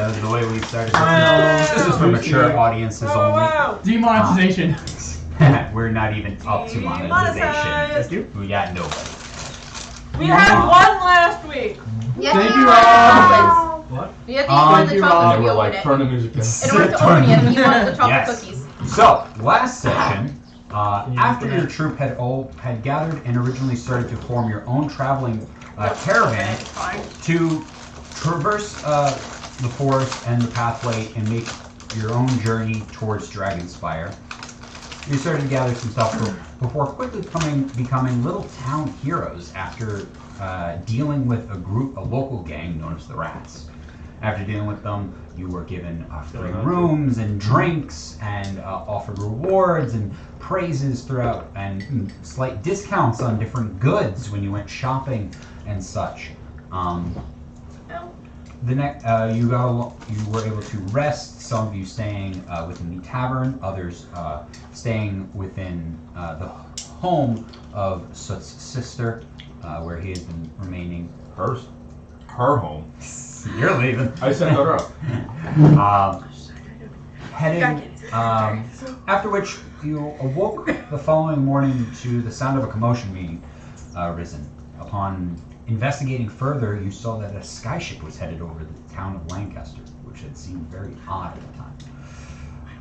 that was the way we started. This is for mature audiences only. Demonetization. We're not even up to monetization. We got nobody. We had one last week. Thank you, Rob. What? You have to eat one of the chocolates if you open it. Turn the music down. In order to open it, you want the chocolate cookies. So, last session, after your troop had gathered and originally started to form your own traveling caravan to traverse the forest and the pathway and make your own journey towards Dragonspire, you started to gather some stuff before quickly becoming little town heroes after dealing with a local gang known as the Rats. After dealing with them, you were given free rooms and drinks and offered rewards and praises throughout and slight discounts on different goods when you went shopping and such. You were able to rest. Some of you staying within the tavern, others staying within the home of Soot's sister, where he has been remaining. Her home. You're leaving. I sent her up. Heading. After which you awoke the following morning to the sound of a commotion being risen. Upon investigating further, you saw that a skyship was headed over the town of Lancaster, which had seemed very odd at the time.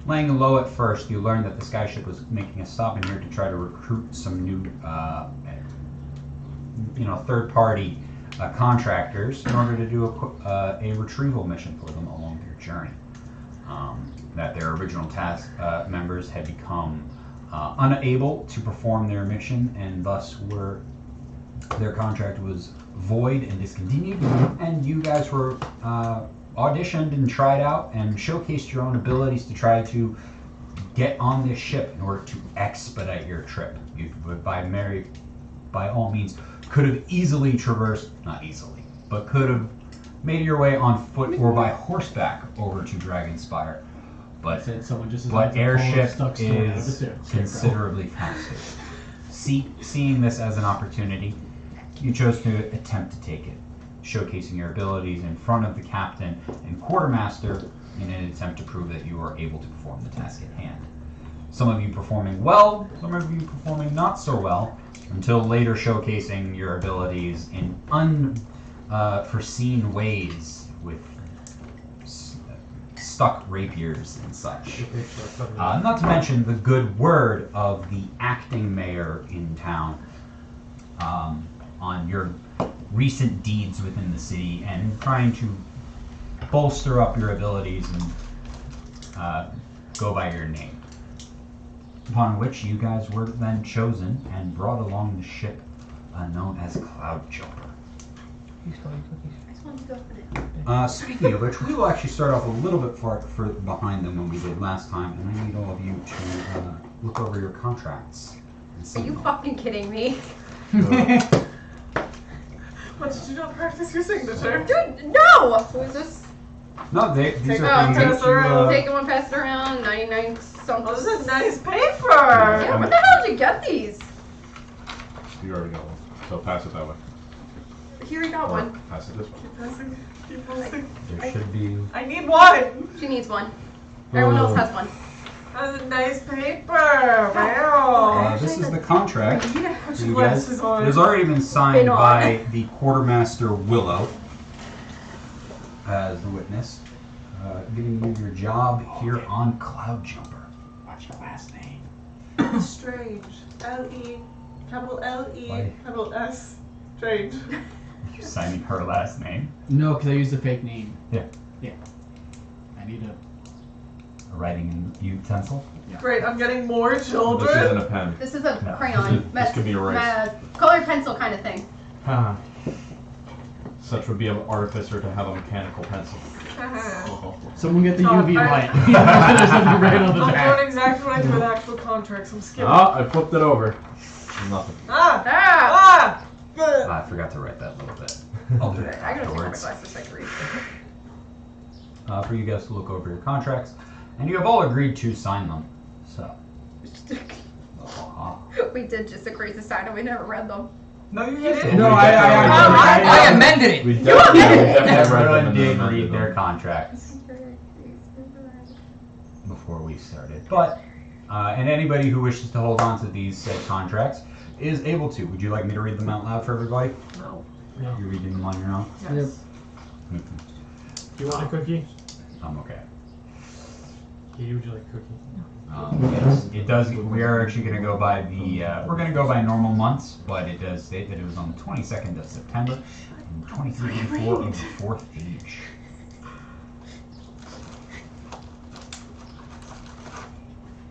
Laying low at first, you learned that the skyship was making a stop in here to try to recruit some new, third-party contractors in order to do a retrieval mission for them along their journey. That their original task members had become unable to perform their mission, and thus their contract was void and discontinued, and you guys were auditioned and tried out and showcased your own abilities to try to get on this ship in order to expedite your trip. You would by all means could have easily traversed, not easily, but could have made your way on foot or by horseback over to Dragonspire. But airship is considerably faster. Seeing this as an opportunity, you chose to attempt to take it, showcasing your abilities in front of the captain and quartermaster in an attempt to prove that you are able to perform the task at hand. Some of you performing well, some of you performing not so well, until later showcasing your abilities in unforeseen ways with stuck rapiers and such. Not to mention the good word of the acting mayor in town on your recent deeds within the city and trying to bolster up your abilities and go by your name. Upon which you guys were then chosen and brought along the ship known as Cloud Jumper. Speaking of which, we will actually start off a little bit further behind than when we did last time, and I need all of you to look over your contracts. Are you fucking kidding me? What, did you not practice your signature? Dude, no! Who is this? No, these are things Taking one, pass it around, 99 something. Oh, this is nice paper! Yeah, where the hell did you get these? You already got one, so pass it that way. Here we got Or one. pass it this way. Keep passing. There should be... I need one! She needs one. Everyone else has one. That's a nice paper! Wow! This is the contract. Yeah, You guys, it has already been signed by the quartermaster Willow as the witness, giving you your job here on Cloud Jumper. What's your last name? Strange. L-E, capital L-E, Why? capital S. Strange. You're signing her last name. No, because I used a fake name. Yeah. Yeah. I need a... A writing utensil. Yeah. Great, I'm getting more children. This isn't a pen. This is a No. crayon. This could be erased. Colored pencil kind of thing. Such would be an artificer to have a mechanical pencil. Someone get the Oh, UV I- light. There's something right on the I'm back. doing exactly what I do with actual contracts. I'm skipping. Ah, I flipped it over. Nothing. Ah! Ah! Ah! I forgot to write that little bit. I'll do that I gotta take off my afterwards. glasses so I can read. For you guys to look over your contracts, and you have all agreed to sign them. So, We did just agree to sign and we never read them. No, you didn't. did. No, I amended it. We definitely read Everyone them did and read amended their them. contracts before we started. But, and anybody who wishes to hold on to these said contracts is able to. Would you like me to read them out loud for everybody? No. No. You're reading them on your own? Yes. Do you want a cookie? I'm okay. Yeah, would you like a cookie? Yes, it does. We are actually going to go by the. We're going to go by normal months, but it does state that it was on the 22nd of September, in 2384 of the fourth age.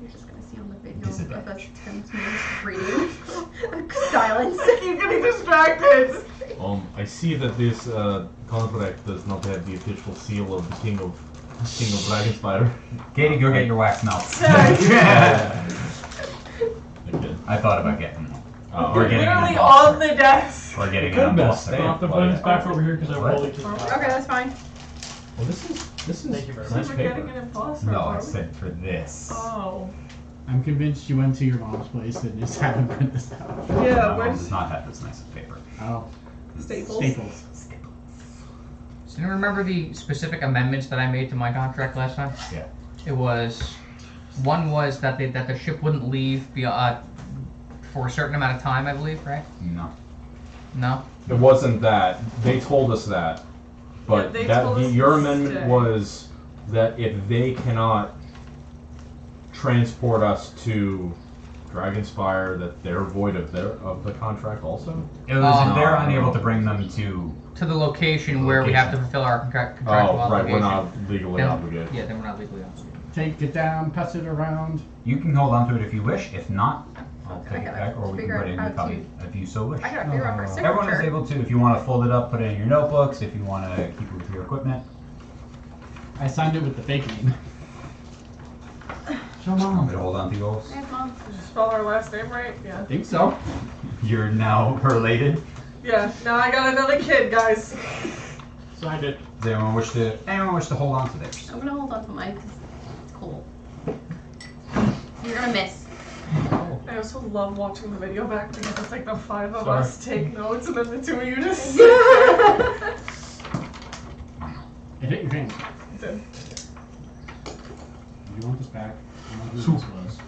You're just gonna see on the video Disadvantage. of us 10 minutes reading. Silence. I keep getting distracted. I see that this contract does not have the official seal of the King of Dragonspire. Katie, go get your wax melts. Yeah. Okay. I thought about getting one. Oh, We're okay. getting Literally an on embossed. the desk. Or getting Could an have been a embossed. stamp. I'll have to put this back over here because I What? rolled it to the Okay, back. that's fine. Well, this is Thank you very So much. we're nice getting paper. an imposter. No, I card? said for this. Oh. I'm convinced you went to your mom's place and just haven't print this out. Yeah, My mom where's does not have this nice of paper. Oh, Staples? Staples. So you remember the specific amendments that I made to my contract last time? Yeah. It was, one was that the ship wouldn't leave for a certain amount of time, I believe, right? No. No? It wasn't that. They told us that. But Yeah, they that told us your to amendment stay. was that if they cannot transport us to Dragonspire, that they're void of the contract also? It was Oh. if they're unable to bring them to. To the location where we have to fulfill our contractual Oh, right, obligation. we're not legally Then- obligated. Yeah, then we're not legally obligated. Take it down, pass it around. You can hold on to it if you wish. If not, I'll I take it gotta back, or we can figure put it in out your how copy if you so wish. I gotta figure out her signature. Everyone is able to. If you want to fold it up, put it in your notebooks. If you want to keep it with your equipment. I signed it with the fake name. Show I'm mom. gonna hold on to yours. Hey, Mom. Did you spell our last name right? Yeah. I think so. You're now related. Yeah. Now I got another kid, guys. Signed it. Does anyone wish to hold on to theirs? I'm gonna hold on to mine because it's cool. You're gonna miss. I also love watching the video back because it's like the five of Sorry. us take notes and then the two of you just sit there. It hit your hand. Did. Do you want this back? I don't know who this was.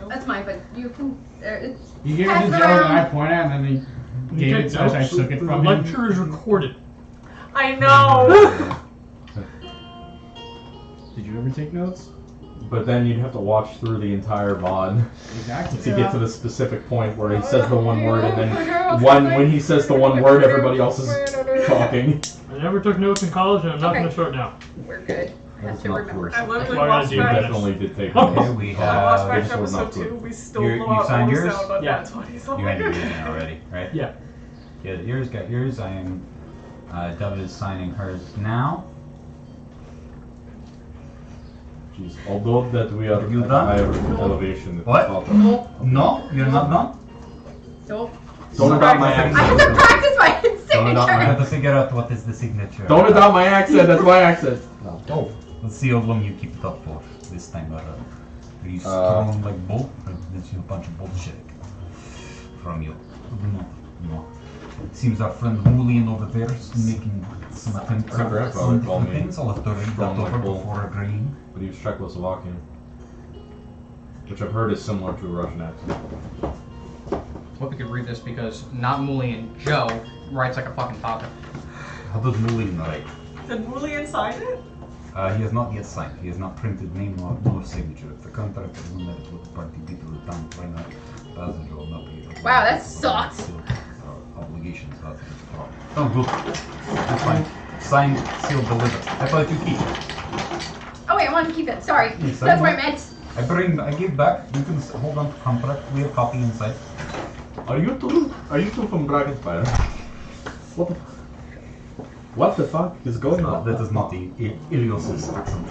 That's mine, but you can. It's You gave Pass it to it Joe and around. I pointed at it, and then he gave it to us. I took it The from him. lecture is recorded. I know. Did you ever take notes? But then you'd have to watch through the entire VOD Exactly. to Yeah. get to the specific point where he says the one word, and then then when he says the one word, everybody else is talking. I never took notes in college, and I'm not Okay. going to start now. We're good. I have That's to not remember true. I something. literally Why not watched do You back. that? definitely did take Okay, notes. Okay, we I watched back have. to this was not episode good. 2. We still You blew out signed all the yours? sound on Yeah. that 20 so You handed it in already, right? Yeah. Yeah, yours got yours. I am. Dove is signing hers now. Jeez. Although that we are You at a done? higher elevation, it's What? not- No, you're not done. Nope. Don't adopt my I have accent. to practice my Don't adopt my I have signature. to figure out what is the signature. Don't adopt my accent. That's my accent. Oh, let's see how long you keep it up for this time around. Are you Uh, strong like bull? Or is you a bunch of bullshit from you? No, no. Seems our friend Moolian over there is making some attempts My at grandfather some called different me things. I'll have to read that strong like over bull. before agreeing. But he was Czechoslovakian, which I've heard is similar to a Russian accent. Hope you could read this because not Mooley and Joe writes like a fucking topic. How does Moolian write? Did Moolian sign it? He has not yet signed. He has not printed name nor signature. If the contract is not met with the party due to the time frame, passenger will not be. Wow, that sucks. Obligations not to be brought. Oh, good. That's fine. Signed, sealed, delivered. I thought you keep it. Oh wait, I wanted to keep it. Sorry. Yes, That's I what I know. meant. I give back. You can hold on to contract. We have copy inside. Are you two from Dragonspire? What the fuck is going on? That is not the Ilios's accent.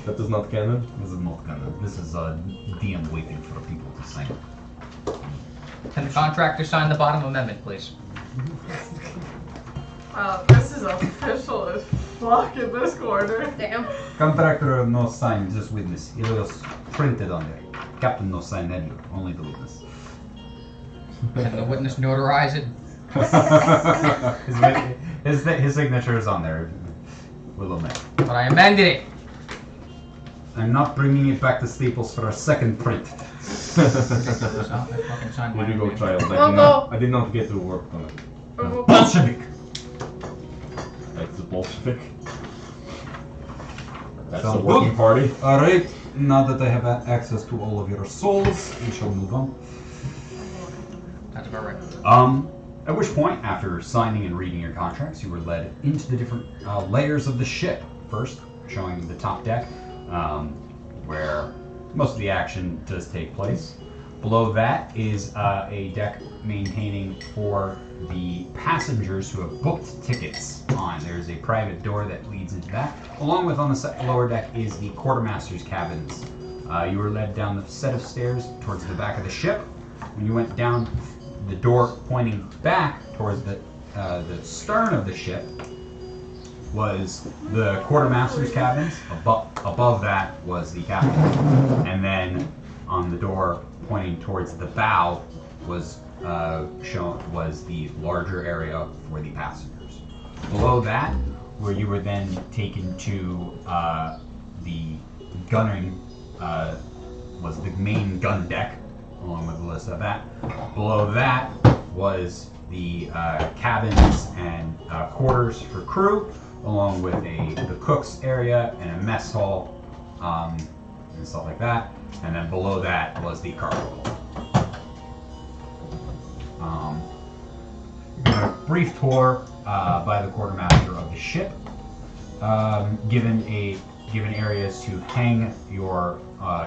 That is not canon. This is not canon. This is DM waiting for people to sign. Can the contractor sign the bottom amendment, please? Wow, this is official as fuck in this corner. Damn. Contractor no sign, just witness. Ilios printed on there. Captain no sign anywhere, only the witness. Can the witness notarize it? his signature is on there. Will omit. But I amended it. I'm not bringing it back to Staples for a second print. So, I fucking signed my Here you go, name. child. Well, I did not get to work on it. Bolshevik! That's the Bolshevik. That's Sounds the working good. party. Alright, now that I have access to all of your souls, we shall move on. That's about right. At which point, after signing and reading your contracts, you were led into the different layers of the ship. First, showing the top deck, where most of the action does take place. Below that is a deck maintaining for the passengers who have booked tickets on. There's a private door that leads into that. Along with on the lower deck is the quartermaster's cabins. You were led down the set of stairs towards the back of the ship. When you went down the door pointing back towards the stern of the ship was the quartermaster's cabins. Above that was the captain. And then on the door pointing towards the bow was was the larger area for the passengers. Below that, where you were then taken to the gunning, was the main gun deck, along with the list of that. Below that was the cabins and quarters for crew, along with the cook's area and a mess hall and stuff like that. And then below that was the cargo hold. A brief tour by the quartermaster of the ship, given areas to hang your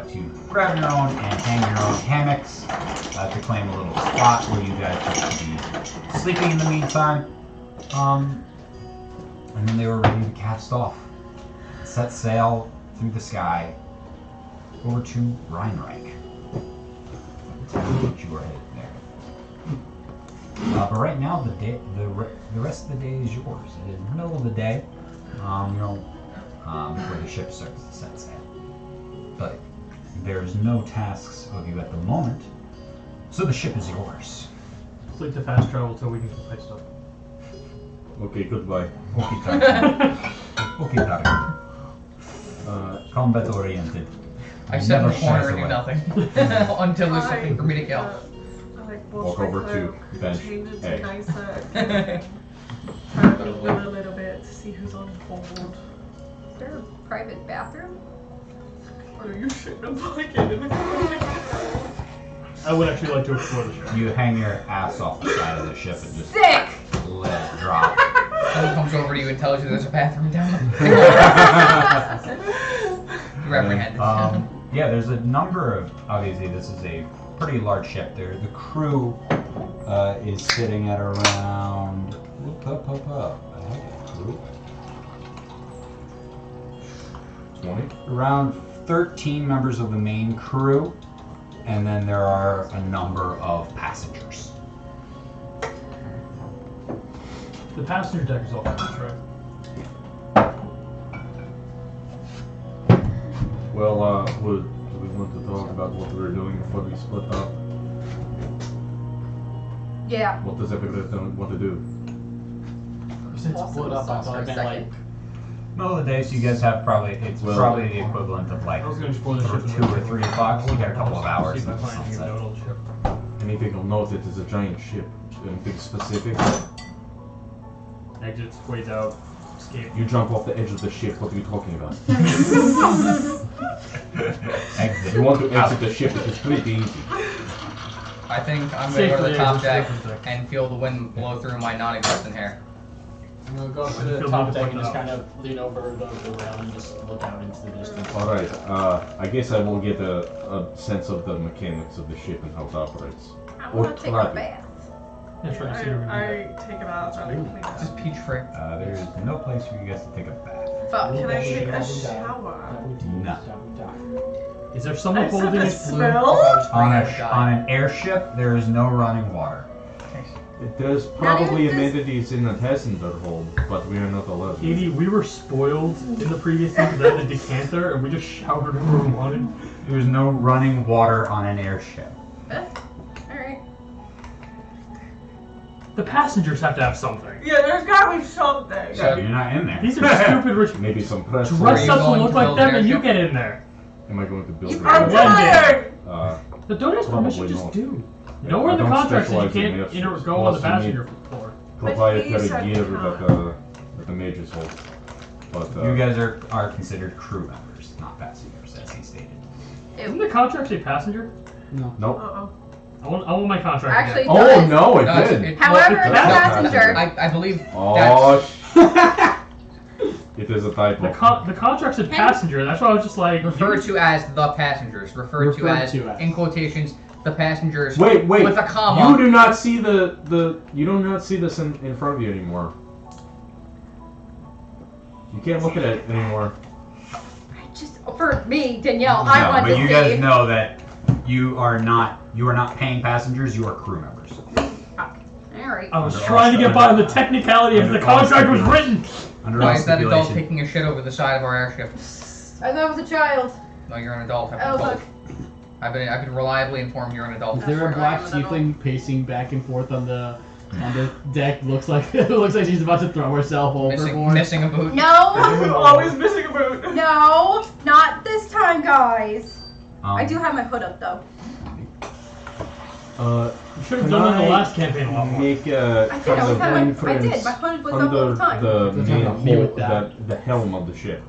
to grab your own and hang your own hammocks to claim a little spot where you guys could be sleeping in the meantime. And then they were ready to cast off, set sail through the sky over to Rheinreich. You were headed there. But right now, the rest of the day is yours. It is the middle of the day, before the ship starts to set sail. But there's no tasks of you at the moment, so the ship is yours. Fleet to fast travel till we can complete stuff. Okay, goodbye. Okay, Tarek. Combat oriented. I sit in Never the corner shies and do away. nothing until there's something for me to kill. I like Walk over to bench. change it to Hey. nicer. Try to move a little bit to see who's on board. Is there a private bathroom? Or are you shitting a bucket in the corner? I would actually like to explore the ship. You hang your ass off the side of the ship and just Sick! let it drop. Someone comes over to you and tells you there's a bathroom down there. You reprehend it. Yeah, there's a number of. Obviously, this is a pretty large ship. There, the crew is sitting at around. I have a crew. 20? Around 13 members of the main crew, and then there are a number of passengers. The passenger deck is all finished, right? Well, do we want to talk about what we're doing before we split up? Yeah. What does everyone want to do? Since split up, I thought I meant like Middle of the day, so you guys have probably probably the equivalent of like I was going to explore the ship. 2 or 3 o'clock. So you got a couple of hours See if I until find any sunset. nodal ship. Anything of note, it is a giant ship. Anything specific? Exits, ways out, escape. You jump off the edge of the ship, what are you talking about? Exit. If you want to exit the ship, it is pretty easy. I think I'm gonna go to the Safely top exit deck the deck. and feel the wind blow through my non-existent hair. I'm gonna go up to the top deck and just kind of lean over the rail and just look out into the distance. Alright, I guess I will get a sense of the mechanics of the ship and how it operates. I Or want to take try a to. bath. Yeah, try to see what we can I take a bath and I clean Just up. peach free. There's no place for you guys to take a bath. Fuck. Can I take a No. shower? No. do. Is there someone I just have holding to it? smell? On an airship, there is no running water. There's probably amenities in the passenger hold, but we are not allowed. Katie, we were spoiled in the previous thing because I had a decanter and we just showered whenever we wanted. There's no running water on an airship. Alright. The passengers have to have something. Yeah, there's gotta be something. Yeah, you're not in there. These are stupid rich. Maybe some press. Dress you up to going look to like build them an and you airship? get in there. Am I going to build I'm it? tired! The don't ask permission, Probably just not. do. Nowhere in the I don't contract says you specialize in can't airships. go on the Plus, you passenger need floor. Proprietary But he said gear you that the majors hold. But You guys are considered crew members, not passengers, as he stated. Doesn't the contract say passenger? nope. Uh-oh. I want my contract Actually, again. it Oh does. no, it No, it's- did. it- However, Well, the it's passenger. I believe that's... Oh, it is a typo. The contract said passenger. That's why I was just like. referred to as the passengers. Referred to as, to as. in quotations, the passengers. Wait. With a comma. You do not see you do not see this in front of you anymore. You can't look at it anymore. Just for me, Danielle, I No, want but to you see. guys know that you are not paying passengers, you are crew members. Alright. I was Under trying to all get by the technicality of the under all contract was stipulations. written. Under Why all is that adult stipulation. taking a shit over the side of our airship? I thought I was a child. No, you're an adult. I've Oh, been told. look. I've been reliably informed you're an adult. Is there a That's black right, I'm an tiefling pacing back and forth on the deck? Looks like she's about to throw herself over. Missing a boot. No! Always missing a boot. No! Not this time, guys. I do Um, have my hood up, though. You should have Can done it in the I last campaign a lot more. Make I a did, I kind was of having, I inference did. My hood was up all under the time. the Doesn't main have to be hull, with that. the helm of the ship,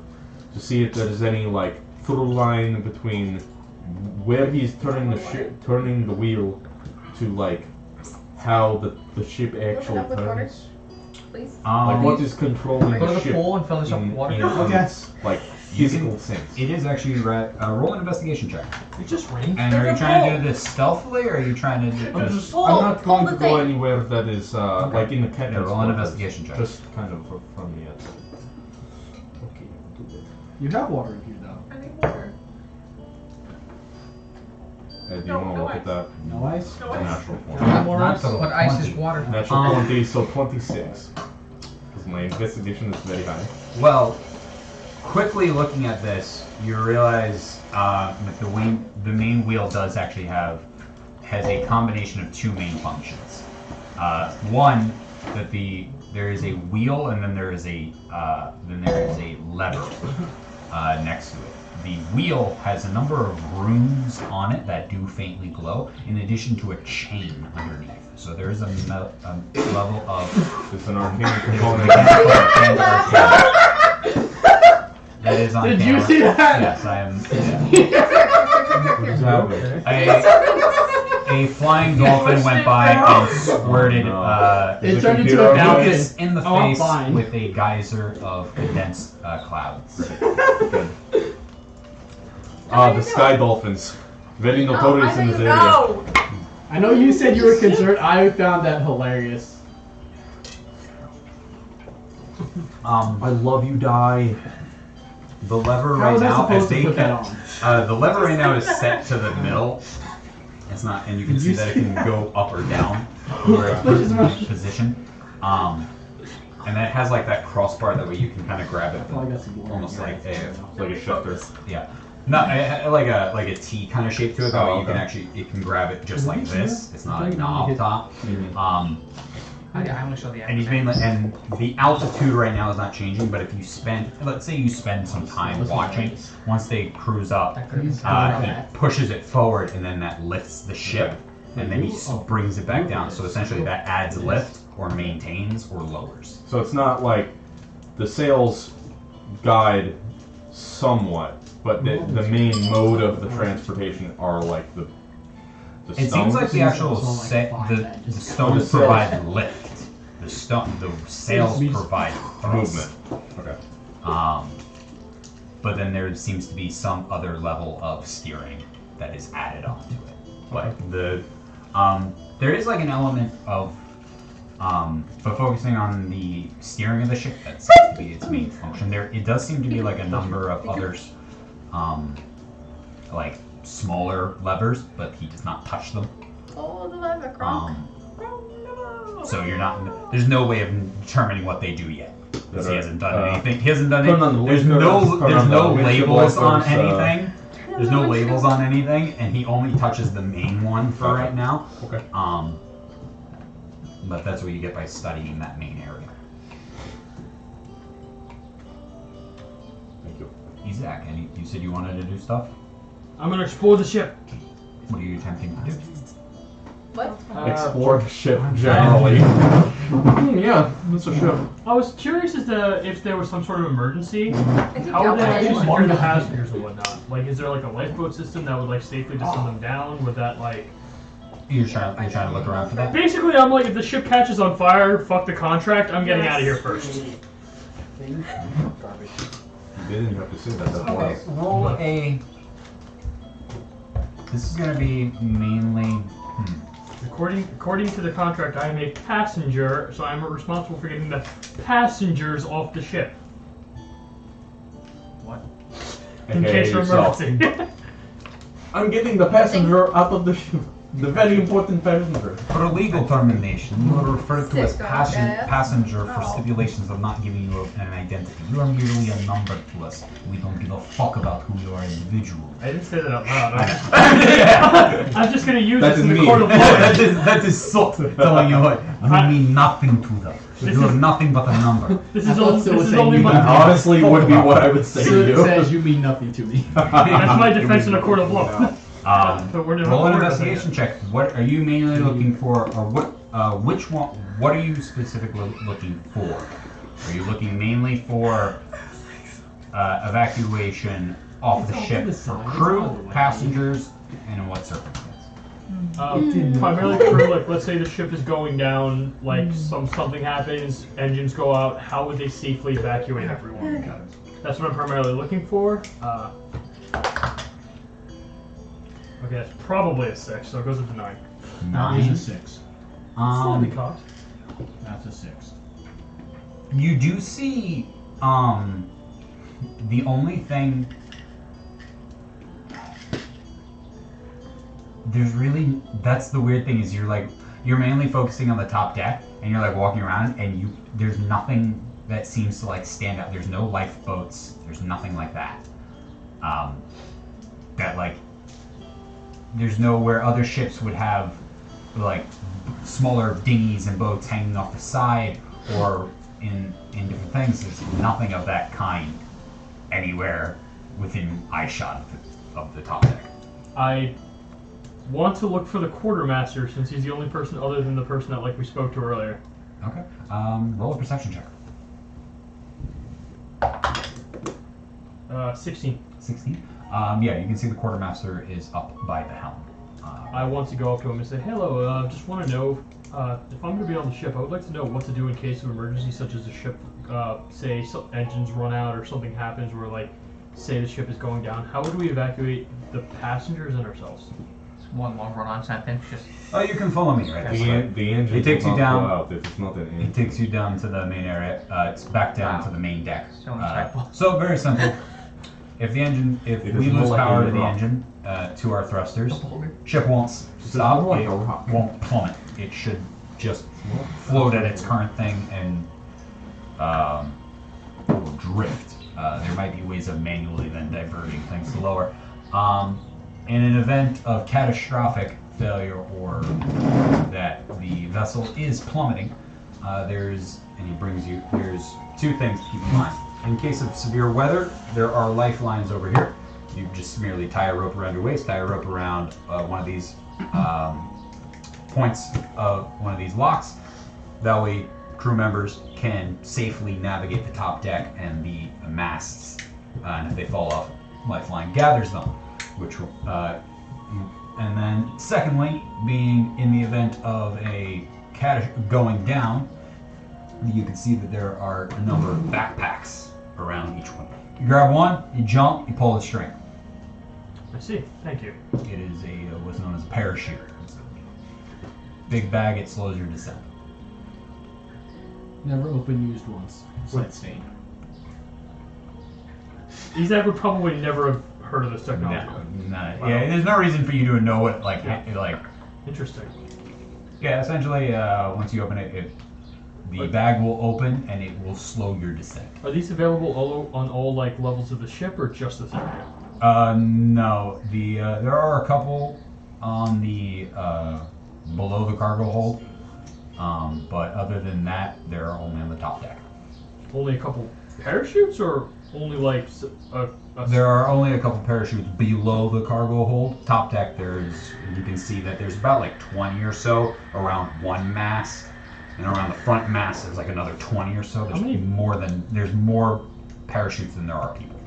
to see if there's any like through line between where he's turning the wheel to like how the ship actually up with water? turns. Please. Like what is controlling Go to the the ship pool and fill this up with water. in Okay. its, like You physical can- sense. It is actually roll an investigation check. It just rained. And are you There's a trying to hole. do this stealthily, or are you trying to do I'm just... just Pull- I'm not pull going the to go thing. anywhere that is like in the captain's Yeah, roll an quarters. investigation check. Just kind of from the outside. Okay, I'll do that. You have water in here, though. I need water. Do you No, want to no look ice. at that? No No ice? ice. Natural form. More Not ice? total But ice is 20. water. Natural Um, 20, so 26. Because my investigation is very high. Well, quickly looking at this, you realize that the main wheel does actually has a combination of two main functions. One, that there is a wheel and then there is a lever next to it. The wheel has a number of runes on it that do faintly glow, in addition to a chain underneath. So there is a level of It's an arcane there's a component. mechanical arcane. That is on Did camera. you see that? Yes, I am. What is happening? A flying dolphin went by and squirted It Is turned the into computer a falcon. Lucas in the Oh, I'm face fine. with a geyser of condensed clouds. Good. The sky dolphins. Very Oh, notorious I in this didn't area. No! I know you said you were concerned. I found that hilarious. I love you, die. The lever How right was I now, supposed as to they put that on? the lever right now is set to the middle. It's not, and you can Did see you that it see can that? go up or down for a Which is much- position. And then it has like that crossbar that way you can kind of grab it, Probably got some water. almost like a Like a shifter. yeah, not like a T kind of shape to it. That way you can okay. actually it can grab it just like this. It's not I a think knob hit- top. I only saw the And he's mainly, and the altitude right now is not changing, but if you spend, let's say you spend some time watching, once they cruise up, That could have been he pushes it forward and then that lifts the ship, and then he brings it back down. So essentially that adds lift or maintains or lowers. So it's not like the sails guide somewhat, but the main mode of the transportation are like the It stones. seems like the actual It's like five the edges. stones The provide lift. The sails provide thrust. movement. Okay. But then there seems to be some other level of steering that is added onto it. But there is like an element of, but focusing on the steering of the ship, that seems to be its main function. It does seem to be like a number of others, like smaller levers, but he does not touch them. Oh, the leather crunk. So there's no way of determining what they do yet. Because he hasn't done anything. He hasn't done turn on anything. the There's windows, turn there's on no the windshield labels on wipers, anything. There's no labels on anything, and he only touches the main one for Okay. right now. Okay. but that's what you get by studying that main area. Thank you. Isaac, and you said you wanted to do stuff? I'm gonna explore the ship. What are you attempting to do? What? Explore the ship generally. Yeah, that's a ship. I was curious as to if there was some sort of emergency. I think How would they that actually was- secure the passengers and whatnot? Like, is there like a lifeboat system that would like safely just send them down? Would that like? You're trying to look around for that? Basically, I'm like, if the ship catches on fire, fuck the contract. I'm getting out of here first. Garbage. You didn't have to say that. That Okay, was. roll a... This is going to be mainly... According to the contract, I am a passenger, so I'm responsible for getting the passengers off the ship. What? In AKA case of yourself. emergency. I'm getting the passenger out of the ship. The very important passenger. For a legal termination, you are referred to as Sick, passenger for Oh. stipulations of not giving you an identity. You are merely a number to us. We don't give a fuck about who you are individually. I didn't say that out loud. I'm just gonna use That this in is the me. court of law. that is salt telling you what. You mean nothing to them. This You are is- nothing but a number. This I is, thought all, Sil this was is saying only you my That honestly would be what I would say So to it you. says you mean nothing to me. that's my defense in a court of law. But we're Roll an we're- investigation check. What are you mainly looking for, or what? Which one? What are you specifically looking for? Are you looking mainly for evacuation off the It's all ship to the for side, it's crew, all the way. passengers, and in what circumstance? Primarily crew, like let's say the ship is going down, like something happens, engines go out, how would they safely evacuate everyone? That's what I'm primarily looking for. Okay, that's probably a 6, so it goes up to 9. That is a 6. Slightly cocked. That's a 6. You do see, the only thing. There's really, that's the weird thing is you're mainly focusing on the top deck and you're like walking around and there's nothing that seems to like stand out. There's no lifeboats. There's nothing like that. That like, there's no where other ships would have like smaller dinghies and boats hanging off the side or in different things. There's nothing of that kind anywhere within eyeshot of the top deck. I want to look for the quartermaster since he's the only person other than the person that like we spoke to earlier. Okay. Roll a perception check. 16. 16. Yeah, you can see the quartermaster is up by the helm. I want to go up to him and say, hello, just want to know, if I'm going to be on the ship, I would like to know what to do in case of emergency, such as the ship, say, engines run out or something happens where, like, say the ship is going down. How would we evacuate the passengers and ourselves? It's one long run-on sentence. Just Oh, you can follow me right there. The engine It takes will you not down. go out if it's not an It engine. takes you down to the main area. It's back down Wow. to the main deck. So insightful. So very simple. If It we is more lose like power a to the rock. engine, to our thrusters, boulder. ship won't stop. more like It a rock. won't plummet. It should just float at its current thing and it will drift. There might be ways of manually then diverting things to lower. In an event of catastrophic failure or that the vessel is plummeting, there's two things to keep in mind. In case of severe weather, there are lifelines over here. You just merely tie a rope around your waist, tie a rope around one of these points of one of these locks. That way, crew members can safely navigate the top deck and the masts. And if they fall off, lifeline gathers them. And then, secondly, being in the event of a going down, you can see that there are a number of backpacks around each one. You grab one, you jump, you pull the string. I see. Thank you. It is what's known as a parachute. It's a big bag, it slows your descent. Never open used once. Slight stain. Isaac would probably never have heard of this technology. No, Wow. yeah, there's no reason for you to know it. Interesting. Yeah, essentially, once you open it, the bag will open and it will slow your descent. Are these available on all like levels of the ship or just this area? No. There are a couple on the below the cargo hold. But other than that, they're only on the top deck. Only a couple parachutes, or only like a There are only a couple parachutes below the cargo hold. Top deck, you can see that there's about like 20 or so around one mast, and around the front mast there's like another 20 or so. There's more parachutes than there are people.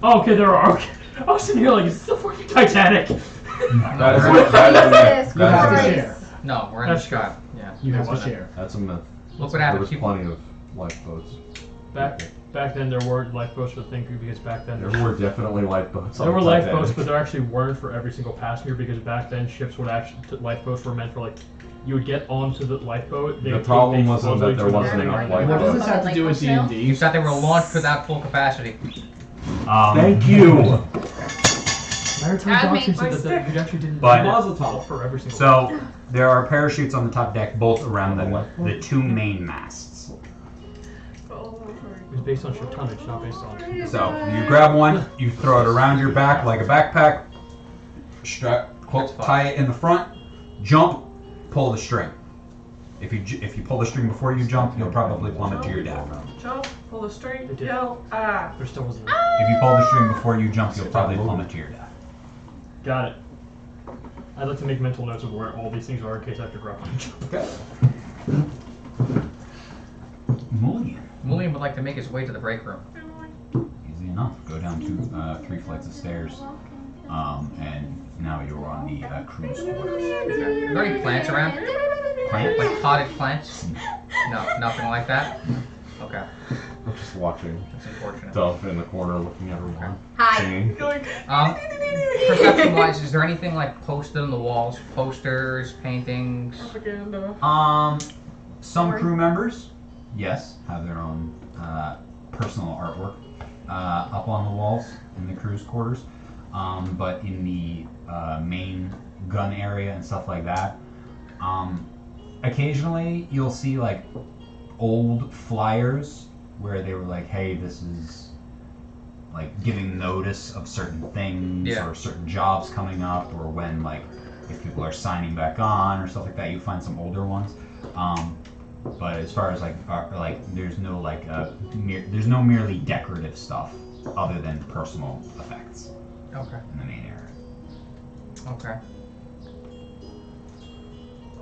Oh, okay, there are. Okay. I was sitting here like, is this the fucking Titanic? That is What that You have to is share. No, we're in the That's sky. Yeah. You have to wasn't. share. that's a myth. Look what There happens. was People, plenty of lifeboats. Back then there weren't lifeboats for the thing because back then There were definitely lifeboats. on there were the Titanic. lifeboats, but there actually weren't for every single passenger because back then lifeboats were meant for like you would get onto the lifeboat. The problem wasn't that there wasn't enough What does lifeboats. this have to do with you D&D? said they were launched without full capacity. Thank you. Maritime Add me, doctrine said my that you actually didn't But- Mazel tov. for every single. So there are parachutes on the top deck, both around the two main masts. It was based on ship tonnage, not based on. So you grab one, you throw it around your back like a backpack, tie it in the front, jump, pull the string. If you pull the string before you jump, you'll probably plummet to your death. Jump, pull the string, It did. yell, ah. There still wasn't. If you pull the string before you jump, you'll probably plummet to your death. Got it. I'd like to make mental notes of where all these things are in case I have to grab one. Okay. Mulligan. William would like to make his way to the break room. Easy enough. Go down 3 flights of stairs, and now you're on the cruise quarters. Are there any plants around? Plants? Like potted plants? No, nothing like that? Okay, I'm just watching that's unfortunate. Dove in the corner looking at her wand. Hi. Singing. Perception-wise, is there anything like posted on the walls? Posters, paintings? Propaganda. Some crew members, yes, have their own personal artwork up on the walls in the crew's quarters. But in the main gun area and stuff like that, occasionally you'll see like old flyers where they were like, hey, this is like giving notice of certain things or certain jobs coming up, or when like if people are signing back on or stuff like that. You find some older ones. But as far as like there's no like there's no merely decorative stuff other than personal effects Okay. in the main area. Okay.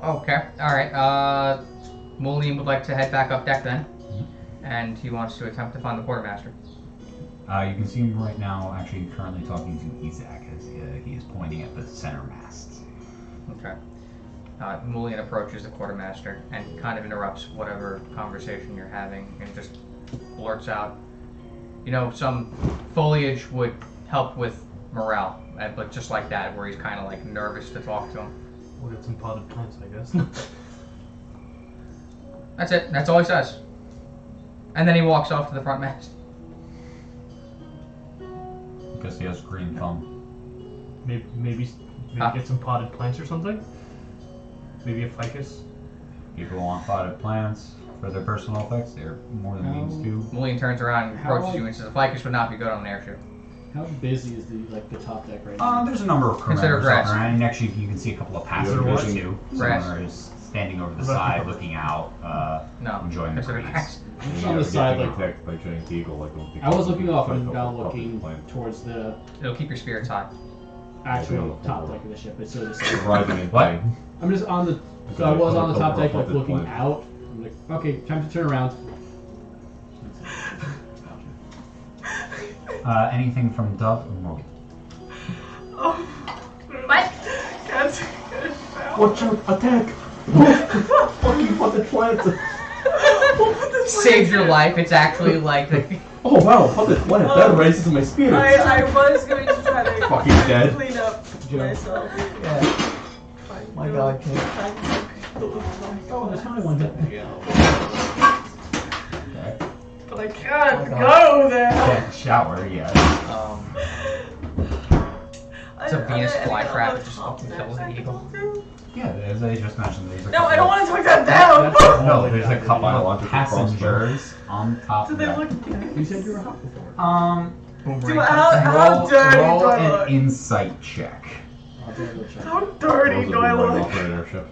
Okay. Alright, Mulligan would like to head back up deck then. And he wants to attempt to find the quartermaster. You can see him right now actually currently talking to Isaac as he is pointing at the center masts. Okay. Mulligan approaches the quartermaster and kind of interrupts whatever conversation you're having and just blurts out, you know, some foliage would help with morale, but just like that, where he's kind of like nervous to talk to him. We'll get some potted plants, I guess. That's it. That's all he says. And then he walks off to the front mast. Because he has green thumb. Maybe get some potted plants or something. Maybe a ficus. People want potted plants for their personal effects. They're more than means to. Mulligan turns around and approaches you and says, "A ficus would not be good on an airship." How busy is the top deck right now? There's a number of crew Consider members grass. on around, and actually you can see a couple of passengers what? too. Grass. Someone is standing over the What about side, people? looking out, No. enjoying the Consider breeze. grass. I'm just on the side, like attacked by giant eagle, like I was looking off and like now a puppy looking plant. towards the It'll keep your spirits high. actual top deck of the ship. It's sort of the same. Riding in What? plane. I'm just on the. So I was on the top deck, like looking out. I'm like, okay, time to turn around. Anything from Dove or Morgan? Oh. What? That's Watch out! Attack! Fucking potted plant! Saves your life. It's actually like the. Oh wow, potted plant! That raises my spirit! I was going to try to Fucking dead. clean up myself. Yeah. My God, Kate. Oh, there's only one hit. But I can't go there. Yeah, shower, yes. It's a Venus flytrap that just fucking kills the eagle. Yeah, as I just mentioned, there's a No, couple I don't of- want to talk that down. No, there's a couple of Biological passengers on top Do of they that. look You said you were hot before. Boomerang how touchdown. dirty roll do I an look? insight check. I'll do a little check. How dirty do I look? Off an airship.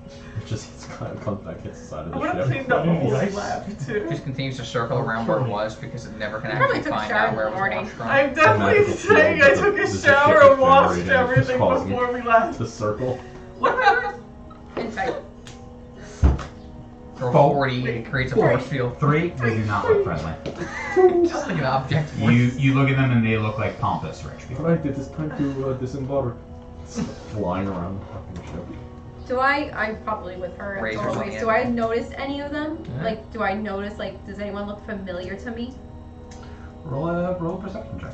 It just hits Comes back inside of I the would have ship. cleaned up before we Nice. left too. Just continues to circle around where it was because it never can You probably actually took a find shower out where it in the was morning. launched from. I'm definitely Magical saying I field, took a there's a shower ship and washed generating, it's everything causing before we left. The circle. What am Insight. For Four. 40, it creates a force field. 3, they do not look friendly. Just like an object. You look at them and they look like pompous rich people. Alright, it is time to disembark. It's flying around the fucking ship. Do I'm probably with her as Razors on always. the Do end. I notice any of them? Yeah. Like, do I notice, like, does anyone look familiar to me? Roll a perception check.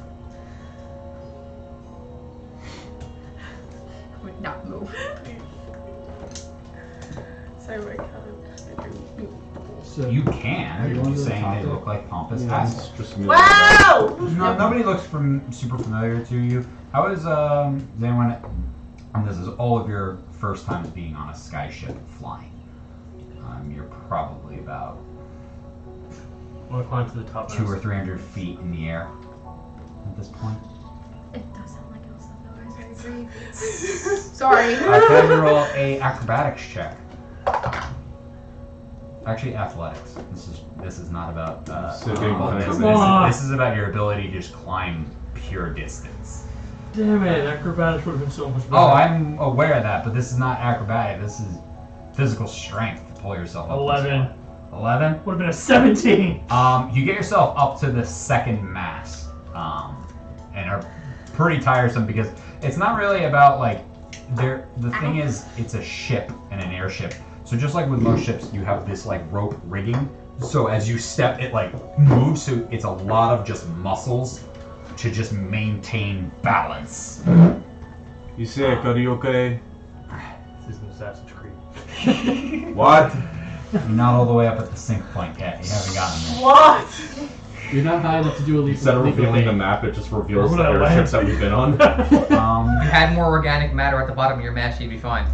I would not move. So I can't. So, You Are can. you You're on just the saying top they there? look like pompous Yeah, assholes. it's just me. Wow! No, nobody looks super familiar to you. How is anyone? And this is all of your first times being on a sky ship flying. You're probably about I want to climb to the top. 200 or 300 feet in the air at this point. It does sound like Elsa, though. I agree. Sorry. Can you roll a acrobatics check? Actually, athletics. This is not about Sitting football. behind This, me. this is about your ability to just climb pure distance. Damn it, acrobatics would have been so much better. Oh, I'm aware of that, but this is not acrobatic. This is physical strength to pull yourself up. 11. 11. Would have been a 17. You get yourself up to the second mast, and are pretty tiresome because it's not really about like the thing is it's a ship and an airship. So just like with most ships, you have this like rope rigging. So as you step, it like moves. So it's a lot of just muscles to just maintain balance. You sick? Are you okay? This is an Assassin's Creed. What? You're not all the way up at the sync point yet. You haven't gotten there. What? you're not high enough to do a leap. Instead of leap revealing the thing. map, it just reveals Where the would I airships land? that we've been on. If you Um, had more organic matter at the bottom of your mass, you'd be fine.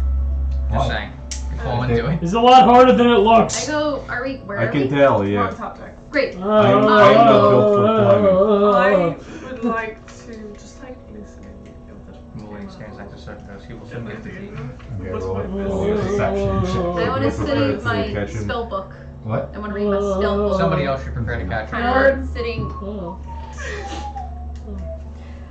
Just Why? saying. You fall into it. It's a lot harder than it I looks. go, where I are can we? tell, We're on yeah. top deck. Great. I'm not built for climbing. I would like to just like listen and Mulligan stands next to certain those people similar to you. okay, What's roll my it. Roll your deception check. I want to Would you prefer study to my catch him? spell book. What? I want to read my spell book. Somebody else should prepare to catch I'm her. not sitting. Oh.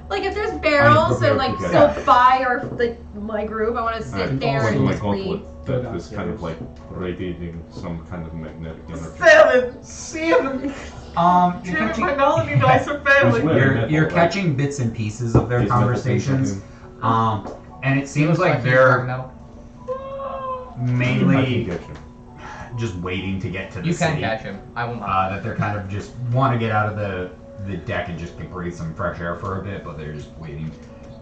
Like if there's barrels and like prepared to so by or like my group, I want to sit Alright, there also and my just read. gauntlet that is kind of like radiating some kind of magnetic energy. 7! 7! You're Damn it, catching, my knowledge dice are failing. you're catching bits and pieces of their These metal conversations. things I And it seems like you they're metal. do. I mainly can get you. just waiting to get to the You city. can catch him. I will not. That they're kind of just want to get out of the deck and just breathe some fresh air for a bit, but they're just waiting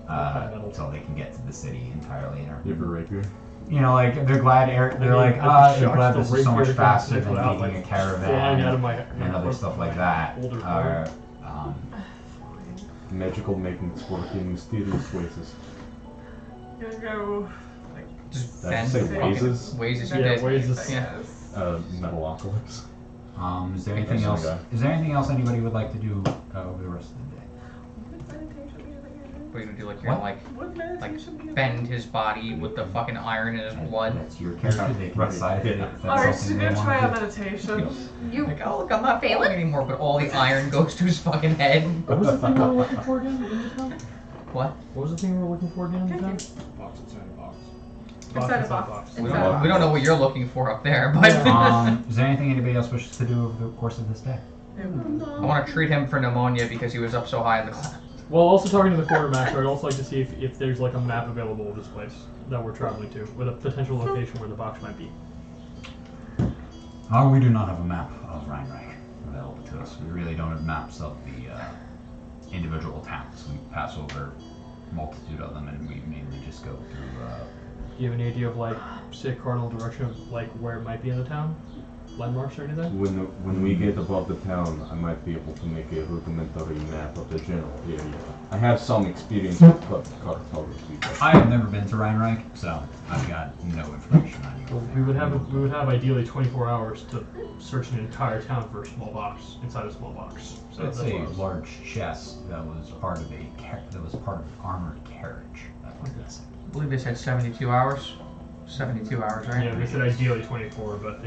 until they can get to the city entirely. And You have a rapier? you know, like they're glad air. They're I like, mean, I'd be they're shocked glad the this is so much rapier faster comes than out, taking a like, flying out caravan of my and other stuff like that. older Magical makings work in mysterious ways. Gonna go. Just That's bend say the fucking wazes? wazes you Yeah, did. wazes. Yeah. Metalocalypse. Is there I think anything that's else? the guy. Is there anything else anybody would like to do over the rest of the day? What are you gonna do? Like you're gonna What like meditation do you bend his body with the fucking iron in his blood. That's your character. They can Right. decide if Yeah. that's Alright, so something you're they gonna try a want to do. meditation. You Like, oh look, I'm not Phelan? falling anymore, but all the iron goes to his fucking head. What was the thing we were looking for again in the town? What? What was the thing we were looking for again in the town? Box inside a box. inside a box. We Inside a don't, box. we don't know what you're looking for up there, but Is there anything anybody else wishes to do over the course of this day? I want to treat him for pneumonia because he was up so high in the clouds. Well, also talking to the quartermaster, I'd also like to see if there's like a map available of this place that we're traveling to, with a potential location where the box might be. We do not have a map of Rheinreich available to us. We really don't have maps of the individual towns. We pass over a multitude of them, and we mainly just go through. Do you have any idea of like, say, cardinal direction of like where it might be in the town? Landmarks or anything? When we get above the town, I might be able to make a rudimentary map of the general area. I have some experience with cartography. but- I have never been to Rheinreich, so I've got no information on you. Well, we would have ideally 24 hours to search an entire town for a small box inside a small box. So It's that's a what I was- large chest that was part of an armored carriage. That's what it is. I believe they said 72 hours. 72 hours, right? Yeah, they said ideally 24, but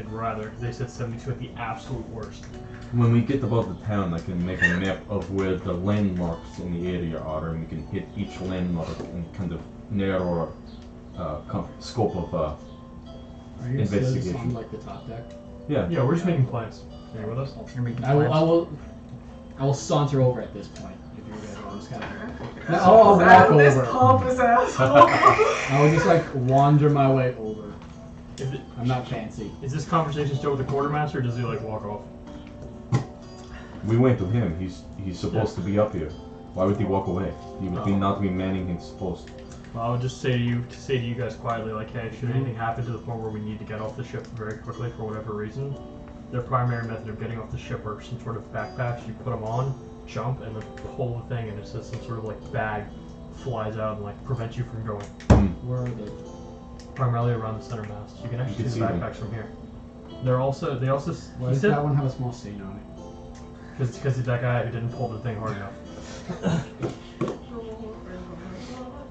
they said 72 at the absolute worst. When we get above the town, I can make a map of where the landmarks in the area are, and we can hit each landmark and kind of narrow our scope of Are you investigation. on like the top deck? Yeah. Yeah, we're just making plans. Are you with us? You're making I plans. will saunter over at this point. If you're guys are just kind of. This I'll walk this over. pompous asshole. I will just like wander my way over. Is, it, I'm not fancy. is this conversation still with the quartermaster, or does he like walk off? We went to him. He's supposed to be up here. Why would he walk away? He would be not be manning his post. Well, I would just say to you guys quietly, like, hey, should anything happen to the point where we need to get off the ship very quickly for whatever reason, their primary method of getting off the ship are some sort of backpacks. You put them on, jump, and then pull the thing, and it's just some sort of like bag flies out and like prevents you from going. Where are they? Primarily around the center mast. You can actually can see the see them. backpacks from here. They also Why he does said that one have a small stain on it? because he's that guy who didn't pull the thing hard enough.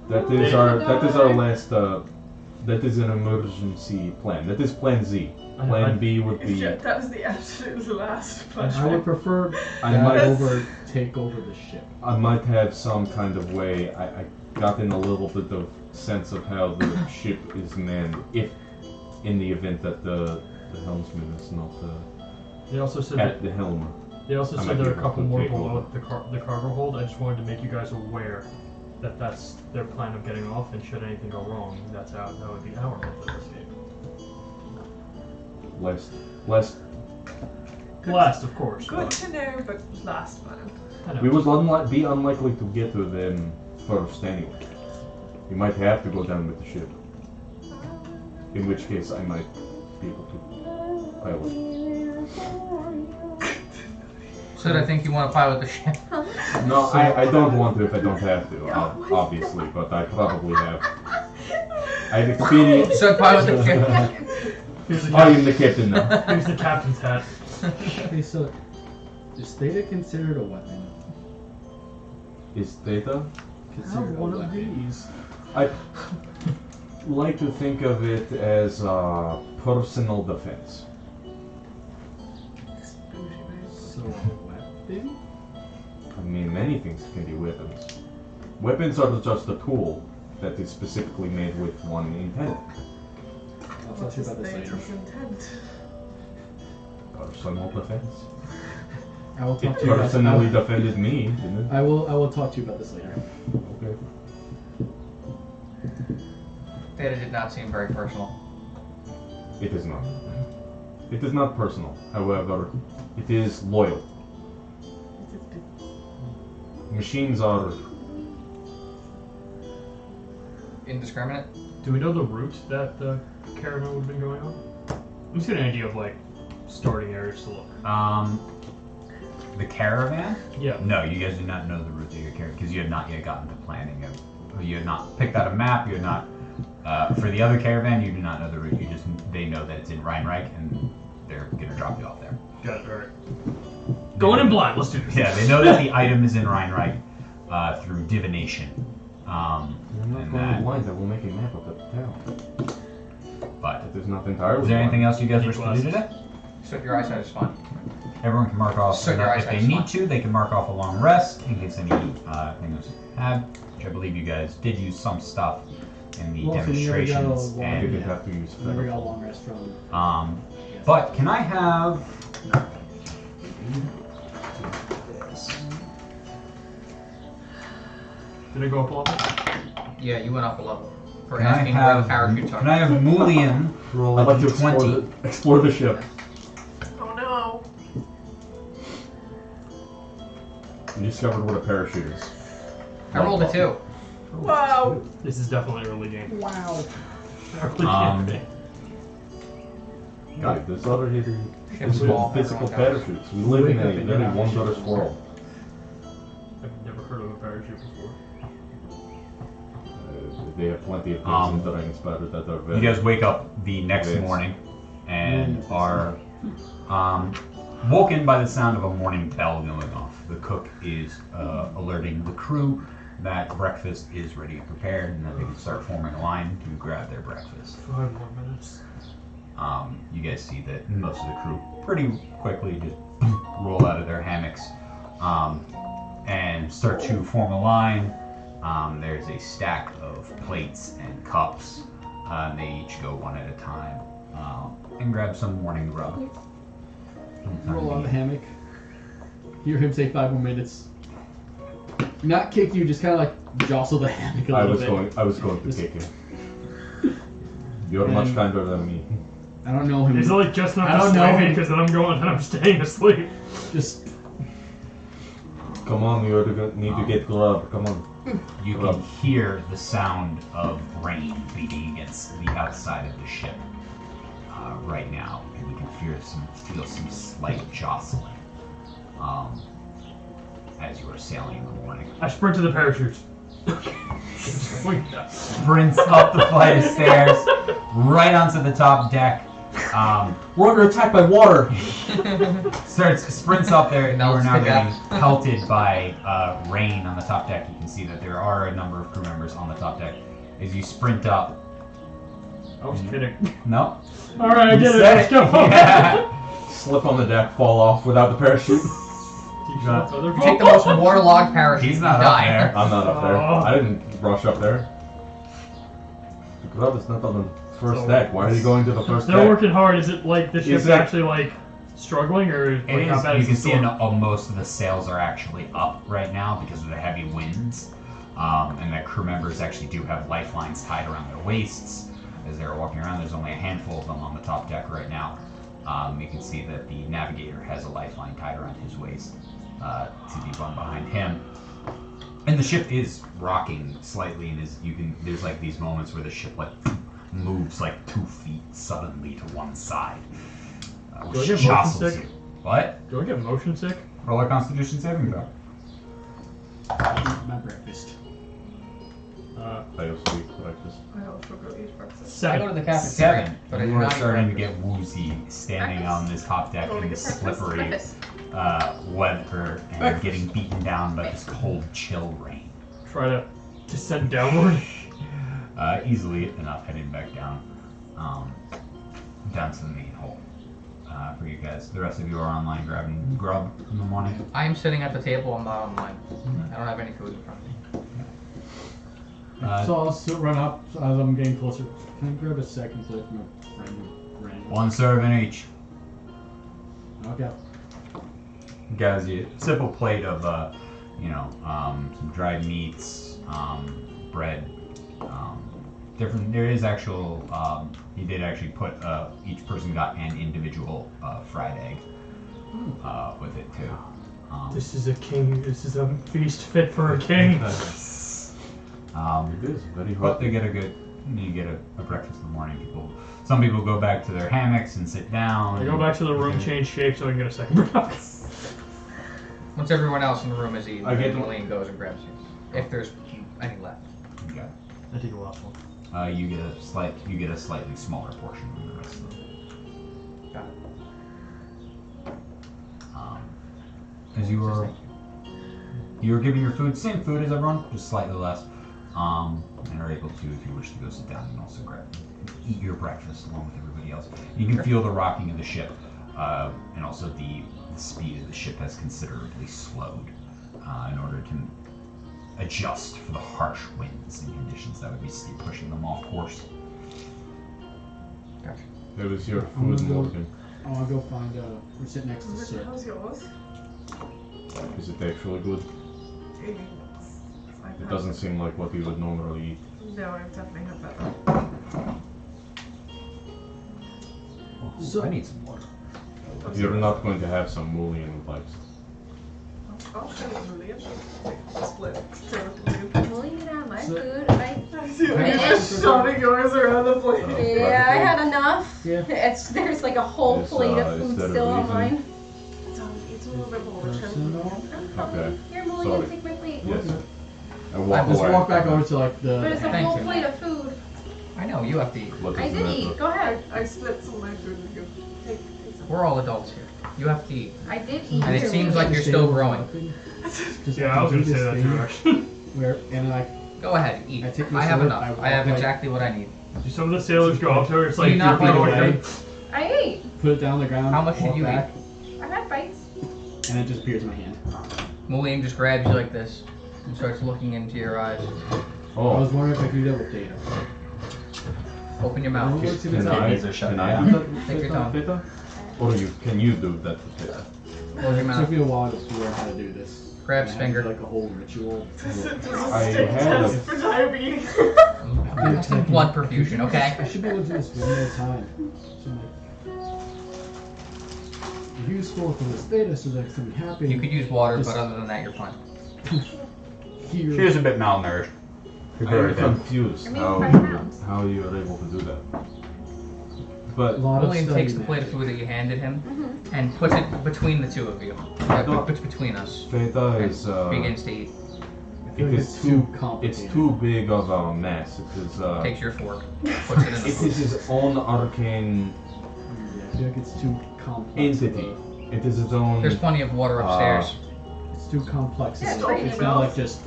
That is our last. That is an emergency plan. That is Plan Z. Plan B would be. That was the absolute last I flashback. would prefer I that might- take over the ship. I might have some kind of way. I got in a little bit of sense of how the ship is manned, if in the event that the helmsman is not They also said at that the helm. they also I said might there are be a couple able to more take below over. the cargo hold. I just wanted to make you guys aware that that's their plan of getting off, and should anything go wrong, that would be our method of escape. Last, of course. Good but- to know, but last man. I know. We would be unlikely to get to them first anyway. We might have to go down with the ship. In which case, I might be able to pilot. So I think you want to pilot the ship. No, I don't want to if I don't have to, obviously, but I probably have. I have experience. So pilot the ship. Here's the, I am the captain now. here's the captain's hat. Okay, so is theta considered a weapon? Is Theta? Considered a weapon. these. I like to think of it as personal defense. So a weapon? I mean, many things can be weapons. Weapons are just a tool that is specifically made with one intent. I'll talk to you about this later. intent? Personal defense. I will It talk to you about personally defended me, didn't it? I will talk to you about this later. Okay. Theta did not seem very personal. It is not. It is not personal. However, it is loyal. Machines are. Indiscriminate? Do we know the route that the caravan would have been going on? I'm just getting an idea of like starting areas to look. The caravan? Yeah. No, you guys do not know the route of your caravan because you have not yet gotten to planning of. You have not picked out a map. You have not. For the other caravan, you do not know the route. They know that it's in Rheinreich and they're gonna drop you off there. Got it. All right. Going in blind. Let's do this. Yeah, they know that the item is in Rheinreich through divination. I'm not And going that- blind. I will make a map of the town. But It is not entirely. is there anything blind. else you guys wish to do today? So your eyesight is fine. Everyone can mark off. So your if eyesight's they need fine. to, they can mark off a long rest in case any things have. Which I believe you guys did use some stuff in the Well, so we never got a demonstrations. long- I And didn't have to use Never got a feather. long rest from. but can I have? Did I go up a level? Yeah, you went up a level. For Can I asking where the have? parachutes are. Can I have Mulian roll I'd a like to d20? explore the ship. Oh no. You discovered what a parachute is. I rolled a 2. Wow. This is definitely early game. Wow. Early Um, game. Guys, there's other hidden Ship's small. physical everyone knows. parachutes. We live in Wake up a and very you're not wondrous shit. world. I've never heard of a parachute before. They have plenty of things Um, that are inspired that are very. You guys wake up the next Yes. morning and are woken by the sound of a morning bell going off. The cook is alerting the crew that breakfast is ready and prepared, and that they can start forming a line to grab their breakfast. 5 more minutes. You guys see that most of the crew pretty quickly just roll out of their hammocks and start to form a line. There's a stack of plates and cups. They each go one at a time and grab some morning grub. Roll on the hammock. Hear him say 5 more minutes. Not kick you, just kind of like jostle the hammock a little bit. I was going to kick him. You're much kinder than me. I don't know him. It's like just enough I to don't sway know me him. because then I'm going and I'm staying asleep. Just Come on, we need to get grub. Come on. You can hear the sound of rain beating against the outside of the ship right now, and you can feel some slight jostling as you are sailing in the morning. I sprint to the parachutes. Sprints up the flight of stairs, right onto the top deck. We're under attack by water. Sprints up there, and we're now to getting death. pelted by rain on the top deck. You can see that there are a number of crew members on the top deck. As you sprint up, I was kidding. no, Alright, I you get it. said Let's go. Yeah. Slip on the deck, fall off without the parachute. You take the most waterlogged parachute. He's not you up die. there. I'm not up there. Oh. I didn't rush up there. The grub is not on the first So- deck. Why are you going to the first They're deck? working hard. Is it like the ship's Is it- actually like struggling, or It like how is. bad You is can the see storm? most of the sails are actually up right now because of the heavy winds, and that crew members actually do have lifelines tied around their waists as they're walking around. There's only a handful of them on the top deck right now. You can see that the navigator has a lifeline tied around his waist to the one behind him. And the ship is rocking slightly, and there's like these moments where the ship like moves like 2 feet suddenly to one side, Do I which get motion jostles sick? you. What? Do I get motion sick? Roll a Constitution saving throw. my breakfast. I also eat breakfast. I also go eat breakfast. I go to the 7. cafeteria, but I do You are not eat starting to breakfast. get woozy standing on this top deck in this slippery weather and getting beaten down by this cold, chill rain. Try to descend downward. Easily enough heading back down, down to the main hole. For you guys, the rest of you are online grabbing grub in the morning. I am sitting at the table. I'm not online. I don't have any food in front of me. So I'll still run up as I'm getting closer. Can I grab a second plate from a friend who ran? One serving each. Okay. Guys, you simple plate of some dried meats, bread, different. There is actual. He did actually put each person got an individual fried egg with it too. This is a king. This is a feast fit for a king. It is very But hot. they get you get a breakfast in the morning. Some people go back to their hammocks and sit down. I go back to the room, change shape, so I can get a second breakfast. Once everyone else in the room is eaten, I get then to- Maureen goes and grabs you. If there's any left. Okay. I take a last one. You get a slightly smaller portion than the rest of them. Got it. As you were Thank you were given your food, same food as everyone, just slightly less, and are able to, if you wish to go sit down and also eat your breakfast along with everybody else. You can feel the rocking of the ship, and also the speed of the ship has considerably slowed in order to adjust for the harsh winds and conditions that would be pushing them off course. Gotcha. That was your food, Morgan. I'll go find we're sitting next to Sid. How's yours? Is it actually good? It doesn't seem like what you would normally eat. No, I've definitely had better. So- I need some water. You're not going to have some mullion likes. I'll show you Julian. Split. Well, you can have my So- food. I, I see what you're just shoving yours around the plate. yeah, I had enough. Yeah. There's like a whole Is, plate is of food that a still on reason? mine. It's a little bit more rich. Personal. Okay. Here, Molly, Sorry. take my plate. Yes. Okay. And walk Just away. walk back over to like But the. it's a Thank full you. plate of food. I know, you have to eat. What I does it did matter? eat. Go ahead. I split some of my food and go take some. We're all adults here. You have to eat. I did eat. And it your seems meat. like you're still growing. Just Yeah, I was gonna do say this that thing. direction. Where and I Go ahead, eat. I take my I have sword, enough. I I have walk exactly what I need. Do some of the sailors go up to her? It's Do you like not you're like being away, I ate. put it down on the ground. How much did walk you back, I've had bites. And it just appears in my hand. Mulian just grabs you like this and starts looking into your eyes. I Oh, was wondering if I could do that with data. Open your mouth. Let's see if it's can I, Kidneys are shut can I down. do that with Take your Theta? time. Theta? Or can you do that with Theta? Close your It mouth. took me a while to figure out how to do this. Grabs I had to finger. do, like a whole ritual. This is I a state had a- test for diabetes. Have some blood perfusion, okay? I should be able to do this one more time. So, if you score for this data so that something happens. You could use water, Just- but other than that, you're fine. Here. She is a bit malnourished. She's very I'm thin. confused I mean, how 5 you, pounds. how you are able to do that. a But lot of Mulian study takes the plate of magic. food that you handed him Mhm. and puts it between the two of you. Puts between us. Theta is Begins to eat. I feel like it is it's too complicated. it's too big of a mess. It is Takes your fork. Puts it in the it is food. its own arcane Yeah, I feel like it's too complex. entity. It is its own. There's plenty of water upstairs. It's too complex. Yeah, It's, it's it's pretty not well. like just.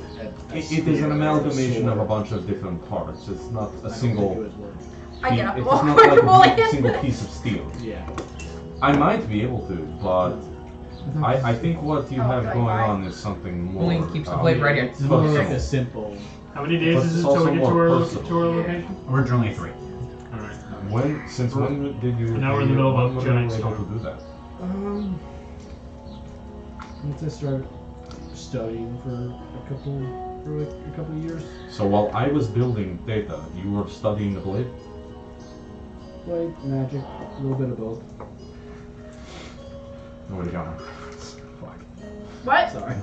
It is an amalgamation of a bunch of different parts. It's not a single. I get up and It's walk not away from like a Mulian. single piece of steel. Yeah. I might be able to, but I think what you Oh, have okay, going bye. on is something more. Mulian keeps the plate right here. It's more like personal. a simple. How many days But is it it's until also we get to more our, personal. to our location? Originally 3. Alright. Since when did you? Now we're in the middle of a when were you giant able storm. to do that? Once I started studying for like a couple of years, So while I was building data, you were studying the blade. like magic, a little bit of both. Nobody got my What? Sorry.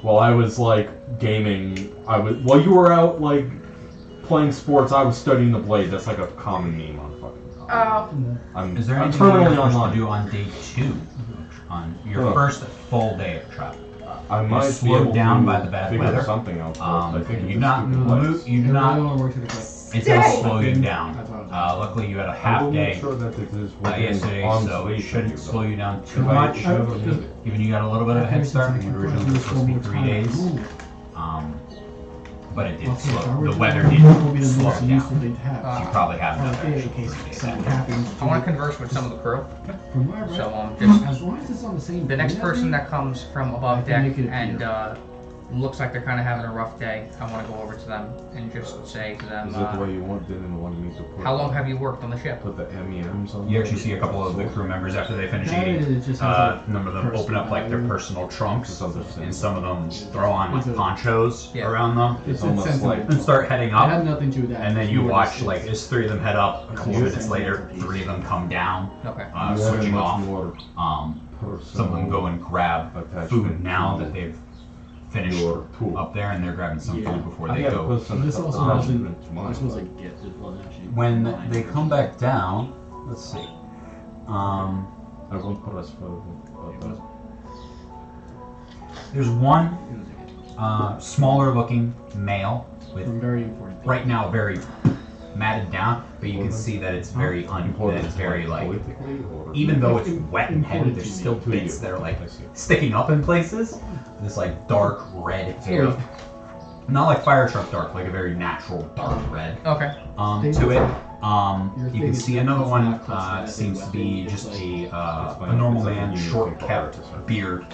While I was like gaming, while you were out like playing sports, I was studying the blade. That's like a common meme on fucking. I'm, Is there I'm anything terminally you're supposed online. to do on day 2? On your Oh. first full day of travel. I might be slowed able down to by the bad figure weather. something out. First. I think You it's do not stupid move. You do not. It's Stay. gonna slow you down. I thought Luckily, you had a I half will make day sure that it is within yesterday, arm's so it reach of shouldn't you, slow though. you down too If I much. should have needed- Even you got a little bit of a head start. You were originally supposed to be 3 days, but it did slow. The weather did slow down. You probably have another in extra case 3 days. something happens. I want to converse with some of the crew. From what I read, So just as long as it's on the same. the next planet, person that comes from I above can deck make it and appear. looks like they're kind of having a rough day, I want to go over to them and just say to them, Is that the way you didn't want me to put? how long have you worked on the ship? Put the MEMs on? You actually see a couple of the crew members after they finish No, eating. it just has a None of them open up like their personal trunks, It's understandable. and some of them throw on like It's a- ponchos Yeah. around them It's almost sentimental. like and start heading It had up. nothing to do with that. And then It's you more watch just- like as 3 of them head up. A couple Yeah. minutes later, 3 of them come down, Okay. you have a switching much off. more Some of them personal go and grab attachment food now to that they've finished your tool. up there, and they're grabbing some Yeah. food before I they have a go. personal This also attachment wasn't. to mine, This was but- a gift. It wasn't actually. When mine. they come back down, let's see. I won't press for the There's one It was a gift. smaller looking male with From very important. things. right now very matted down, but you can see that it's very that it's very like, politically or even though it's wet and heavy, there's still to you. bits that are like I see. sticking up in places. This like dark red hair, not like fire truck dark, like a very natural dark red Okay. to it. Your You thing can is see not another one classified as a seems to be weapon, just it's a normal It's like a man, unique short kept character. beard,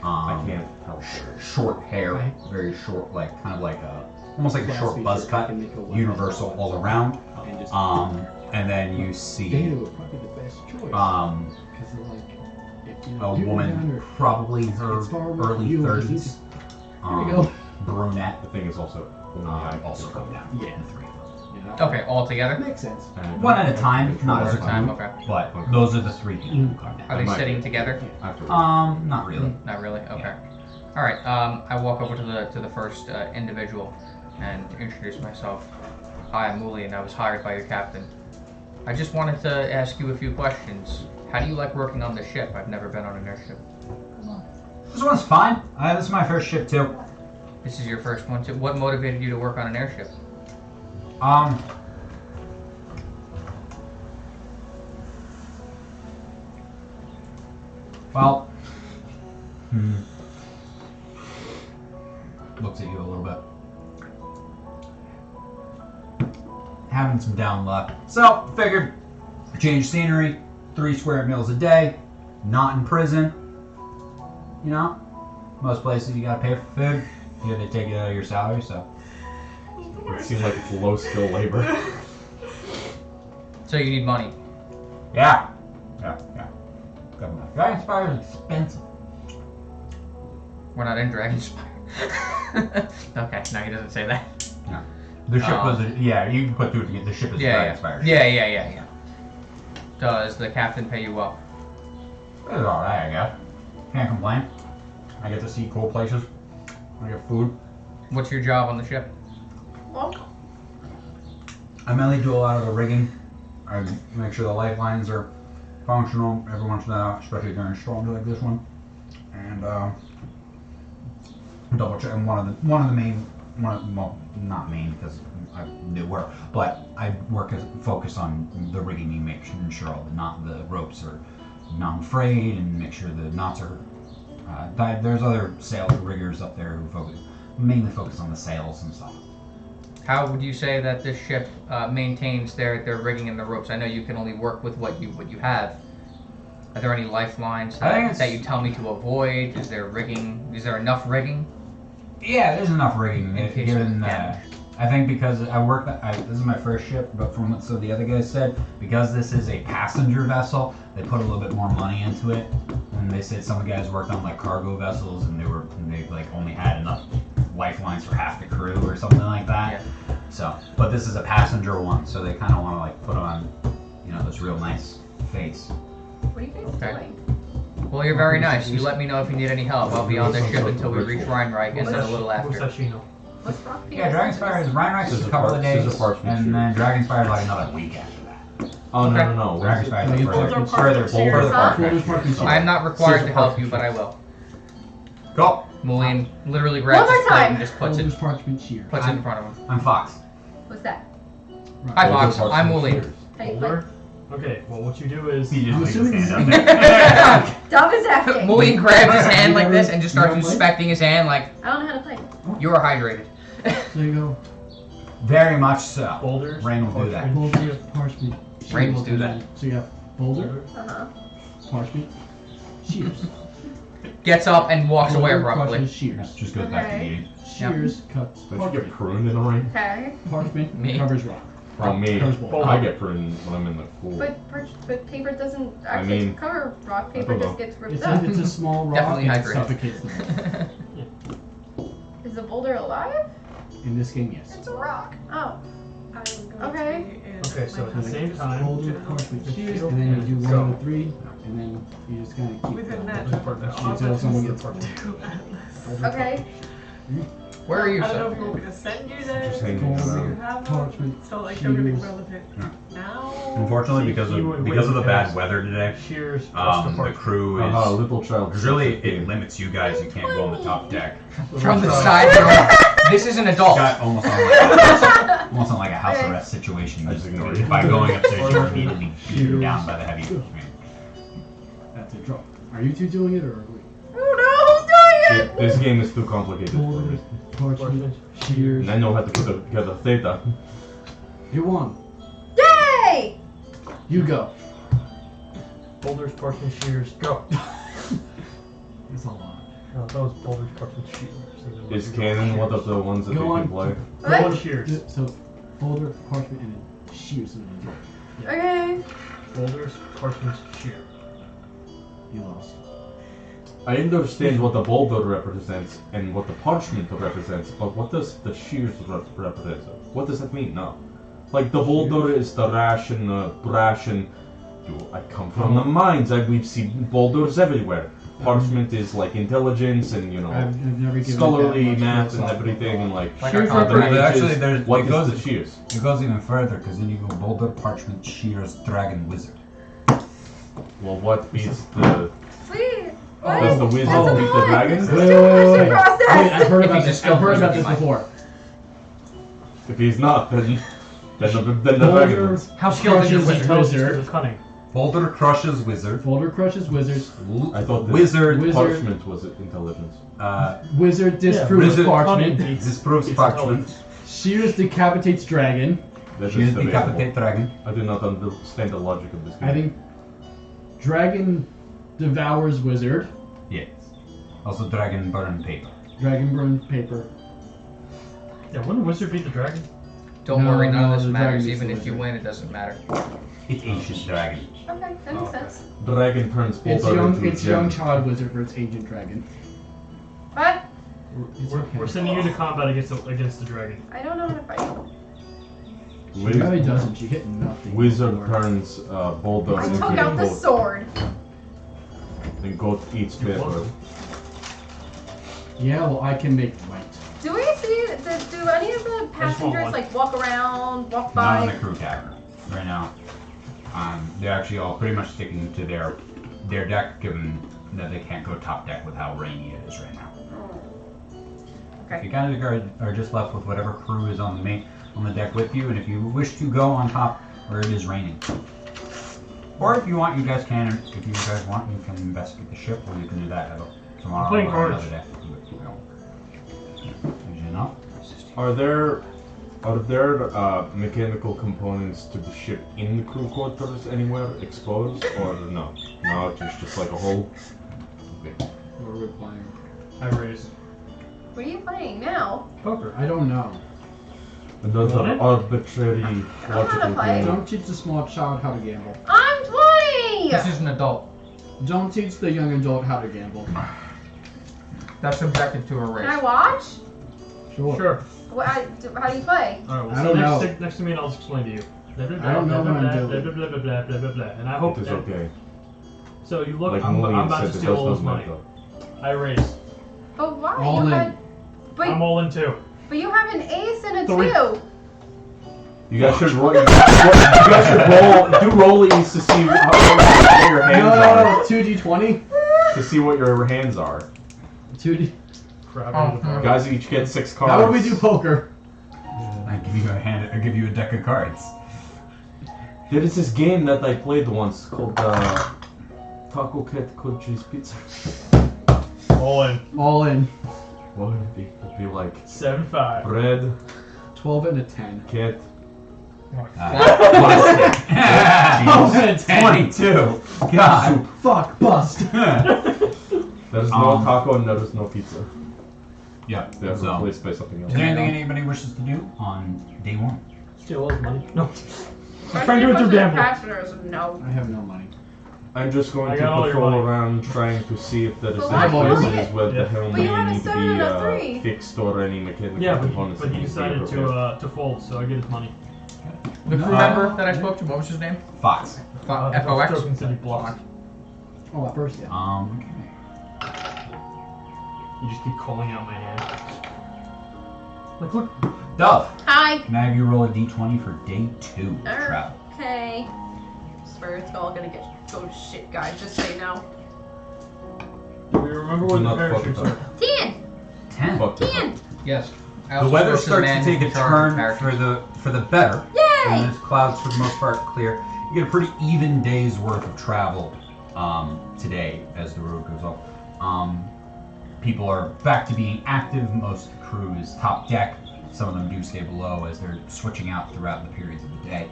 I can't help short hair, Right. very short, like kind of like a almost like a Class short feature, buzz cut, can make a weapon. universal all around. And just- And then you Data see would probably be the best choice. Because they're like, if, you know, a you go down woman, there, probably her it's far away from early you, 30s, There you go. brunette, The thing is also only I also can come down. Yeah. The 3 of them. Yeah. Okay, all together? Makes sense. And I One don't at a time, control not as a my Time, group, okay. but those are the 3 people who come Are down. they might sitting be. together? Afterwards. Not really. Not really. Okay. All right. I walk over to the first individual and introduce myself. Hi, I'm Muli, and I was hired by your captain. I just wanted to ask you a few questions. How do you like working on the ship? I've never been on an airship. This one's fine. This is my first ship too. This is your first one too. What motivated you to work on an airship? Well, looks at you a little bit. Having some down luck. So, figured, change scenery, 3 square meals a day, not in prison. You know, most places you gotta pay for food. You gotta take it out of your salary, so. It seems like it's low skill labor. So you need money. Yeah. Dragonspire is expensive. We're not in Dragonspire. Okay, no, he doesn't say that. The ship was, you can put through to get the ship is Dragonspire. Yeah. Does the captain pay you well? It's alright, I guess. Can't complain. I get to see cool places. I get food. What's your job on the ship? Well, I mainly do a lot of the rigging. I make sure the lifelines are functional every once in a while, especially during storms like this one. And double check. And one of the main, well, not main because I do work, but I focus on the rigging. You make sure all the ropes are non-frayed and make sure the knots are. There's other sail riggers up there who mainly focus on the sails and stuff. How would you say that this ship maintains their rigging and the ropes? I know you can only work with what you have. Are there any lifelines that you tell me to avoid? Is there rigging? Is there enough rigging? Yeah, there's enough rigging. In case Given of damage. I think because I work, this is my first ship, but from what the other guys said, because this is a passenger vessel, they put a little bit more money into it. And they said some of the guys worked on like cargo vessels, and they like only had enough lifelines for half the crew or something like that. Yeah. So, but this is a passenger one, so they kind of want to like put on, this real nice face. What are you guys Okay. doing? Well, you're very nice. You let me know if you need any help. I'll be on this ship until we reach Rheinreich and then a little What's that after. Shino? What's rock paper? Yeah, Dragonspire is Rheinreich is a couple of days, and then Dragonspire is like another week after that. Oh Okay. no. Dragonspire is Boulder further Park. further. I'm not required to help you, but I will. Go. Mulian literally grabs One his more plate time. and just puts Boulder's it parchment shear. in front of him. I'm Fox. What's that? Hi, Fox. I'm Mulian. How you Boulder? Okay, well, what you do is. He just I'm leaves his assuming hand this up there. Dumb as acting. Mulian grabs his hand like this and just starts You know what? inspecting his hand like, I don't know how to play. you are hydrated. There you go. Very much so. Boulders. Rain will do that. Boulder, parchment, shear. Rain will do that. So you have boulder, Uh-huh. parchment, shears. Gets up and walks away Boulder, abruptly. parchment, shears. Just goes back to Okay. eating. Shears cuts Don't you parchment. get pruned in the rain? Okay. Parchment Me? covers rock. Oh, me. Covers boulder. I get pruned when I'm in the pool. But paper doesn't actually mean, cover rock. Paper don't know. just gets ripped It's up. a small rock Definitely and it hydrated. suffocates them. Is the boulder alive? In this game, yes. It's a rock. Oh. I'm going Okay. to be in Okay, so my at the honey same just time- Boulder, down parchment, the shears, field. and then you do Go. 1 to 3, and then you just kind of keep Within going. that, Until someone gets Okay. Where are you, I don't know sir? if you want me to send you this. Just hanging because around. you have Parchment, them. So like everything shears. relevant Yeah. now. Unfortunately, See, because he would of wait the bad because- weather today, Shears plus the the parchment. crew is. Little child. Because really, it limits you guys. You can't go on the top deck. From the side door. This is an adult. Got almost on like a house Okay. arrest situation. I just ignored it. By going upstairs, you're immediately beaten down by the heavy. That's a drop. Are you two doing it or are we? Oh no, who's doing it? This game is too complicated for Boulder, me. parchment, shears. And I know how to put together theta. You won. Yay! You go. Boulders, parchment, shears, go. It's a lot. No, that was boulders, parchment, shears. Is canon one of the ones that Go you on. can play? Go on What? shears. So, boulder, parchment, and then shears. And then Okay. Boulders, parchment, shear. you lost. I understand what the boulder represents and what the parchment represents, but what does the shears represent? What does that mean now? Like the boulder is the ration, I come from the mines. We've seen boulders everywhere. Parchment is like intelligence and I've never given scholarly it that much math and philosophy everything and like Like Shears a comprehension. represent- Actually, there's- what it is goes- the shears? It goes even further because then you go Boulder, Parchment, Shears, Dragon, Wizard. Well, what beats the? Wait. What? Does the wizard That's a beat the lot. dragon? This is Wait, too wait, much wait, to wait. process. Wait, I've heard If about he's a this. skilled I've heard about wizard, this he might. before. If he's not, then the dragon Boulder, wins. How skilled is your parchment, wizard? wizard. Cunning. Boulder crushes wizard. Boulder crushes wizards. I thought the Wizard. parchment was intelligence. Wizard disproves wizard- parchment. Disproves parchment. Shears decapitates dragon. That She is is debatable. decapitate dragon. I do not understand the logic of this game. I think dragon devours wizard. Yes. Also dragon burn paper. Dragon burns paper. Yeah, wouldn't Wizard beat the dragon? Don't No, worry, none no, of this the matters. dragon Even is if you the win, it doesn't matter. It's ancient dragon. Okay, that makes sense. Dragon turns It's Boulder young. into a It's gem. young child wizard versus ancient dragon. But It's We're, okay. we're sending you to combat against the dragon. I don't know how to fight. She really doesn't. She hit nothing. Wizard before. turns Boulder I into took out the goat, sword. and goat eats You're paper. welcome. Yeah, well, I can make white. Do we see? Do any of the passengers one. like walk around, walk Not in by? the crew cabin right now. They're actually all pretty much sticking to their deck, given that they can't go top deck with how rainy it is right now. You Okay. guys are just left with whatever crew is on the deck with you, and if you wish to go on top where it is raining, or if you want, you guys can. If you guys want, you can investigate the ship, or you can do that tomorrow playing or cards. another day. Usually not. Are there mechanical components to the ship in the crew quarters anywhere exposed, or no? No, it's just like a hole. Okay. What are we playing? I raise. What are you playing now? Poker. I don't know. Another What? arbitrary know how to logical play. game. Don't teach the small child how to gamble. I'm 20. This is an adult. Don't teach the young adult how to gamble. That's subjective to a Can race. I watch? Sure. How do you play? Alright, well, I so don't know. next to me and I'll explain to you. Blah, blah, I don't know blah, what blah, I'm blah, doing. blah, blah, blah, blah, blah, blah, blah, blah. And I hope It is that, okay. So you look, Like I'm Mulligan about said, to it steal does all his not money. matter. I raise. But why? All you in. had, but, I'm all in too. but you have an ace and a Three. 2. You guys should roll. You guys should do rollies to see what your hands No, 2d20. are. To see what your hands are. 2d. Crap. Oh, Oh, Guys each get 6 cards. How would we do poker? I give you a hand. I give you a deck of cards. There is this game that I played once called Taco Cat Cod Cheese Pizza. all in. All in. What would it be? It'd be like 7-5. bread, 12 and a 10. cat. Oh, and a 10. 22. God. Fuck, bust. There is no taco and there is no pizza. Yeah. They are So, replaced by something else. is there anything anybody wishes to do on day one? Steal all his money. No. I'm trying to do it through gambling. Passengers, no. I have no money. I'm just going I to got all your patrol money. around trying to see if there is But any why do you places want where it? the hell But you may had a need to 7 and a 3. be fixed or any mechanical Yeah, components but that he need to be decided repaired. to fold, so I get his money. The crew No. member that I spoke to, what was his name? Fox. FOX? Token City Bluff. Oh, at first, yeah. You just keep calling out my hand. Like, look. Dove. Hi. Can I have you roll a d20 for day 2 of travel? Okay. Swear it's all gonna go to shit, guys. Just say no. Do we remember Do where the not fuck parachutes it are? up. 10. 10. Fuck it up. 10. Yes. I The also weather spoke to the starts to man take a in charge of turn parachutes. for the better. Yay! And there's clouds for the most part clear. You get a pretty even day's worth of travel today as the road goes up. People are back to being active. Most of the crew is top deck. Some of them do stay below as they're switching out throughout the periods of the day.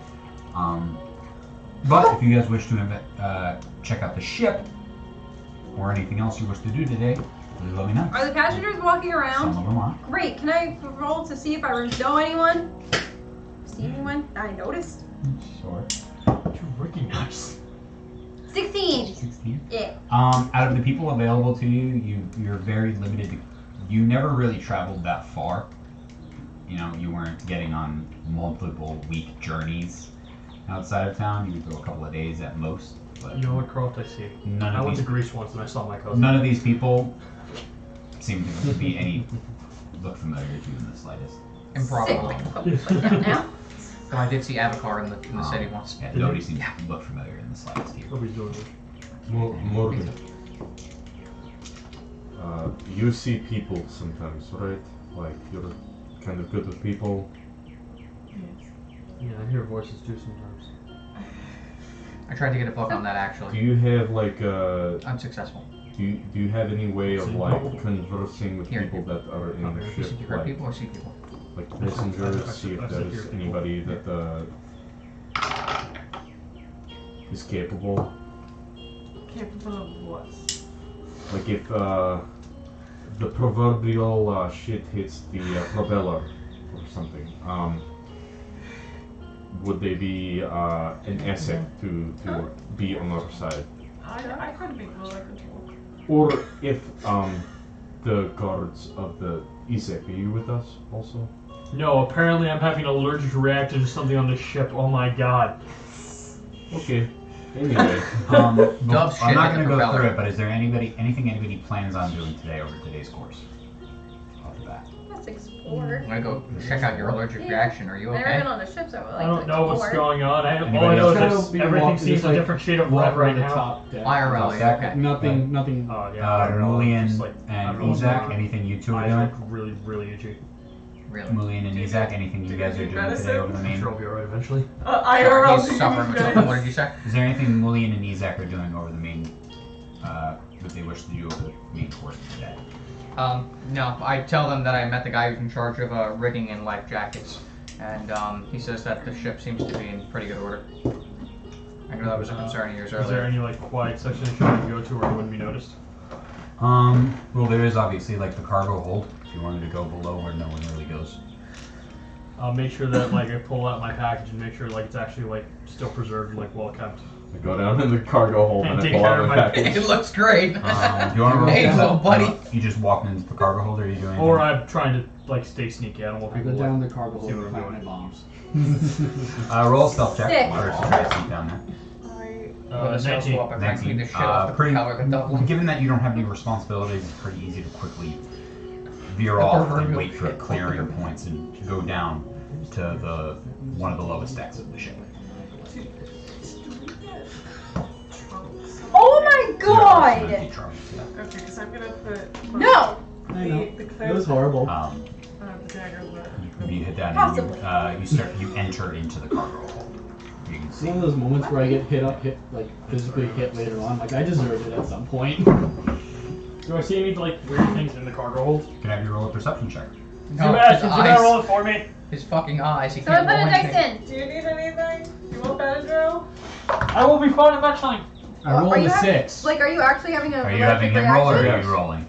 But if you guys wish to check out the ship or anything else you wish to do today, please let me know. Are the passengers walking Some around? of them are. Great. Can I roll to see if I know anyone? See anyone I noticed? Sure. You're freaking nice. 16. 16. Yeah. Out of the people available to you, you're very limited. You never really traveled that far. You know, you weren't getting on multiple week journeys outside of town. You would go a couple of days at most. But You know what, Croft, I see. none I of went to these Greece once and I saw my cousin. none of these people seem to be any look familiar to you in the slightest. Improbable. Sick. Like that now. Well, I did see Avatar in the city once. Yeah, nobody seems to look familiar in the slightest here. Nobody's doing it. Morgan. You see people sometimes, right? Like, you're kind of good with people. Yeah, I hear voices too sometimes. I tried to get a book on that Do actually. you have like Unsuccessful. do you have any way of like conversing with Here. people that are in the You ship, said you heard like people or see people? messengers, see if I said there's hear people. anybody that is capable? Capable of what? Like if the proverbial shit hits the propeller or something, would they be an asset to be on our side? I can't think of like control. Or if the guards of the Isaac, are you with us also? No, apparently I'm having an allergic reaction to something on the ship. Oh my god. Okay. Anyway, Dove shit I'm not in going the to go propeller. through it, but is there anything anybody plans on doing today over today's course? Off the bat. Let's explore. I'm gonna go check out your allergic reaction. Are you I've never been okay? Oh, on a ship, so I would like I to don't know what's explore. going on. All I Anybody know else? is that everything seems a different shade of red right the now. top deck. IRL, you okay? Nothing. Oh yeah. I don't know, Mulian just like, I and don't know what's Izak, going on. anything you two My are eyes doing? look really, really itchy. Really? Mulian and Izak, anything you guys are doing today over the I'm main? sure I'll be alright eventually. IRL. He's suffering with something. What did you say? Is there anything Mulian and Izak are doing over the main, that they wish to do over the main course today? No. I tell them that I met the guy who's in charge of rigging and life jackets, and he says that the ship seems to be in pretty good order. I know that was a concern of yours Is there earlier. any like quiet section I should go to where I wouldn't be noticed? Well, there is obviously like the cargo hold. If you wanted to go below where no one really goes. I'll make sure that like I pull out my package and make sure like it's actually like still preserved, like well kept. I go down in the cargo hold And and I take pull care out of my my- package. It looks great. Do you want to roll? Hey, little buddy. You just walked into the cargo hold, or are you doing? Or anything? I'm trying to like stay sneaky. I don't want I people go to down like, the cargo see hold what and I'm plant my doing. bombs. Roll a stealth check. Sick. First, try to sneak down there. When the sails 19. go up, I'm trying to keep the shit 19. off the Pretty. propeller to double. Given that you don't have any responsibilities, it's pretty easy to quickly veer off and wait for clearing points and go down to the one of the lowest decks of the ship. Oh my god! Empty trunks, yeah. Okay, because I'm gonna put No! I know. the It was horrible. the dagger. You hit that Possibly. and you enter into the cargo hold. You can It's see. one of those moments where I get like physically hit later on. Like I deserved it at some point. Do I see any like weird things in the cargo hold? You can have you roll a perception check. No, Too bad. his Could you not roll eyes. it for me? His fucking eyes. He Someone can't put a roll dice anything. in. Do you need anything? You want Benadryl? I will be fine eventually. I rolled Are you a having- 6. Like, are you actually having a Are you allergic having him roll or reaction? are Yes. you rolling?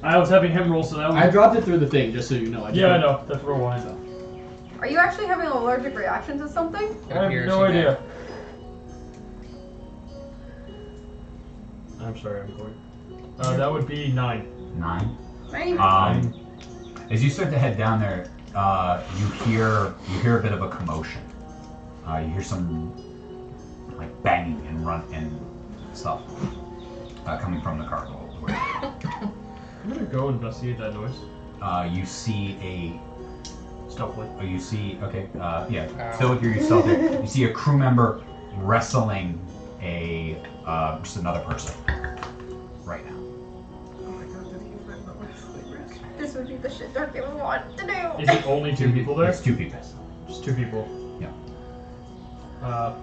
I was having him roll, so that I was. dropped it through the thing, just so you know. Yeah, I know. That's what I wanted. Are you actually having an allergic reaction to something? It I have appears no he did. idea. I'm sorry, I'm going. That would be 9. 9. Right? As you start to head down there, you hear a bit of a commotion. You hear some like banging and stuff coming from the cargo hold. I'm gonna go investigate that noise. You see Stealthily. still with your stealth there. You see a crew member wrestling just another person right now. Oh my god, did he find the wrestling wrist? This would be the shit Dark would want to do. Is it only 2 people there? There's 2 people. Just 2 people. Yeah. Uh,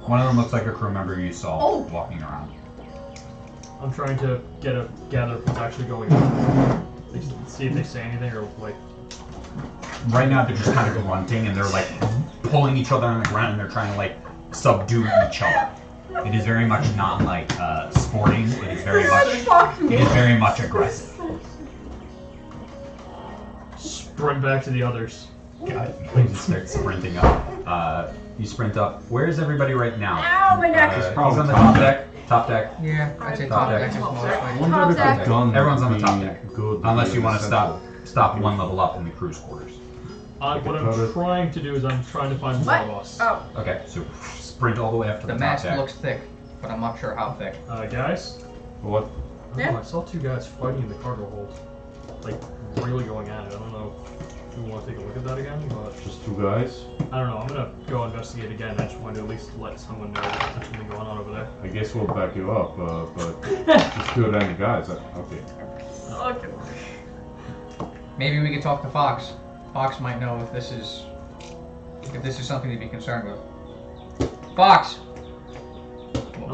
One of them looks like a crew member you saw Oh. walking around. I'm trying to gather what's actually going on. Like, see if they say anything or like. Right now they're just kind of grunting and they're like pulling each other on the ground and they're trying to like subdue each other. It is very much not like sporting. It is very Fuck me. much aggressive. Sprint back to the others. God, you just start sprinting up. You sprint up. Where is everybody right now? Ow, my neck. He's on the top deck. Top deck. Yeah, I'd say Top top deck. deck is most I likely. wonder Top if deck. the gun Everyone's would on the top be deck. good Unless you be want to central. stop one level up in the crew's quarters. What I'm turret. trying to do is I'm trying to find What? one of us. Oh. Okay, so sprint all the way up to the The top mask deck. looks thick, but I'm not sure how thick. Guys? What? I don't know, I saw 2 guys fighting in the cargo hold. Like, really going at it. I don't know if we want to take a look at that again, but Just 2 guys? I don't know. I'm gonna go investigate again. I just wanted to at least let someone know that there's something going on over there. I guess we'll back you up, but just 2 of them guys. Okay. Okay. Maybe we could talk to Fox. Fox might know if this is something to be concerned with. Fox,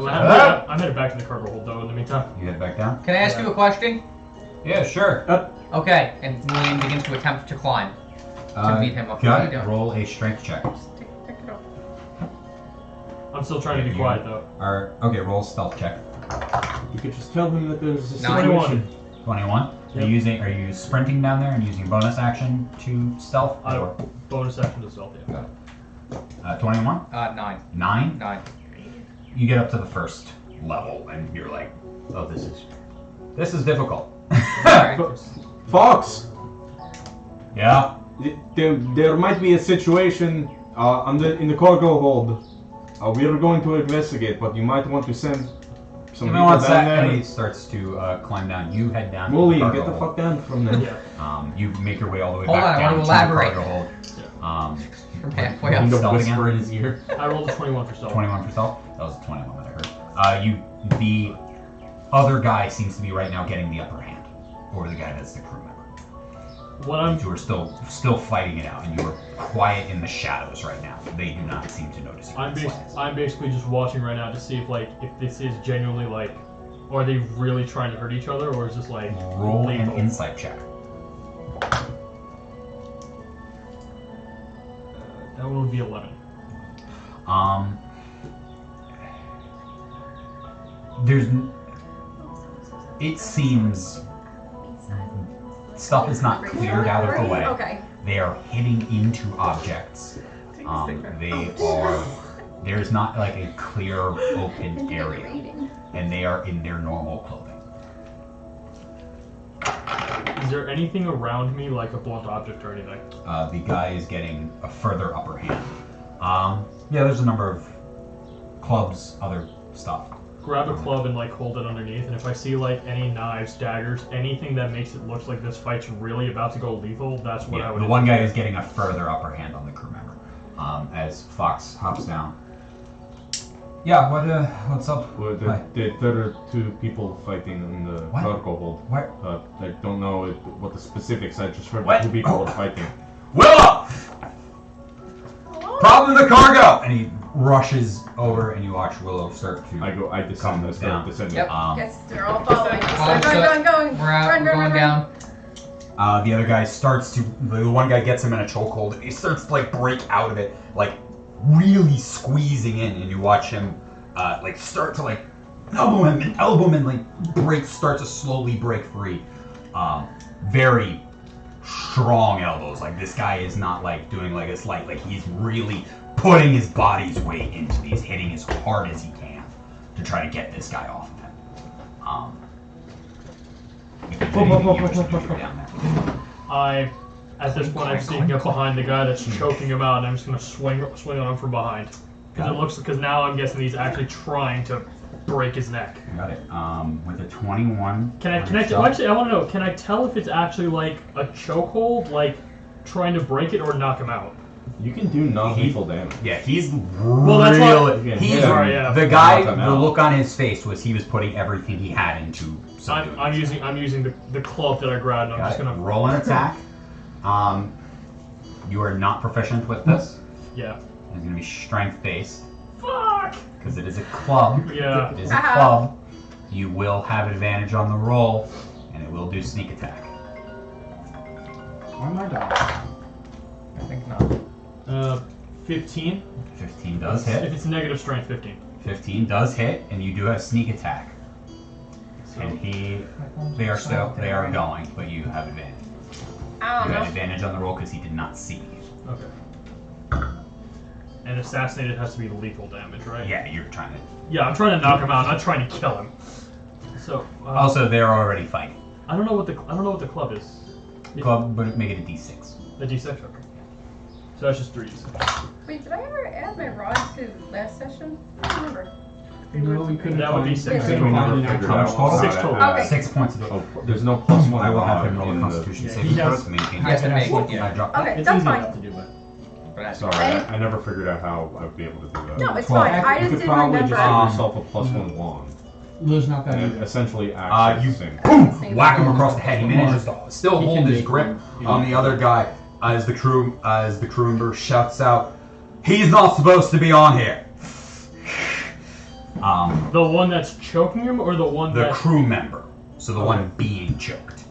vehicles. I'm headed back to the cargo hold though. In the meantime. You head back down? Can I ask you a question? Yeah, sure. Okay, and William begins to attempt to climb. Meet him up. Got What are it. you doing? Roll a strength check. Take it off. I'm still trying to be quiet though. Okay, roll a stealth check. You could just tell him that there's a 21. 21. Yep. Are you sprinting down there and using bonus action to stealth? I Or, don't. Bonus action to stealth. Yeah. 21? 9. 9? 9. You get up to the first level and you're like, oh, this is difficult. Alright. Fox! Yeah? There might be a situation in the cargo hold. We are going to investigate, but you might want to send some Give me people one down sec. there. And he starts to climb down. You head down to Wooly, the cargo get the hold. fuck down from there. Yeah. You make your way all the way Hold back on, I down want to to the elaborate. cargo hold. From halfway I'm up. gonna Stealth whisper again? in his ear. I rolled a 21 for stealth. 21 for stealth? That was a 21 that I heard. The other guy seems to be right now getting the upper hand over the guy that's the crew member. What I'm You are still fighting it out, and you are quiet in the shadows right now. They do not seem to notice you. I'm basically just watching right now to see if this is genuinely like, are they really trying to hurt each other, or is this like Roll an lethal? insight check. That one would be 11. It seems stuff is not cleared out of the way. Okay. They are hitting into objects. There's not like a clear open area, and they are in their normal clothing. Is there anything around me like a blunt object or anything? The guy is getting a further upper hand. Yeah, there's a number of clubs, other stuff. Grab a club and like hold it underneath, and if I see like any knives, daggers, anything that makes it look like this fight's really about to go lethal, that's what I Yeah, would the one guy is getting a further upper hand on the crew member. As Fox hops down. Yeah, what's up? Well, Hi. there are two people fighting in the What? cargo hold. What? I don't know what the specifics. I just heard What? two people were fighting. Willow! Problem in the cargo! And he rushes over, and you watch Willow start to I descend. I down. start descending. Yep. Yes, they're all following. Fine, Going, so going. We're out. Run, We're run, going run, down. The other guy starts to. The one guy gets him in a chokehold, and he starts to like break out of it, like really squeezing in, and you watch him like start to like elbow him, and like start to slowly break free. Very strong elbows. Like this guy is not like doing like a slight. Like he's really putting his body's weight into these, hitting as hard as he can to try to get this guy off of him. If there's anything you wish to do down there. At this point, I'm sneaking up behind the guy that's choking him out, and I'm just gonna swing on him from behind. Because now I'm guessing he's actually trying to break his neck. Got it. With a 21. Actually, I want to know, can I tell if it's actually like a chokehold, like trying to break it, or knock him out? You can do non-lethal damage. Yeah, he's that's really. why- He's Sorry, yeah. the guy. Knock him The out. look on his face was he was putting everything he had into subduing. I'm using the club that I grabbed, and I'm Got just it. gonna Roll an attack. You are not proficient with this. Yeah. It's gonna be strength based Fuck. because it is a club. Yeah. It is a club. You will have advantage on the roll, and it will do sneak attack. Why am I dying? I think not. 15. 15 does If hit. it's negative strength, 15. 15 does hit, and you do have sneak attack. And they are going, but you have advantage. I You don't had know. advantage on the roll because he did not see you. Okay. And assassinated has to be lethal damage, right? Yeah, you're trying to. Yeah, I'm trying to knock him out. I'm not trying to kill him. So. Also, they're already fighting. I don't know what the club is. Club, but make it a d6. A d6. Okay. So that's just 3d6. Wait, did I ever add my rods to last session? I don't remember. No, we couldn't. That would be find- 6. Yeah. We never figured How much out total? how 6 to total. add- Okay. 6 points of Oh, there's no plus one I will have him mod roll a in the. Constitution Yeah, saving he throw has- to maintain. Has to make one, I yeah. dropped Okay, that. It's that's easy fine. enough to do, but But that's Sorry, And- I never figured out how I'd be able to do that. No, it's Well, fine. I You just could didn't probably remember. just give yourself a plus one wand there's not that and easy. essentially act as You the same. boom, whack him across the head. He manages to still He hold can his make grip one. on the other guy as the crew member shouts out, "He's not supposed to be on here." The one that's choking him, or the one The that? crew member. So the one being choked.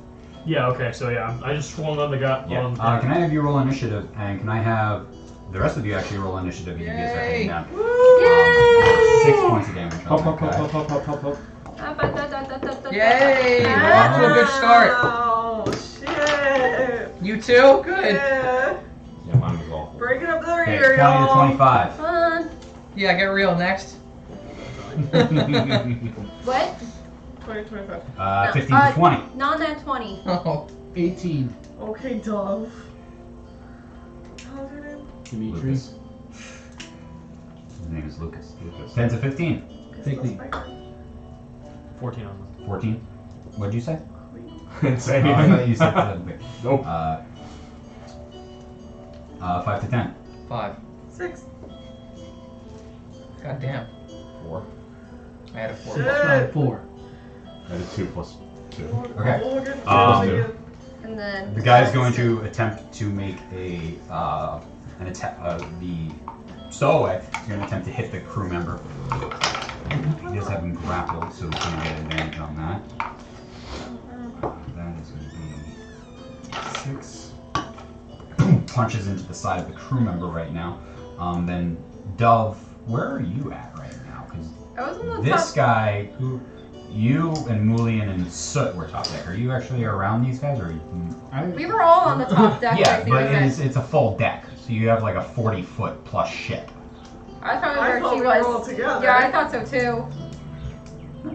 Yeah. Okay. So yeah, I just swung on the guy. Yeah. On Can I have you roll initiative, and can I have the rest of you actually roll initiative? You guys are heading down. Yay! 6 points of damage. Hop, On hop, that hop, guy. hop, hop, hop, hop. Yay! We're off to a good start. Oh shit! You too? Good. Yeah. Yeah, mine was awful. Breaking up the Okay, rear, 20 to y'all. 25. Fun. Yeah, get real next. What? 20, 25. 15 to 20. Not that 20. Oh. 18. Okay, Dove. How's your name? Dimitri. Lucas. His name is Lucas. 10 to 15. Take me. 14 on 14. What'd you say? Insane. Oh, I thought you said Nope. 5 to 10. 5. 6. God damn. 4. I had a 4. Shit. 4. I did 2 plus 2. Okay. Okay. And then. The guy's going to attempt to make an attack. The stowaway is going to attempt to hit the crew member. He does have him grappled, so he's going to get advantage on that. That is going to be 6. Punches into the side of the crew member right now. Then Dove, where are you at right now? Because I was on the this top. guy, you and Mulian and Soot were top deck. Are you actually around these guys, or? Are you, We were all on the top deck. yeah, like the but other it's a full deck, so you have like a 40-foot plus ship. I thought I where thought she we were was. all together. Yeah, I thought so too.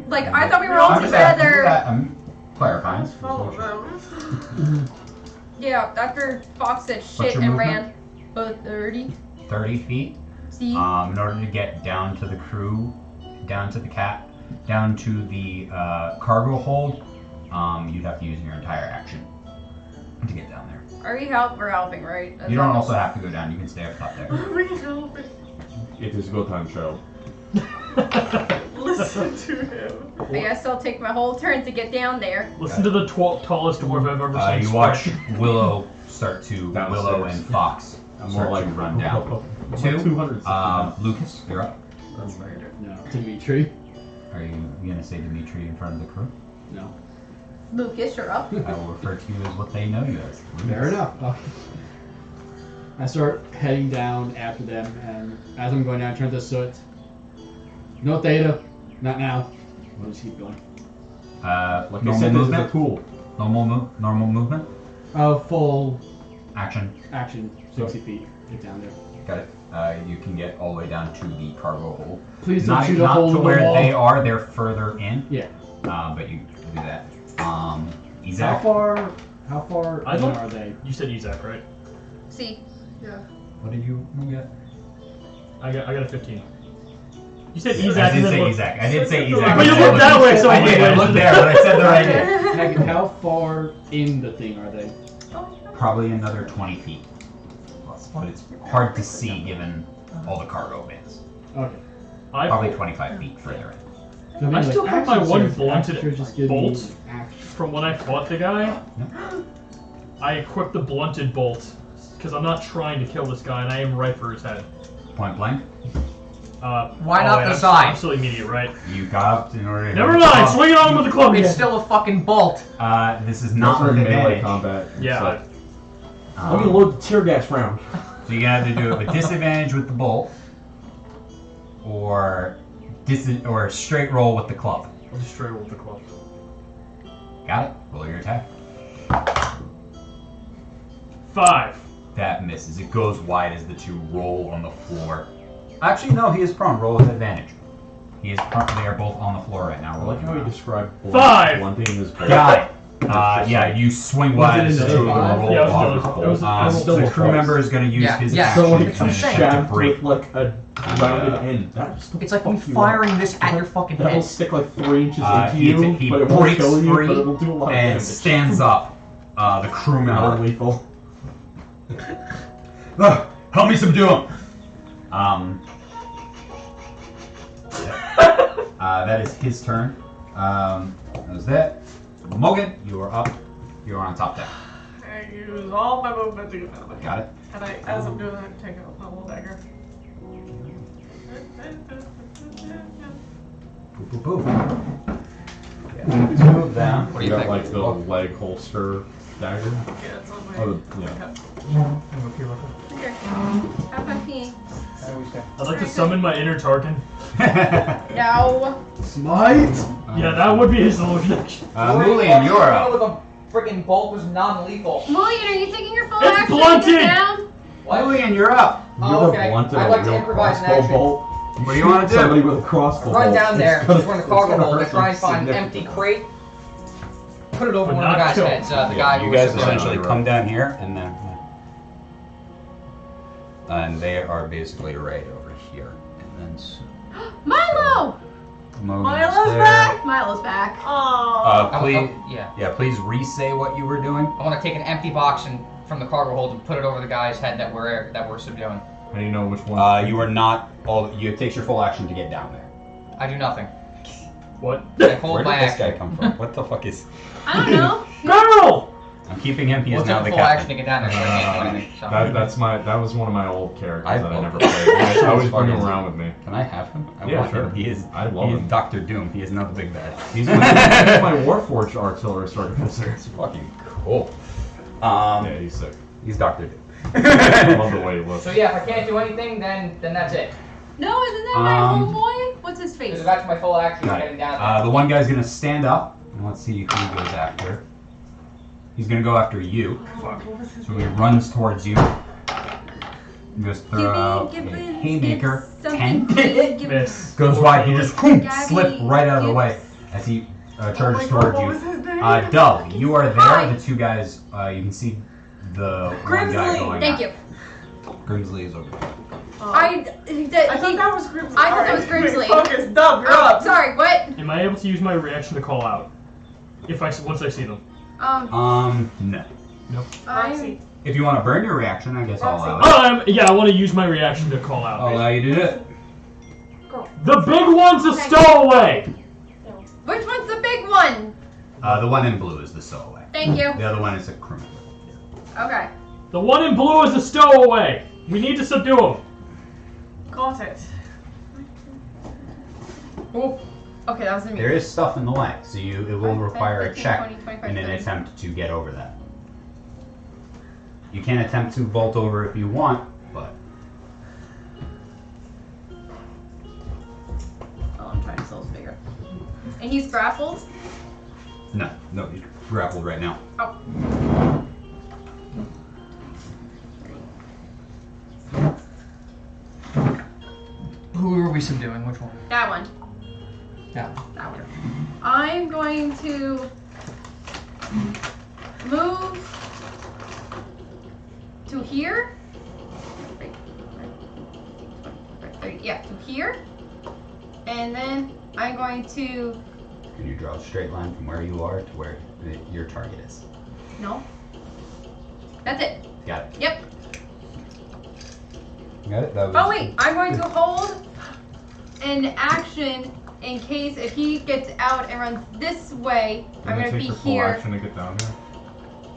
Like I thought we were all I'm just asking, together. I'm clarifying. Let's follow them. Yeah, after Fox said What's shit your and movement? ran. 30. 30 feet. See? In order to get down to the crew, down to the down to the cargo hold, you'd have to use your entire action to get down there. We're helping, right? You don't also have to go down. You can stay up top there. We can help it. It is go time show. Listen to him. I guess I'll take my whole turn to get down there. Listen to the tallest dwarf I've ever seen. You watch Willow start to Downstairs. Willow and Fox I'm start more to like run down. 260. Lucas, you're up. No. Dimitri. Are you gonna say Dimitri in front of the crew? No. Lucas, you're up. I will refer to you as what they know you as. Fair enough. Okay. I start heading down after them, and as I'm going down, I turn to Soot. No theta. Not now. We'll just keep going. Like I Normal said, this is a movement. tool. Normal movement. Full Action. action, 60 feet. Get down there. Got it. You can get all the way down to the cargo hold. Please don't Not, shoot a not hole to in the where wall. they are. They're further in. Yeah. But you can do that. How Isaac. far I in don't- are they? You said Isaac, right? See. Yeah. What did you get? I got a 15. You said I Isaac. did and then say look- Isaac. I did say But Isaac. But you I looked looked- that way, so I did. I looked there, but I said the right name. Megan, how far in the thing are they? Probably another 20 feet. Plus, but it's hard to see given all the cargo bins. Okay. Probably 25 feet further in. I still have my action one surge, blunted action surge, just give bolt. me action. From when I fought the guy, I equipped the blunted bolt because I'm not trying to kill this guy, and I am right for his head. Point blank. Why not the side? I'm still immediate, right? You got up in order to. Never mind. Swing it on him with the club It's again. still a fucking bolt. This is not Not with melee advantage. combat. It's Yeah. like, let me load the tear gas round. So you're gonna have to do it with disadvantage with the bolt, or straight roll with the club. I'll just straight roll with the club. Got it. Roll your attack. 5. That misses. It goes wide as the two roll on the floor. Actually, no. He is prone. Roll with advantage. He is prone. They are both on the floor right now. I Roll like how he it. described 5. blunting his bolt. Got it. Yeah, you swing wide Was as it the two of them another roll Yeah, it was off. another- it was- it was still The a crew false. member is going to use Yeah, his yeah. action So like to it's kind a of shaft break. with like a rounded end. That just It's like me fuck you firing up. this at your fucking That'll head. stick like 3 inches into He you, but it won't breaks kill you, free but it'll do a lot of and damage. stands up. The crew member. Non-lethal. Help me subdue him. That is his turn. That was that. Mogan, you are up. You are on top deck. I use all my movement to get out of it. Got it. And as I'm doing that, I take out my little dagger. Boop, boop, boop. Yeah, 2 of them. What do You you got think? like the leg holster dagger. Yeah, it's on my. Oh, yeah. I'm okay with it. Here. Have fun peeing. I'd like to summon my inner Tarkin. No. Smite! Yeah, that would be his solution. Mulian, you're up. With a freaking bolt was non-lethal. Mulligan, are you taking your full It's action to blunted! get down? What? Mulian, you're up. Oh, okay. Wanted I'd a like to real improvise an crossbow action. bolt. What do you want to do? Somebody with a crossbow Run bolt. down there, It's gonna- we're in the it's cargo gonna hold, hurt and try and them find an empty crate. Put it over But one of the not guys' kill. heads. The Yeah, guy who You was guys the- essentially you're come right. down here, and then, and they are basically right over here, and then Milo! Milo's there. back? Milo's back. Oh. Please, Yeah. please re-say what you were doing. I want to take an empty box and from the cargo hold and put it over the guy's head that we're subduing. How do you know which one? You are not. It takes your full action to get down there. I do nothing. What? I hold Where did my this action. guy come from? What the fuck is? I don't know. Girl! I'm keeping him. He Well, is it took now a the full action to captain. get down there, so I can't do anything. So. That was one of my old characters I- that I never oh. played. I always bring him Fucking- around with me. Can I have him? I Yeah, want sure. him. He is. I love he is him. Doctor Doom. He is not the big bad. He's my Warforged artillery artificer. It's fucking cool. Yeah, he's sick. He's Doctor Doom. I love the way he looks. So yeah, if I can't do anything, then that's it. No, isn't that my homeboy? What's his face? Because that's my full action Got getting it. down there. The one guy's gonna stand up, and let's see who he goes after. He's gonna go after you. So he runs towards you. He goes throw out a haymaker. 10 Miss. goes wide. He just slip right out of the way as he charges towards What you. was his name? Doug, you are there. Hi. The 2 guys. You can see the one guy Grimsley. going. Thank you. Grimsley is over there. I thought that was Grimsley. I thought that was Grimsley. Focus, Dub, you're Oh, up. sorry, what? Am I able to use my reaction to call out? Once I see them. No. Roxy. If you want to burn your reaction, I guess I'll allow it. Yeah, I want to use my reaction to call out. I'll allow you to do it. The big one's a stowaway! Which one's the big one? The one in blue is the stowaway. Thank you. The other one is a crewman. Okay. The one in blue is a stowaway! We need to subdue him. Got it. Oh. Okay, that was a me. There is stuff in the way, so it will 5, require a 10, check 20, 25, in an 30. attempt to get over that. You can attempt to vault over if you want, but Oh, I'm trying to solve this figure. And he's grappled? no, he's grappled right now. Oh. Who are we subduing? Which one? That one. Yeah. That one. I'm going to move to here. Yeah, to here. And then I'm going to. Can you draw a straight line from where you are to where your target is? No. That's it. Got it. Yep. Got it? That was Oh wait, I'm going to hold an action in case if he gets out and runs this way, I'm Didn't it going to take be your full here. action to get down here?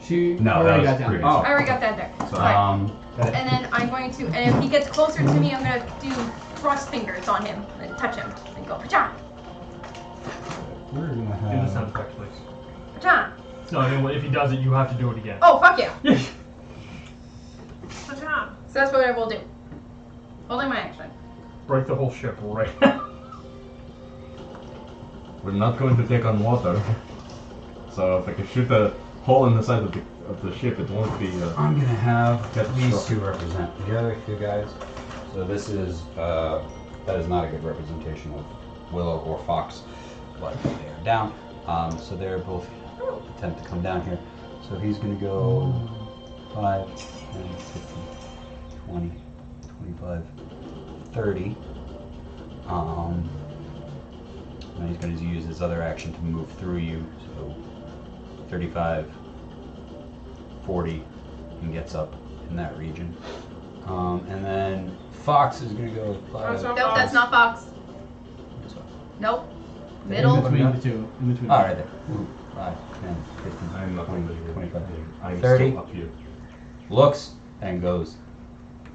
She No, already that got was down. previous. Oh. I already got that there. So, Alright. And then I'm going to, and if he gets closer to me, I'm going to do thrust fingers on him and touch him and go, pacha, we're gonna Do the have. sound effect, please. pacha. No, I mean, if he does it, you have to do it again. Oh, fuck yeah. Pacha. So that's what I will do. Holding my action. Break the whole ship right now. We're not going to take on water. So if I can shoot a hole in the side of the ship, it won't be. I'm gonna have Get these struck. 2 represent the other 2 guys. So this is that is not a good representation of Willow or Fox, but they are down. So they're both attempt to come down here. So he's gonna go 5, 10, 15, 20, 25, 30. And he's going to use his other action to move through you. So 35, 40, and gets up in that region. And then Fox is going to go 5. Nope, Nope, that's not Fox. Nope. Middle. In between the two. In between. Oh, right there. 5, 10, 15, I'm not 20, going to 25, I'm 30. still up here. looks, and goes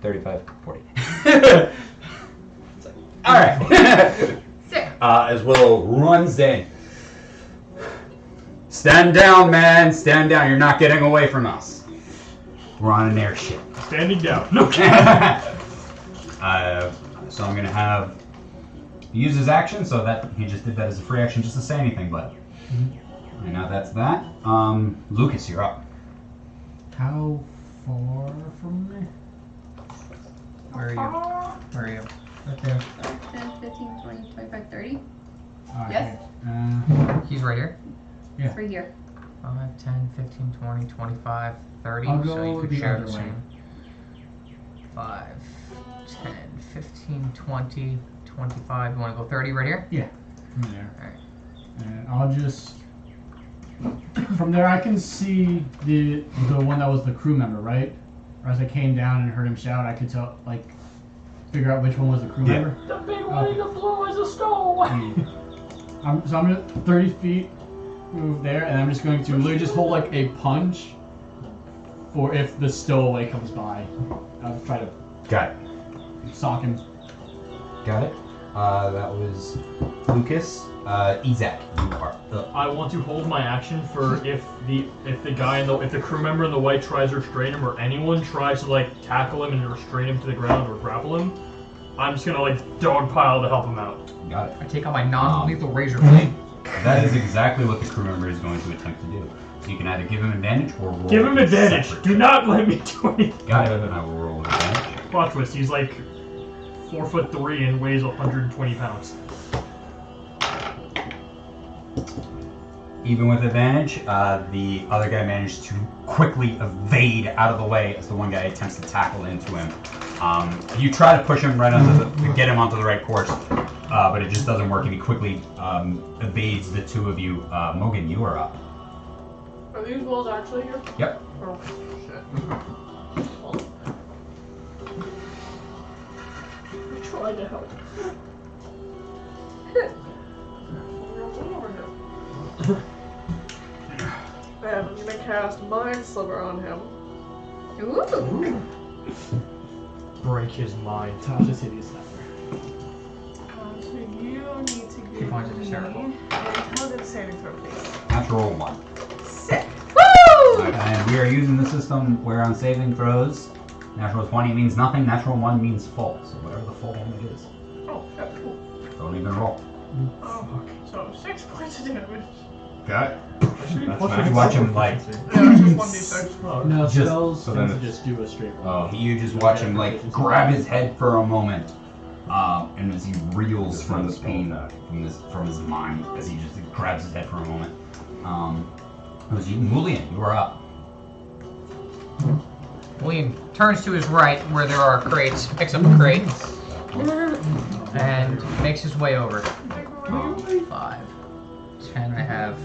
35, 40. It's like, all right. Sick. as Willow runs in. Stand down, man. Stand down. You're not getting away from us. We're on an airship. Standing down. No. So I'm gonna have use his action, so that he just did that as a free action, just to say anything. But and now that's that. Lucas, you're up. How far from me? Where are you? Where are you? Right there. 10, 15, 20, 25, 30. Alright. Yes. He's right here. Yeah. It's right here. 5, 10, 15, 20, 25, 30. I'll So you go could the share other the way. same. 5, 10, 15, 20, 25. You want to go 30 right here? From there. Alright. And I'll just. From there, I can see the one that was the crew member, right? Or as I came down and heard him shout, I could tell, like, figure out which one was the crew Yeah. member. The big one in the blue is a stowaway. I'm gonna 30 feet move there, and I'm just going to literally just hold like a punch for if the stowaway comes by. I'll try to Got it. sock him. Got it. That was Lucas. Isaac, you are up. I want to hold my action for if the guy if the crew member in the white tries to restrain him, or anyone tries to like tackle him and restrain him to the ground or grapple him. I'm just gonna like dogpile to help him out. Got it. I take out my non-lethal razor blade. That is exactly what the crew member is going to attempt to do. So you can either give him advantage or roll. Give him a advantage. separate Do check. not let me do anything. Got it. I will roll with advantage. Plot twist. He's like 4'3" and weighs 120 pounds. Even with advantage, the other guy managed to quickly evade out of the way as the one guy attempts to tackle into him. You try to push him right onto to get him onto the right course, but it just doesn't work, and he quickly evades the two of you. Mogan, you are up. Are these walls actually here? Yep. Oh, shit. I tried to help. And I'm gonna cast Mind Sliver on him. Ooh. Break his mind. Tasha's hideous sniper. So you need to She give finds it me hysterical. an intelligence saving throw, please. Natural 1. Sick. Woo! And we are using the system where on saving throws, natural 20 means nothing, natural 1 means full. So whatever the full damage is, Oh, that's cool. don't even roll. Oh, so 6 points of damage. Got it. That's You watch him like Yeah, it's just 1d6. No, Just- spells so tend then to just do a straight roll. you just watch him like grab his head for a moment, and as he reels It's from not the a spell pain attack. from his mind, as he just grabs his head for a moment. It was you, Mulian. You are up. William turns to his right where there are crates, picks up a crate, and makes his way over. 5, 10, I have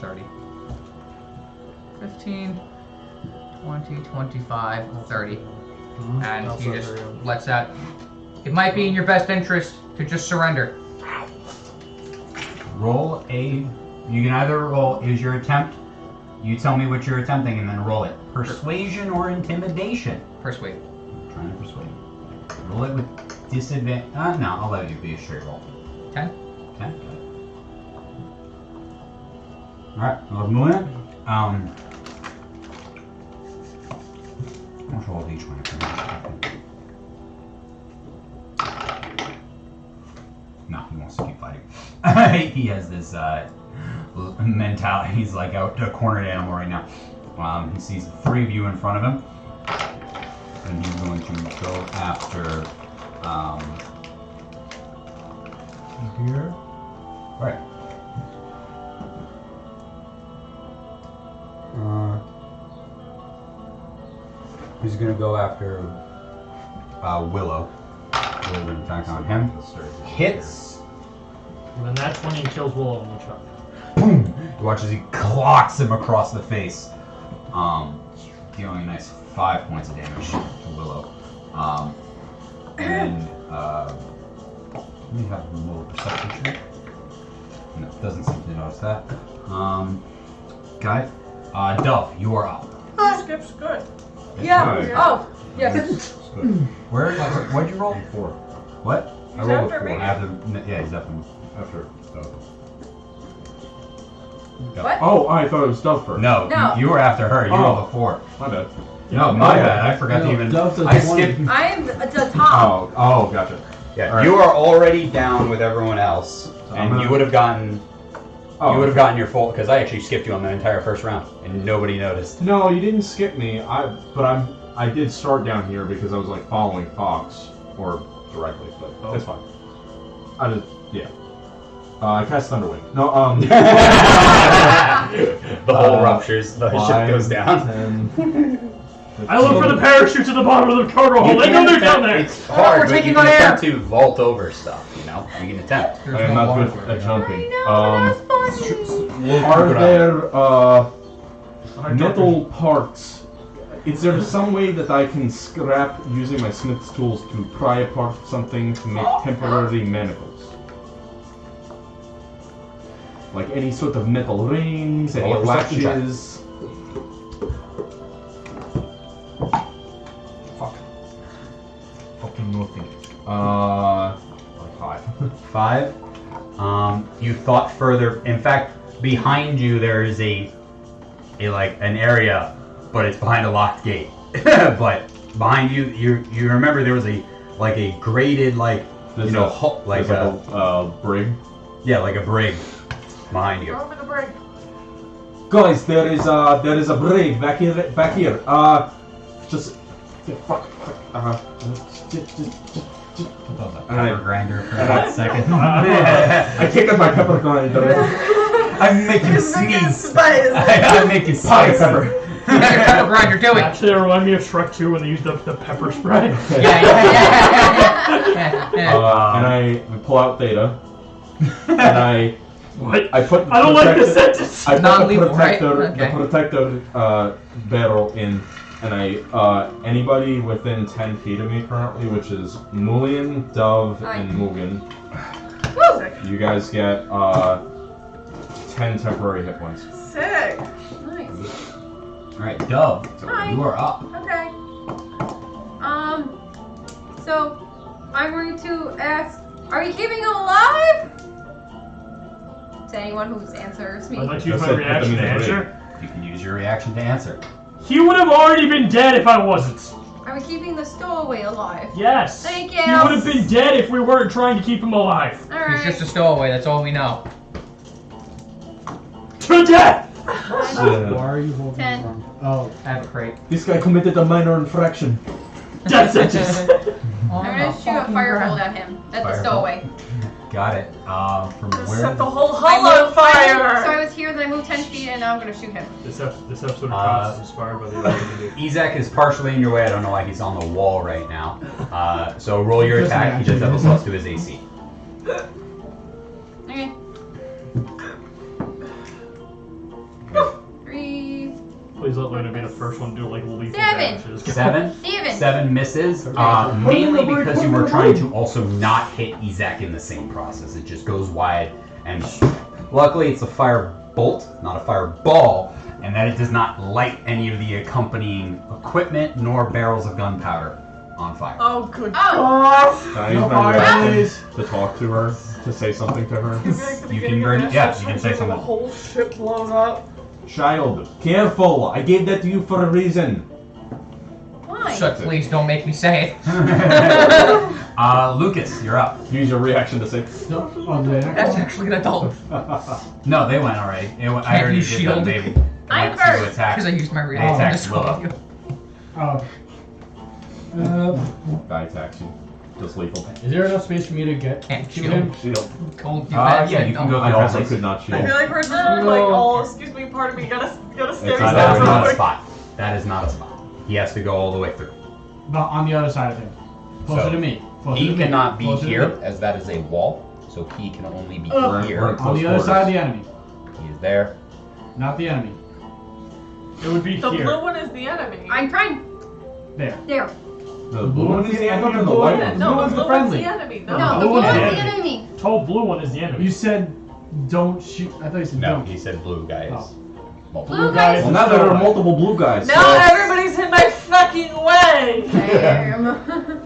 30. 15, 20, 25, 30. And he just lets out. It might be in your best interest to just surrender. Roll a. You can either roll is your attempt. You tell me what you're attempting, and then roll it. Persuasion or intimidation. Persuade. Trying to persuade. Roll it with disadvantage. No, I'll let you be a straight roll. 10. 10. Alright, I'll move in. I'll roll each one. No, he wants to keep fighting. He has this mentality. He's like a cornered animal right now. He sees 3 of you in front of him, and he's going to go after here. All right. He's gonna go after Willow. Roll an attack on him. Hits. And then that's when he kills Willow in one shot. Boom! You watch as he clocks him across the face, dealing a nice 5 points of damage to Willow. And then let me have a little perception check. No, doesn't seem to notice that. Guy, Dove, you are up. Skip's good. Yeah. Right. Oh. Yes. Where? What'd you roll? 4. What? I He's rolled a after 4. me. I have to. Yeah, he's after me. after Dove. What? Oh, I thought it was Dove first. No, No. you were after her. You Oh. were before. My bad. No, my bad. I forgot to even. Dove's a I 20. skipped. I am at the top. Oh, gotcha. Yeah, All right. you are already down with everyone else, I'm and gonna- you would have gotten. Oh, You would have gotten your full because I actually skipped you on the entire first round, and nobody noticed. No, you didn't skip me. I did start down here because I was like following Fox or directly, but that's fine. I cast Thunderwing. No, The whole ruptures. The ship goes 5, down. 10, I look for the parachutes at the bottom of the cargo hole. They know they're down there. It's hard, we're but taking you can on air. attempt to vault over stuff. You know, you can attempt. I am not good at jumping. I know, that's funny. Are there metal parts? Is there some way that I can scrap using my smith's tools to pry apart something to make temporary manacles? Like any sort of metal rings, any Roll a perception check. latches? Fuck. Fucking nothing. Like 5. 5. You thought further. In fact, behind you there is an area, but it's behind a locked gate. But behind you, you remember there was a grated There's there's like a brig. like a brig behind you. Throw him in the break. Guys, there is a brig back here. Just fuck. Pepper grinder for and a I- second. I kicked up my pepper grinder. I'm making Spice. I'm making Pie spice. pepper. Pepper grinder, do it. Actually, it reminded me of Shrek 2 when they used the pepper spray. Yeah. And I pull out Theta, and What? I put. I don't like this sentence. I put Non-lethal, the protector, right? Okay. the protector barrel in, and I anybody within 10 feet of me currently, which is Mulian, Dove, Aye. and Mugen. Sick. You guys get 10 temporary hit points. Sick. Nice. All right, Dove. Hi. You are up. Okay. So I'm going to ask, are you keeping him alive? To anyone who answers me. I'd like to use Just my said put them reaction in to the answer. You can use your reaction to answer. He would have already been dead if I wasn't. Are we keeping the stowaway alive? Yes. Thank you. He would have been dead if we weren't trying to keep him alive. All He's right. just a stowaway, that's all we know. To death! Why are you holding 10. it wrong? Oh, I have a crate. This guy committed a minor infraction. Death sentence. I'm gonna shoot a firebolt at him. At the Firebolt? stowaway. Got it. From Just where? set the whole I hull on moved- So I fire. was here, then I moved 10 feet, and now I'm gonna shoot him. This episode of Cops is inspired by the ability Izak is partially in your way. I don't know why he's on the wall right now. So roll your Doesn't attack. He does have a actually- plus to his AC. Okay. 3. Please let Luna be the first one to do like lethal 7. damages. 7. Steven. 7 misses. Mainly because you were trying to also not hit Izak in the same process. It just goes wide, and luckily it's a fire bolt, not a fireball, and that it does not light any of the accompanying equipment nor barrels of gunpowder on fire. Oh, good Oh. God. Can I use my fire, reaction please. to talk to her, to say something to her? You can burn it. Yeah, you can say The something. whole ship blows up. Child, careful! I gave that to you for a reason. Why? So please don't make me say it. Lucas, you're up. Use your reaction to say. no, oh, the That's actually an adult. No, they went already. I already you did shield? them. They I'm went to first. attack. Because I used my They reaction to attacked describe Willow. you. Oh. Guy attacks you. Just lethal. Is there enough space for me to get Can't to shield. him? Shield. Cold Yeah, you can go I through all also places. could not I shield. feel like we're just like, oh, excuse me, pardon me, gotta stay It's That not is a not a quick. spot. That is not a spot. He has to go all the way through. But on the other side of him. Closer So, to me. Closer He to me. cannot be Closer to here, me. as that is a wall. So he can only be We're here. in On close the other side of the quarters. enemy. He is there. Not the enemy. It would be The here. blue one is the enemy. I'm trying. There. There. The blue one is the I thought enemy the or the blue white one- one? no, No, one's the the blue one's friendly. the enemy. No, No, the blue blue one's is the the enemy. enemy. Tall blue one is the enemy. You said don't shoot. I thought you said No, don't. he said blue guy is Oh. multiple. Blue guys guys. Well, now there are multiple blue guys. Now everybody's in my fucking way. Damn.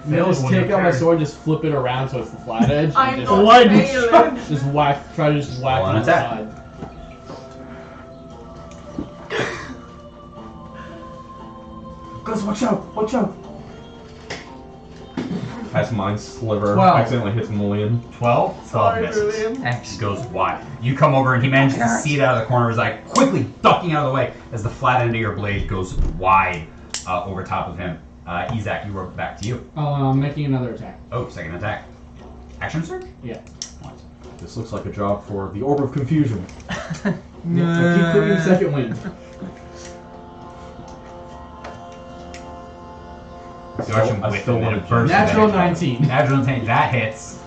Just Failed take out my one. sword, just flip it around so it's the flat edge. I'm And not Why did failing. just whack. Try to just whack Roll on an the attack. side. Guys, watch out! Watch out! As mine sliver 12. accidentally hits Mullion. 12 Sorry, misses. Julian. Thanks. Goes wide. You come over and he manages to see it out of the corner of his eye, quickly ducking out of the way as the flat end of your blade goes wide over top of him. Izak, you work back to you. Oh, I'm making another attack. Oh, second attack. Action surge? Yeah. This looks like a job for the Orb of Confusion. I keep clicking second wind. So action I with still it, want it to bursts Natural in. 19. Natural 19. That hits.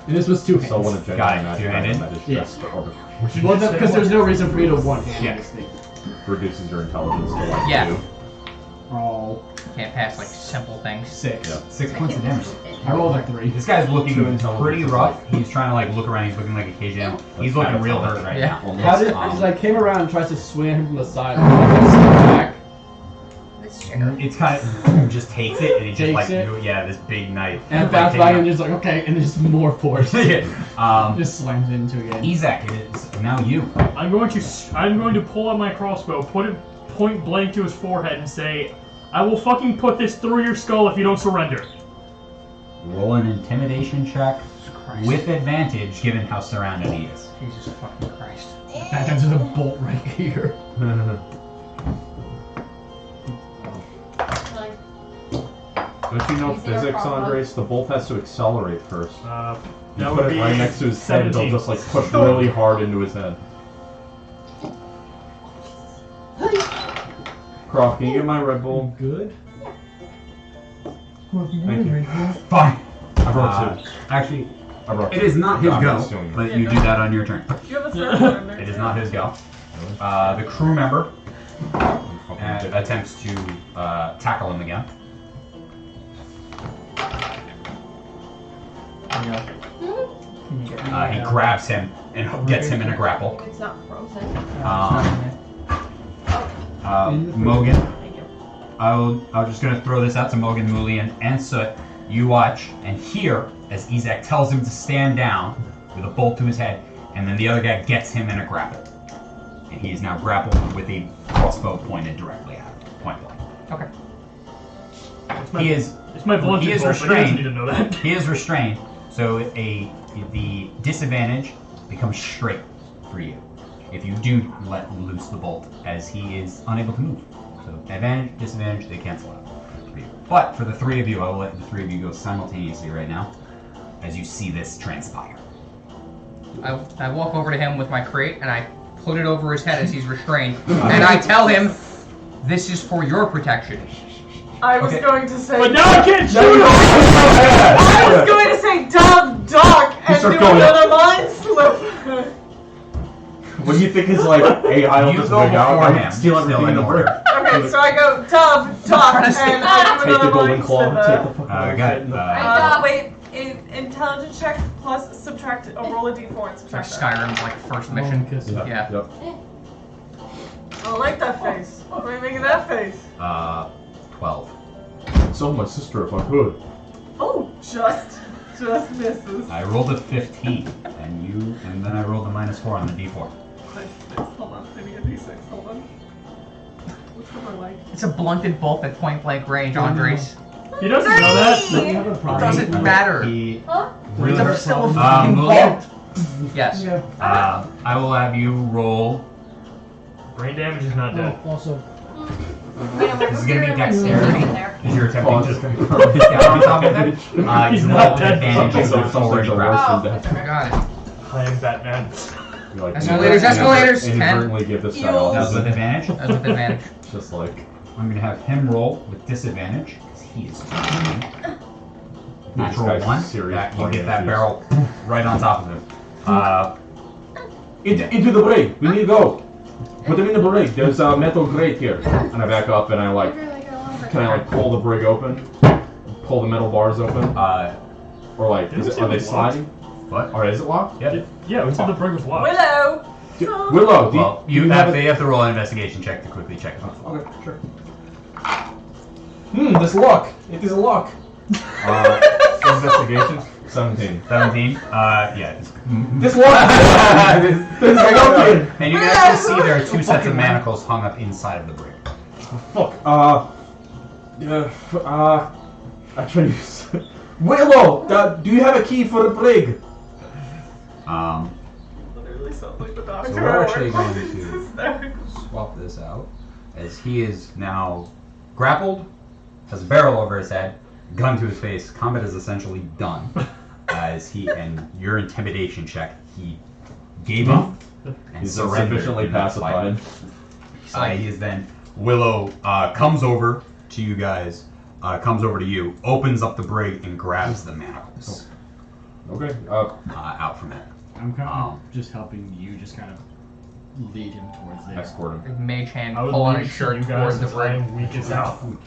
And this was 2 hands. So I want to Got it. imagine Two-handed? that is Yeah. just the Orb of Confusion. Well, because there's no reason for you to one hand Yeah. this thing. Reduces your intelligence to like Yeah. 2. Oh, Can't pass like simple things. 6. Yeah. 6 points of damage. I rolled a 3. This guy's looking Two intelligence pretty is rough. like- He's trying to like look around. He's looking like a caged animal. He's Like looking real catatonic. hurt right Yeah. now. Almost. How did? Um, Because I came around and tries to swing him from the side. I step back. This chair. It's kind of just takes it and he just Takes like it? yeah, this big knife. And I Like, bounce taking back out- and just like, okay, and just more force. Yeah. Just slams into again. Izak, it is now you. I'm going to pull out my crossbow, put it point blank to his forehead, and say, "I will fucking put this through your skull if you don't surrender." Roll an intimidation check Christ. with advantage, given how surrounded he is. Jesus fucking Christ. Back into the bolt right here. Don't you know Using our physics, crossbow. Andres? The bolt has to accelerate first. You That put would it be right next to his head, it'll 17. just like push really hard into his head. Croft, can you get my Red Bull? Good. Thank you. Fine. I brought 2. Actually, I brought 2. it is not his I'm go, assuming. but you do that on your turn. You have a surrender. It is not his go. The crew member attempts to tackle him again. He grabs him and gets him in a grapple. It's not frozen. Mogan, Thank you. I'm just gonna throw this out to Mogan, Mulian, and Soot. You watch and hear as Izak tells him to stand down with a bolt to his head, and then the other guy gets him in a grapple. And he is now grappled with a crossbow pointed directly at him, point blank. Okay. He is It's my bludgeon He is bolt, but he doesn't restrained. need to know that. He is restrained, so the disadvantage becomes straight for you if you do let loose the bolt, as he is unable to move. So advantage, disadvantage, they cancel out for you. But for the three of you, I will let the three of you go simultaneously right now, as you see this transpire. I walk over to him with my crate and I put it over his head as he's restrained, and I tell him, "This is for your protection." I was Okay. going to say. But now I can't shoot him! I was going to say dumb duck and start do going- another mind slip. What do you think is like, hey, I'll You just go wig out, before I'll him, steal everything still in in the order. Okay, so I go dumb duck trying to say- and I do Take the another golden mind claw, slip. take the fucking Got it. Wait, intelligence check plus subtract, roll a d4 and Like subtract that. Skyrim's like first mission. Yeah. Yep. I don't like that face. Why are you making that face? 12. So my sister, if I could. Oh, just misses. I rolled a 15, and then I rolled a -4 on the d4. Hold on, I need a d6, hold on. Which one do I like? It's a blunted bolt at point blank range, Andres. He doesn't know that. You have a problem. Doesn't matter. He Huh? really It's still a Um, fucking Mulian? bolt. Yes. I will have you roll. Brain damage is not dead. Also, This is gonna be dexterity. There. Is your Oh, I'm attempting just to gonna throw this down on top of him? He's You not roll with dead. advantage and go forward and grab. Oh, death. that's okay. Got it. I am Batman. You like, Escalators, never- escalators, never 10. Inadvertently give this guy Ew. all That's with this. advantage. That's with advantage. Just like, I'm gonna have him roll with disadvantage because he is natural guy's 1. serious That, you party get that issues. barrel right on top of him. into the brig, we need to go. Put him in the brig, there's a metal grate here. And I back up and I like, can I like pull the brig open? Pull the metal bars open? Or like, are they sliding? What? Or is it locked? Yep. Yeah, we said the brig was locked. Willow! Willow, Well, do you they have to roll an investigation check to quickly check it. Okay, sure. This lock. It is a lock. Investigation. 17. 17. Yeah. This one. And you can actually see there are two sets of manacles hung up inside of the brig. Fuck. I try to use. Willow, do you have a key for the brig? Literally sounds like the doctor. So we're actually going to swap this out, as he is now grappled, has a barrel over his head, gun to his face. Combat is essentially done, as he and your intimidation check, he gave up and He's surrendered. sufficiently in that pacified. fight. He is then Willow comes over to you guys, comes over to you, opens up the brig and grabs the manacles Okay. out from it. I'm kind of just helping you, just kind of lead him towards there. Escort him. Mage hand I was pull on his leading shirt you guys towards the since I brig. am weak as hell.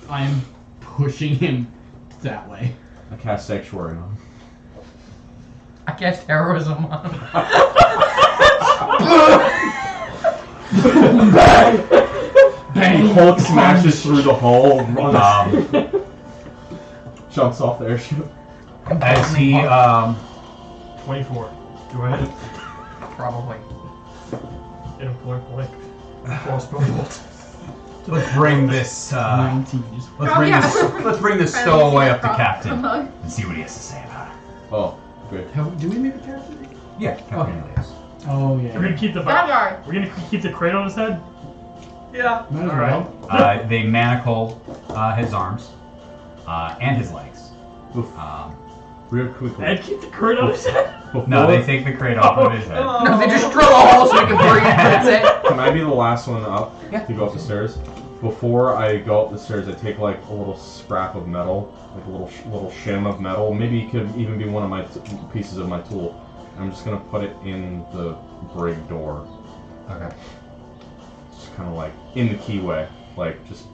I am pushing him that way. I cast sanctuary on him. I cast heroism on him. Bang! Bang! Hulk smashes through the hull, runs, jumps off the airship. As he 24. Do I hit it? Probably. In a point blank. Crossbow bolt. let's bring this 19. Just let's bring this Finally stowaway see up to the captain problem. and see what he has to say about it. Oh, good. do we make a character? Yeah, Captain Elias. Oh yeah. We're gonna keep the Backyard. We're gonna keep the crate on his head. Yeah. Might as Alright. well. They manacle his arms and his legs. Oof. Real quickly. And keep the crate on his head. No, they take the crate off of his head. No, they just drill a hole so he can breathe. That's it. Can I be the last one up Yeah. to go up the stairs? Before I go up the stairs, I take like a little scrap of metal, like a little shim of metal. Maybe it could even be one of my pieces of my tool. I'm just gonna put it in the brig door, Okay. just kind of like in the keyway, like just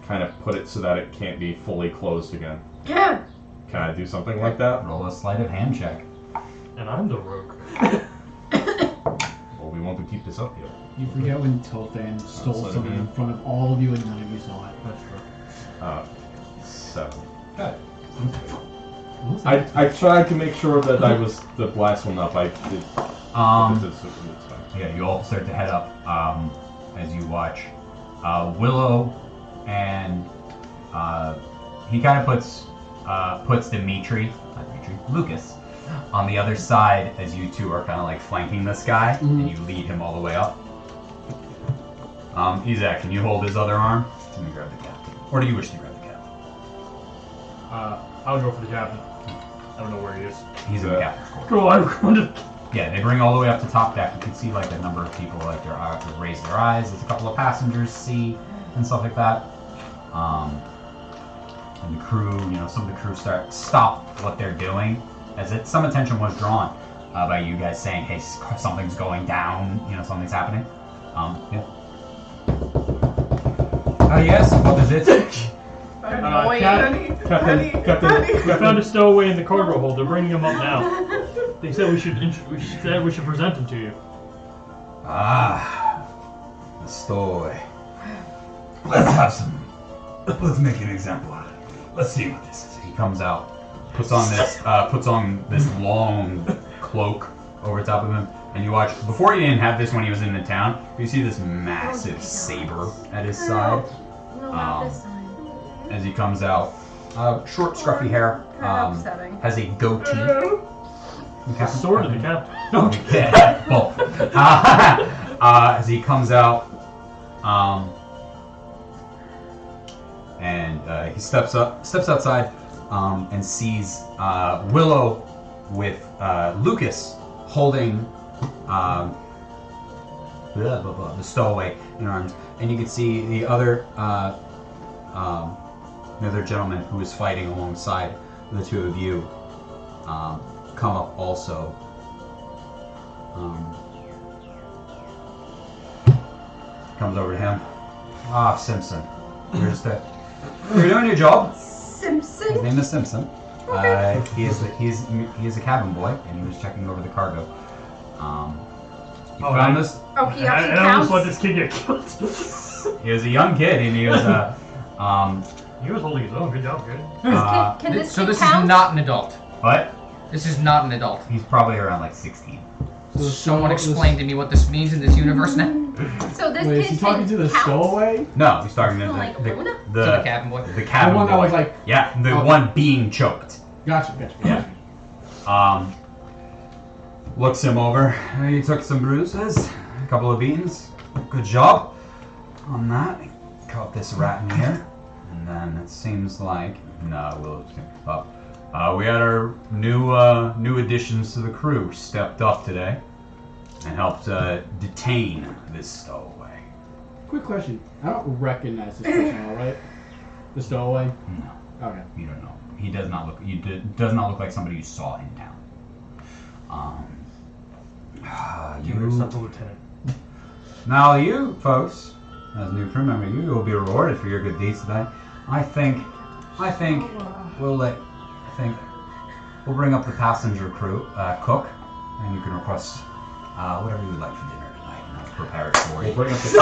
kind of put it so that it can't be fully closed again. Yeah. Can I do something like that? Roll a sleight of hand check. And I'm the rogue. Well, we want to keep this up here. You forget when Tothan stole Outside of something in him. front of all of you and none of you saw it. That's true. 7. Good. What was that? I tried to make sure that I was the last one up. I did. It's fine. Yeah, you all start to head up as you watch Willow, and he kind of puts Lucas on the other side as you two are kind of like flanking this guy, and you lead him all the way up. Izak, can you hold his other arm? Let me grab the captain. Or do you wish to grab the captain? I'll go for the captain. I don't know where he is. He's in the captain's quarters. Cool, I'm going to. Yeah, they bring all the way up to top deck. You can see like a number of people like their raise their eyes. There's a couple of passengers see and stuff like that. And the crew, some of the crew stop what they're doing, as some attention was drawn by you guys saying, "Hey, something's going down. Something's happening." Yeah. Yes. What is it? Annoying. We found a stowaway in the cargo hold. They're bringing him up now. They said we should present him to you. Ah, the stowaway. Let's make an example out of it. Let's see what this is. He comes out, puts on this long cloak over top of him, and you watch. Before he didn't have this when he was in the town. You see this massive saber at his side. No, not this time. As he comes out, short, scruffy hair, Upsetting. has a goatee. Sword of the captain. Yeah, both. As he comes out, and he steps outside, and sees Willow with Lucas holding the stowaway in arms, and you can see the other gentleman who is fighting alongside the two of you come up also. Comes over to him. Ah, Simpson. You're doing your job. Simpson. His name is Simpson. He is a cabin boy, and he was checking over the cargo. You found this. Oh, he actually I almost let counts. this kid get killed. He was a young kid, and he was He was holding his own. Good job, kid. Can this So kid this count? is not an adult. But This is not an adult. he's probably around like 16. So Someone explain to me what this means in this universe now. So this Wait, is kid he talking to the count? stowaway? No, he's talking to Oh, like Luna? To the cabin boy. the cabin The one that boy. was like- yeah, the Okay. one being choked. Gotcha. Yeah. Looks him over. He took some bruises, a couple of beans. Good job on that. Caught this rat in here, and then it seems like we'll up. We had our new additions to the crew stepped up today and helped detain this stowaway. Quick question. I don't recognize this person at all, right? The stowaway? No, Okay. you don't know. He does not look. Does not look like somebody you saw in town. Lieutenant. Now you folks, as new crew member, you will be rewarded for your good deeds today. I think we'll bring up the passenger crew cook, and you can request whatever you would like for dinner tonight, and I'll prepare it for We'll you. bring up the Do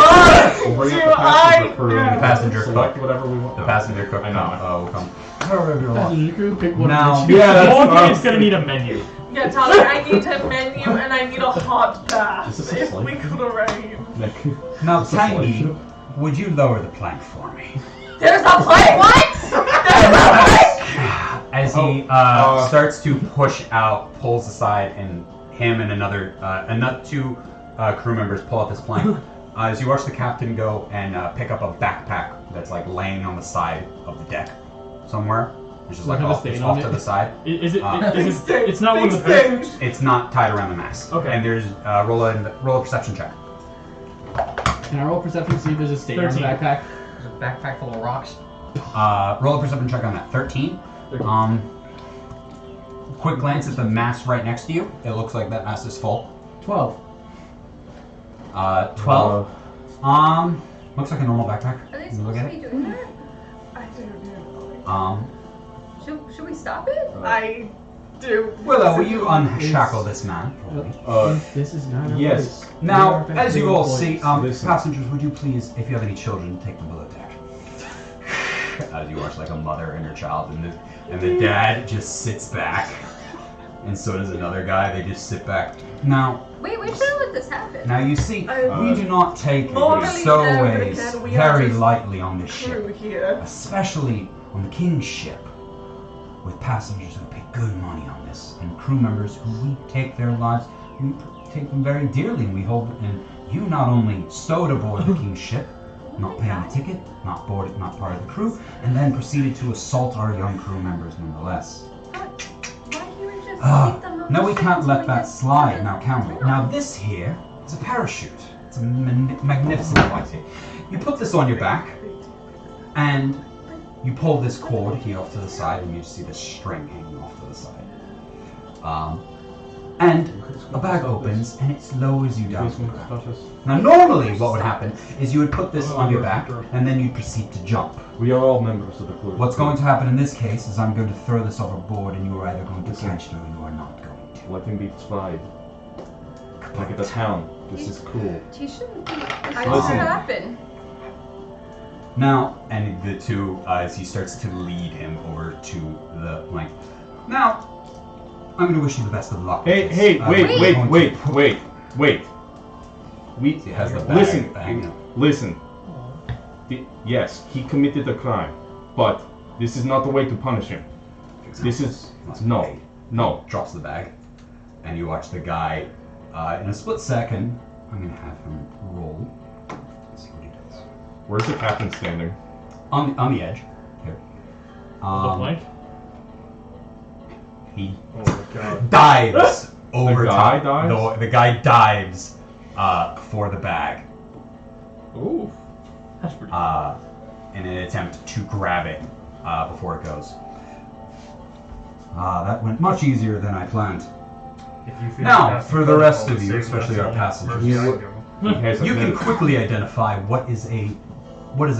passenger crew. The passenger Select cook. whatever we want. The passenger cook. I know. Will come. Whatever you want. Passenger crew, pick one Now- of the Yeah, that's Morgan's gonna need a menu. Yeah, Tyler, I need a menu and I need a hot bath. Is this a If slave? we could arrange. Now, That's a flight Tangy, ship. would you lower the plank for me? There's a plane! What? As he starts to push out, pulls aside, and him and another two crew members pull out this plank. As you watch the captain go and pick up a backpack that's like laying on the side of the deck somewhere. It's just like Does it have a off, it's stain off on to it? the side. Is it? Big Is it? It's not one of the best. It's not tied around the mast. Okay. And there's roll a perception check. Can I roll perception to see if there's a stain on the 13. backpack? There's a backpack full of rocks. Roll a perception check on that. 13. Quick glance at the mast right next to you. It looks like that mast is full. 12. 12. Looks like a normal backpack. Are they Can you look supposed at to be it? doing that? I do. Should we stop it? I do. Willow, will you unshackle this man for me? This is not a yes. place. Now, We are as you all see, Listen. passengers, would you please, if you have any children, take them below deck? As you watch like a mother and her child, and the dad just sits back, and so does another guy. They just sit back. Now, Wait, we should let this happen. now you see, I- we do not take Normally, stowaways again, we are very just lightly on this Crew ship, here. especially on the King's ship, with passengers who pay good money on this, and crew members who we take their lives, we take them very dearly, and we hold. And you not only stowed aboard the King's ship, not paying a ticket, not boarded, not part of the crew, and then proceeded to assault our young crew members nonetheless. Why can't we just keep them on No, the we ship can't until let we that get slide. started? Now, can we? Now, this here is a parachute. It's a magnificent device here. You put this on your back, and you pull this cord here off to the side, and you see this string hanging off to the side. And a bag opens, and it lowers you down. Now, normally, what would happen is you would put this on your back, and then you'd proceed to jump. We are all members of the crew. What's going to happen in this case is I'm going to throw this overboard, and you are either going to catch me or you are not going to. Let him be tried. Like at the town. This is cool. She shouldn't be. It I shouldn't listen. happen. Now, and the two, as he starts to lead him over to the plank. Now, I'm going to wish you the best of luck. with Hey, this. hey, I'm wait, going wait, to wait, put- wait, wait. We He has the bag listen, hanging up. listen. Yes, he committed a crime, but this is not the way to punish him. This is no. Drops the bag, and you watch the guy. In a split second, I'm going to have him roll. Let's see what he does. Where's the captain standing? On the edge. Here. The plank? He Oh my god. dives over guy top. dives? The guy dives for the bag Ooh. That's pretty in an attempt to grab it before it goes. That went much easier than I planned. If you feel Now, that's for the rest protocol of to you, save especially that our film, passengers, first You- guy go. He has a You can minute. quickly identify what is a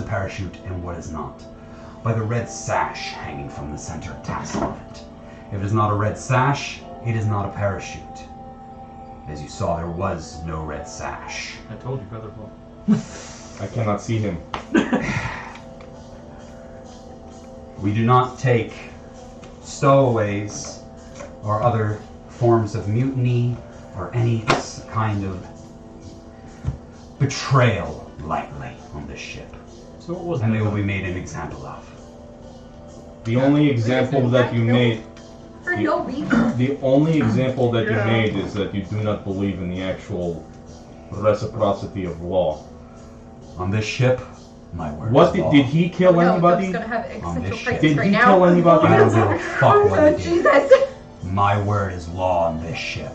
parachute and what is not by the red sash hanging from the center tassel of it. If it is not a red sash, it is not a parachute. As you saw, there was no red sash. I told you, Featherfall. I cannot see him. We do not take stowaways or other forms of mutiny or any kind of betrayal lightly on this ship. So what was And that? they will be made an example of. The only example that you made, For no reason. the only example that you Yeah. made is that you do not believe in the actual reciprocity of law. On this ship, my word What is law. did he kill No, anybody? Dove's gonna have On this existential ship. crisis Did right he now. kill anybody? I don't give a fuck what Oh, he did. Jesus. My word is law on this ship.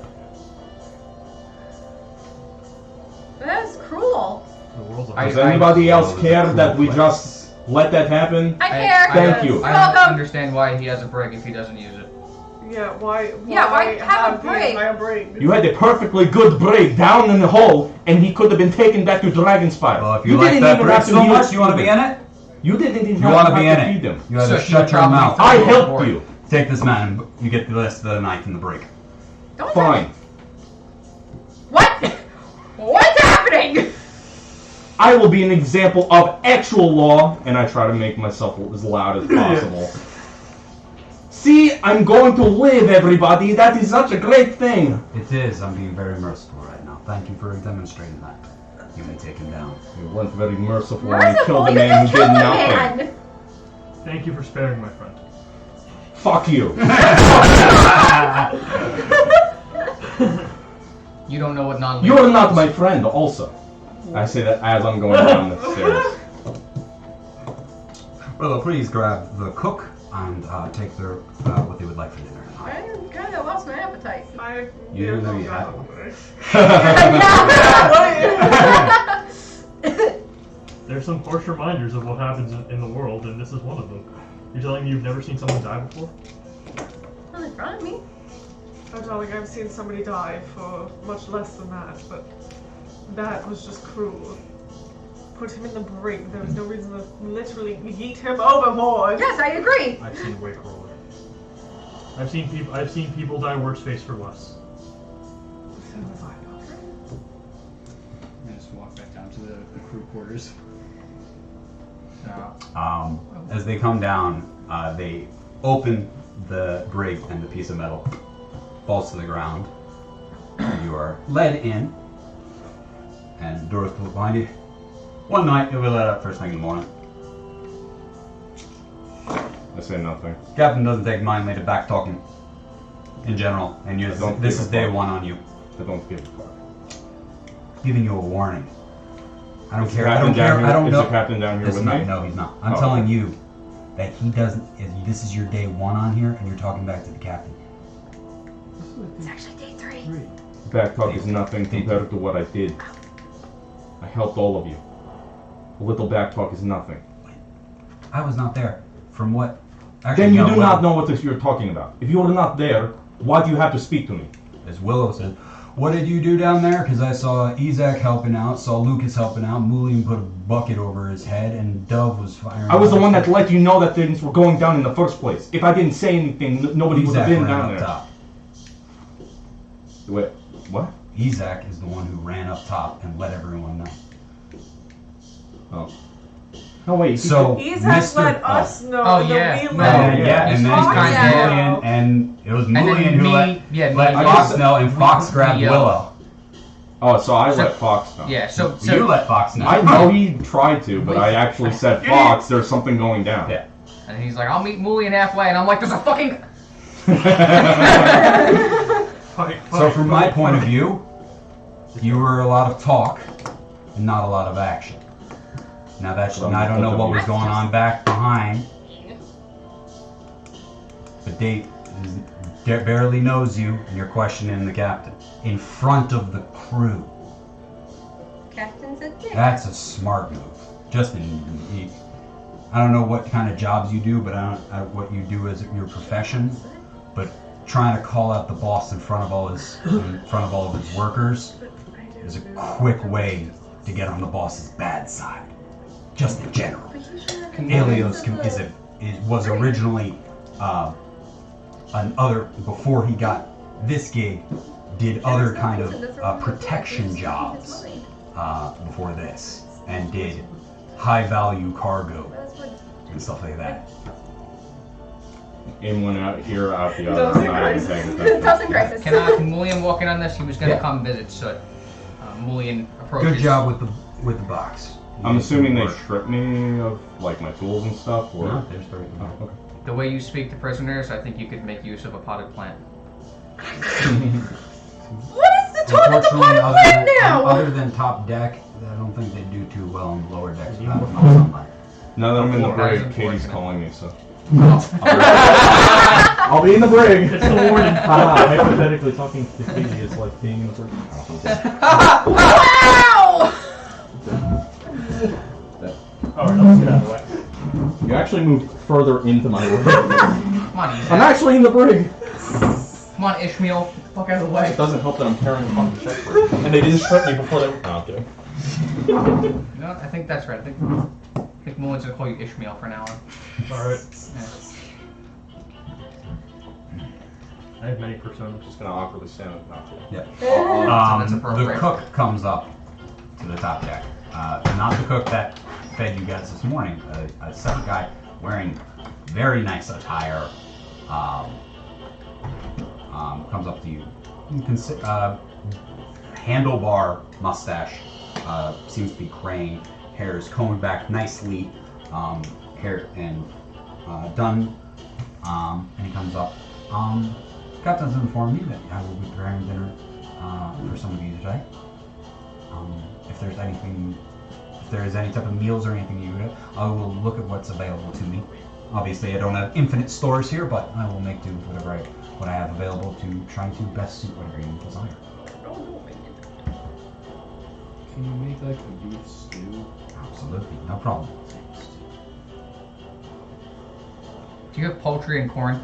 That's cruel. The world's a Does I- anybody else I- care that we Cool just let that happen? I care. Thank you. I don't Welcome. understand why he has a brig if he doesn't use it. Yeah, why have a the break? entire break? You had a perfectly good break down in the hole, and he could have been taken back to Dragonspire. Well, if you like didn't that even break have to so feed much, you want to be in it? You didn't even You have want to to be have in to feed it? him. You have So to he shut would your probably mouth. throw I you helped overboard. you. Take this man and you get the rest of the night in the break. Don't Fine. What? What's happening? I will be an example of actual law, and I try to make myself as loud as possible. See, I'm going to live, everybody. That is such a great thing. It is. I'm being very merciful right now. Thank you for demonstrating that. You may take him down. You weren't very merciful when you Merciful? killed a You man just who did killed a nothing. man. Thank you for sparing my friend. Fuck you. You don't know what non You're not my friend, also. I say that as I'm going down the stairs. Well, please grab the cook and take their what they would like for dinner. I kind of lost my appetite. You didn't know you had one. There's some harsh reminders of what happens in the world, and this is one of them. You're telling me you've never seen someone die before? Well, in front of me. I'm telling you, I've seen somebody die for much less than that, but that was just cruel. Put him in the brig. There was no reason to literally yeet him overboard. Yes, I agree. I've seen way crueler. I've seen people die worse face for less. So was I, Doctor. And just walk back down to the crew quarters. As they come down, they open the brig and the piece of metal falls to the ground. You are led in, and the doors close behind you. One night, you'll be let up first thing in the morning. I say nothing. Captain doesn't take mindly to back talking in general, and I don't this give is a day fuck. one on you. I don't give a fuck. Giving you a warning. I don't Is the care. I captain don't care. down here- I don't is know. the captain down here This with is not, me? no, he's not. I'm Oh, telling okay. you that he doesn't. This is your day one on here, and you're talking back to the captain. It's actually day 3. Back talk is nothing compared to what I did. I helped all of you. A little back talk is nothing. I was not there. From what? Then you no, do Willow- not know what this you're talking about. If you were not there, why do you have to speak to me? As Willow said, what did you do down there? Because I saw Isaac helping out, saw Lucas helping out, Mulian put a bucket over his head, and Dove was firing. I was the one that let you know that things were going down in the first place. If I didn't say anything, nobody would have Isaac been ran down up there. top. Wait, what? Isaac is the one who ran up top and let everyone know. Oh. No, wait. So, Isaac Mr. let us know. Oh, and then yeah. we No, let And, him. yeah, and then He's kinda- Mulian, and it was And then Mulian who me- let, yeah, me let and Fox you- know, and Fox grabbed we, Willow. Oh, so I So- let Fox know. Yeah, so You let Fox know. I know he tried to, but Wait. I actually said, Fox, there's something going down. Yeah. and he's like, I'll meet Mulian halfway, and I'm like, there's a fucking. So from my point of view, you were a lot of talk and not a lot of action. Now that's, So and I don't know what was That's going just- on back behind, but Dave barely knows you, and you're questioning the captain in front of the crew. Captain's a dick. That's a smart move. Justin, I don't know what kind of jobs you do, but what you do as your profession, but trying to call out the boss in front of all of his workers is a quick way to get on the boss's bad side. Just in general. Alios was originally before he got this gig, did other kind of protection jobs before this, and did high value cargo and stuff like that. in one ear, out the Doesn't other. I'm not even crisis. paying attention. Thousand crisis. Can Mullion walk in on this? He was gonna Yeah. come visit Soot. Mullion approaches. Good job with the box. I'm assuming they Work. strip me of like my tools and stuff, or No, there's the oh, okay. The way you speak to prisoners, I think you could make use of a potted plant. What is the talk of the potted plant now? other than top deck, I don't think they do too well on the lower decks without enough sunlight. Now that I'm in the That is brig, Katie's unfortunate. calling me, so. Oh. I'll be in the brig! It's the warning. Hypothetically, talking to Katie is like being in the brig. Wow! Alright, let's get out of the way. You actually moved further into my brig. Come on, I'm Ethan. actually in the brig! Come on, Ishmael. Fuck out of the way. It doesn't help that I'm carrying a fucking ship brig. And they didn't strip me before they. No, I'm kidding. No, I think that's right. I think Mullion's gonna call you Ishmael from now on. Alright. Yeah. I have many personas. Just gonna awkwardly stand up. No, I'm kidding. Yeah. That's The appropriate. cook comes up to the top deck. Not the cook that fed you guys this morning. A second guy wearing very nice attire comes up to you. You can see, handlebar mustache. Seems to be graying. Hair is combed back nicely. Hair and done. And he comes up. Captain's informed me that I will be preparing dinner for some of you today. If there is any type of meals or anything you get, I will look at what's available to me. Obviously, I don't have infinite stores here, but I will make do with what I have available to try to best suit whatever you desire. Can you make like a beef stew? Absolutely, no problem. Do you have poultry and corn?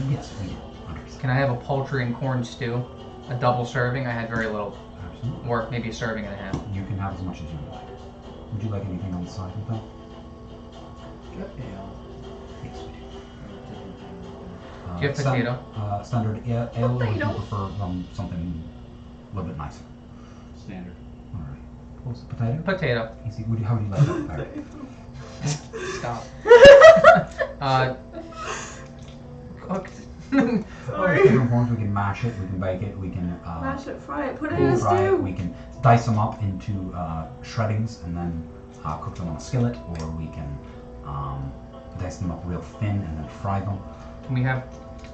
Yes, we do. Can I have a poultry and corn stew? A double serving? I had very little. Absolutely. Or maybe a serving and a half. You can have as much as you would like. Would you like anything on the side with that? Yes, we do. Do you have potato? Standard ale, or would you Potato. prefer something a little bit nicer? Standard. Alright. What's the potato? Potato. Easy. How would you like that prepared? Stop. Cooked. Sorry. Different forms. We can mash it. We can bake it. We can Mash it, fry it, put it in a fry it. stew. We can dice them up into shreddings and then cook them on a skillet, or we can dice them up real thin and then fry them. Can we have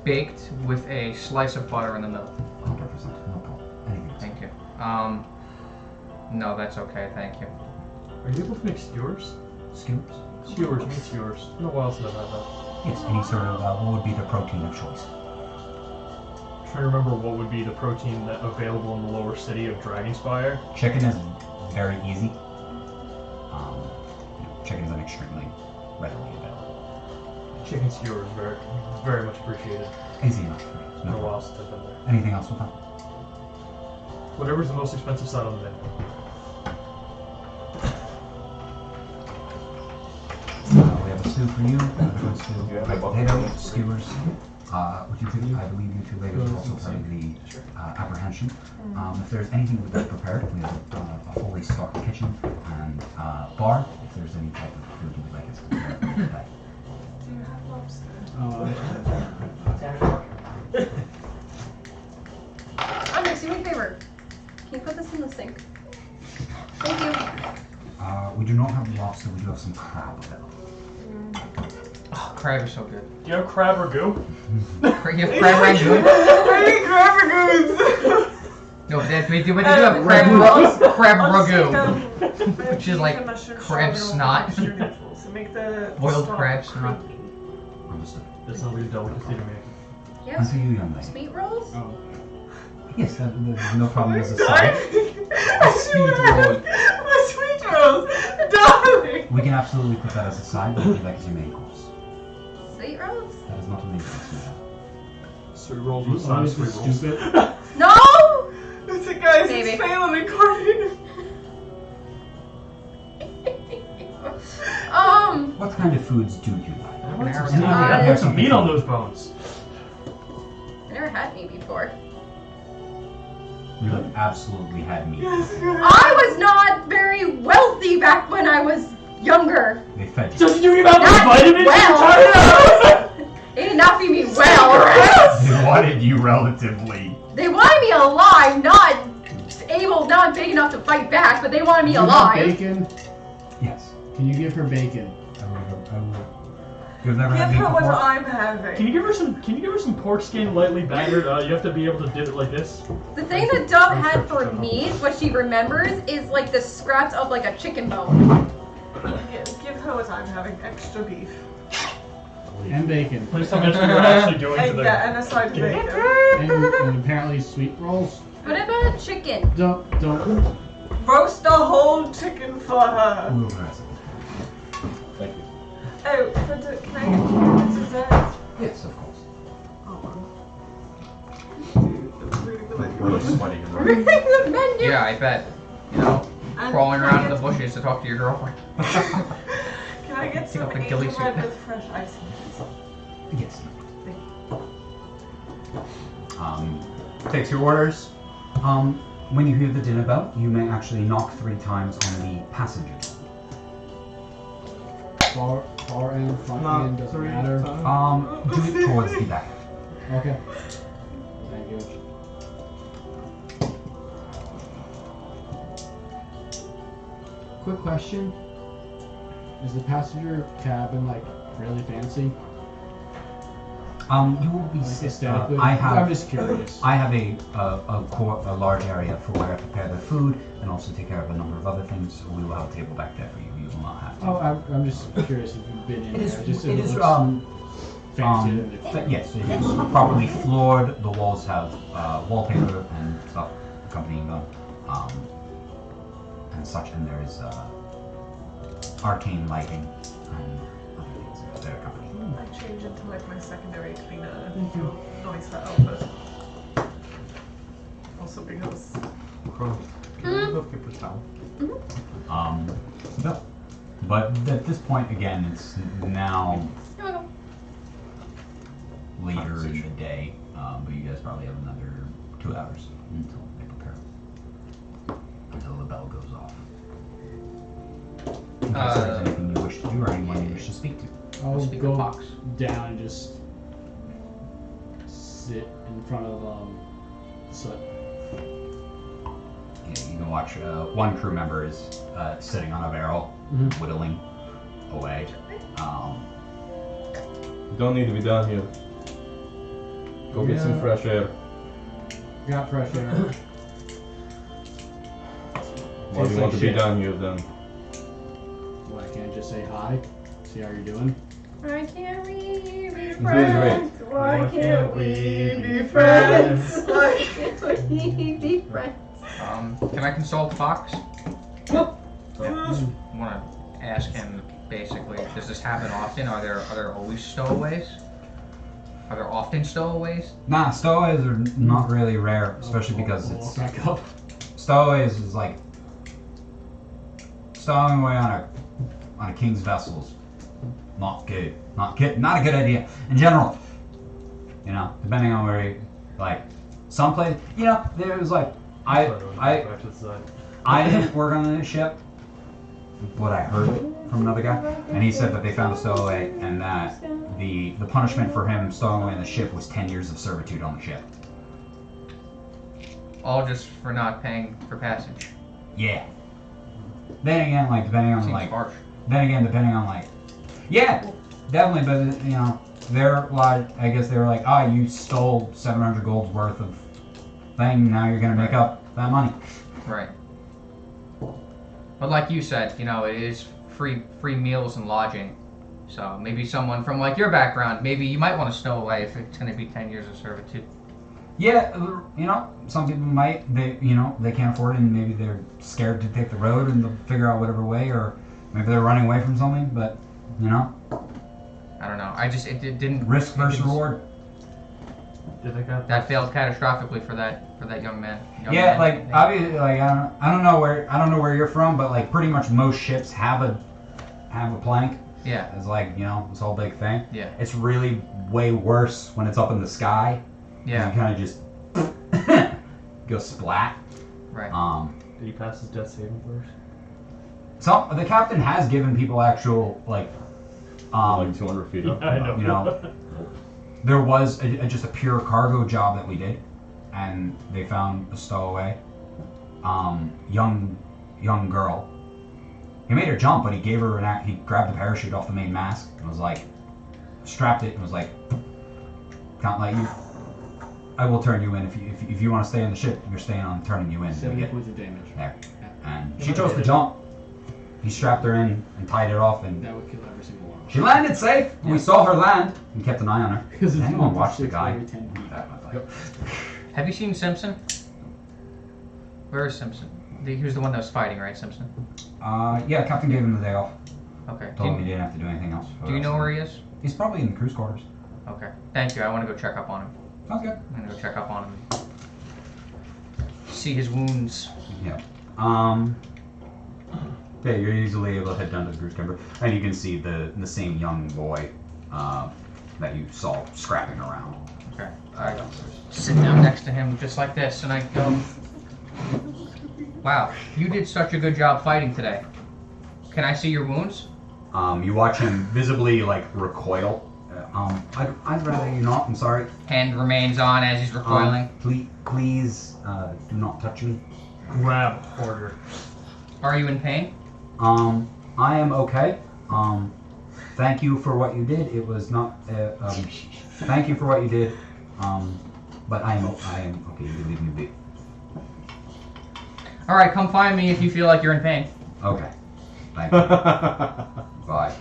baked with a slice of butter in the middle? 100%. No problem. Anything else? Thank you. No, that's okay. Thank you. Are you able to make skewers? Skewers? Skewers, meat skewers. It's been a while since I've had that. Yes. Any sort of what would be the protein of choice? I'm trying to remember what would be the protein that available in the lower city of Dragonspire. Chicken is very easy. Chicken is an extremely readily available. Chicken skewers very, very much appreciated. Easy enough. It's No been a while problem. since I've been there. Anything else with that? Whatever's the most expensive side on the menu. We have a stew for you. Another stew. You have a bucket. Potatoes, skewers. Would you two, I believe you two ladies are also part of the apprehension. If there's anything we've got prepared, we have a fully stocked kitchen and bar. If there's any type of food you would like us to prepare for you today. Do you have lobster? Alex, do me a favor. Can you put this in the sink? Thank you. We do not have lobster. We do have some crab available. Oh, crab is so good. Do you have crab or goo? You have crab ragoon? I eat crab ragoons! No, we do have crab ragoon. Which is like crab snot. So make the Boiled stock crab snot. creamy. Understood. That sounds like a delicacy to me. And Yes. to you, young lady. Sweet rolls? Oh. Yes, there's no problem as a side. Darling! sweet roll. My sweet rolls! Darling! We can absolutely put that as a side, but if you'd like as your main course. Sweet rolls? That is not a main course, madam. Sweet rolls You with side always sweet rolls. stupid. No! It's a guys, Maybe. it's failing recording. What kind of foods do you like? I put some meat on those bones. I never had meat before. You have absolutely had meat. Yes, I was not very wealthy back when I was younger. They fed you. So did you give out Not the vitamins? well. They with you relatively. They wanted me alive, not big enough to fight back, but they wanted me Do you have alive. bacon? Yes. Can you give her bacon? I will. You've never Give had her meat what before? I'm having. Can you give her some pork skin lightly battered? You have to be able to dip it like this. The thing that Dove had for meat, what she remembers, is like the scraps of like a chicken bone. Yeah, give her what I'm having. Extra beef. And bacon. Please tell me that's what you're actually doing to And the. yeah, and a side of bacon. And apparently sweet rolls. What about chicken? Don't. Roast the whole chicken for her. We'll dress it. Thank you. Oh, can I get the dessert? Yes, of course. Oh. Dude, that's really good. Really sweating. Reading the menu. Yeah, I bet. You know, And crawling can I around in get the bushes to talk to your girlfriend. Can I get some up a Asian ghillie bread suit. with fresh icing? Yes. Thank Takes your orders. When you hear the dinner bell, you may actually knock 3 times on the passengers. Far end, front end, doesn't 3 matter. times. Do it towards the back. Okay. Thank you. Quick question. Is the passenger cabin like really fancy? You will be Like aesthetically? I have. I'm just curious. I have a large area for where I prepare the food and also take care of a number of other things. So we will have a table back there for you. You will not have to. Oh, I'm just curious if you've been in It is. there. Just if It is. looks fancier than Yes, it is properly floored. The walls have wallpaper and stuff accompanying them, and such. And there is arcane lighting and other things that accompany. I change into like my secondary cleaner Thank you. noise outfit. Also because Go paper towel. No. But at this point, again, it's now Here we go. later in the day, but you guys probably have another 2 hours until they prepare. Until the bell goes off. Unless there's anything you wish to do or anyone you wish to speak to. I'll Speak of go Pox. down and just sit in front of Soot. Yeah, you can watch one crew member is sitting on a barrel, Mhm. whittling away. You don't need to be down here. Go get some Yeah. fresh air. Got fresh air. Why do you want to be down here then? Why can't I just say hi? See how you're doing? Why can't we be doing friends? Why can't we be friends? Why can't we be friends? Can I consult Fox? Nope. I want to ask him basically. Does this happen often? Are there always stowaways? Are there often stowaways? Nah, stowaways are not really rare, especially because it's Back up. stowaways is like stowing away on a king's vessels. Not good. Not a good idea in general. You know, depending on where you like, someplace. You know, there was like I Back to the side. I didn't work on the ship. What I heard from another guy, and he said that they found a stowaway, and that the punishment for him stowing away in the ship was 10 years of servitude on the ship. All just for not paying for passage. Yeah. Then again, like depending on Seems like, harsh. yeah, definitely. But you know, they're like, I guess they were like, oh, you stole 700 gold's worth of thing. Now you're gonna make up that money. Right. But like you said, you know, it is free meals and lodging. So maybe someone from like your background, maybe you might want to stow away if it's going to be 10 years of servitude. Yeah, you know, some people might, they can't afford it, and maybe they're scared to take the road, and they'll figure out whatever way, or maybe they're running away from something. But you know, I don't know. It didn't risk versus it was- reward. Did I got That failed catastrophically for that young man. Yeah, like obviously, like I don't know where you're from, but like pretty much most ships have a plank. Yeah. It's like, you know, this whole big thing. Yeah. It's really way worse when it's up in the sky. Yeah. You kind of just go splat. Right. Did he pass his death saving first? So the captain has given people actual like 200 feet up. I know. you know, There was just a pure cargo job that we did, and they found a stowaway, young girl. He made her jump, but he gave her he grabbed the parachute off the main mast and was like, strapped it and was like, can't let you. I will turn you in if you want to stay on the ship. You're staying on, turning you in. 70 points of damage. There, and she chose to jump. He strapped her in and tied it off, and That would kill every single one. she landed safe. We saw her land and kept an eye on her. Because Did it's anyone 1 watch the 6 guy? every 10 feet. Have you seen Simpson? Where is Simpson? He was the one that was fighting, right, Simpson? Yeah, Captain gave him the day off. Okay. Told him he didn't have to do anything else. Do you know where he is? He's probably in the crew's quarters. Okay. Thank you. I want to go check up on him. Sounds good. I'm gonna go check up on him. See his wounds. Yeah. Yeah, you're easily able to head down to the crew's chamber, and you can see the same young boy that you saw scrapping around. Okay. Downstairs. Sit down next to him just like this, and I go, wow, you did such a good job fighting today. Can I see your wounds? You watch him visibly like recoil. I'd rather you not. I'm sorry. Hand remains on as he's recoiling. Please, do not touch me. Grab order. Are you in pain? I am okay. Thank you for what you did. It was not. Thank you for what you did. But I am okay. You can leave me be. All right, come find me if you feel like you're in pain. Okay. Thank you. Bye.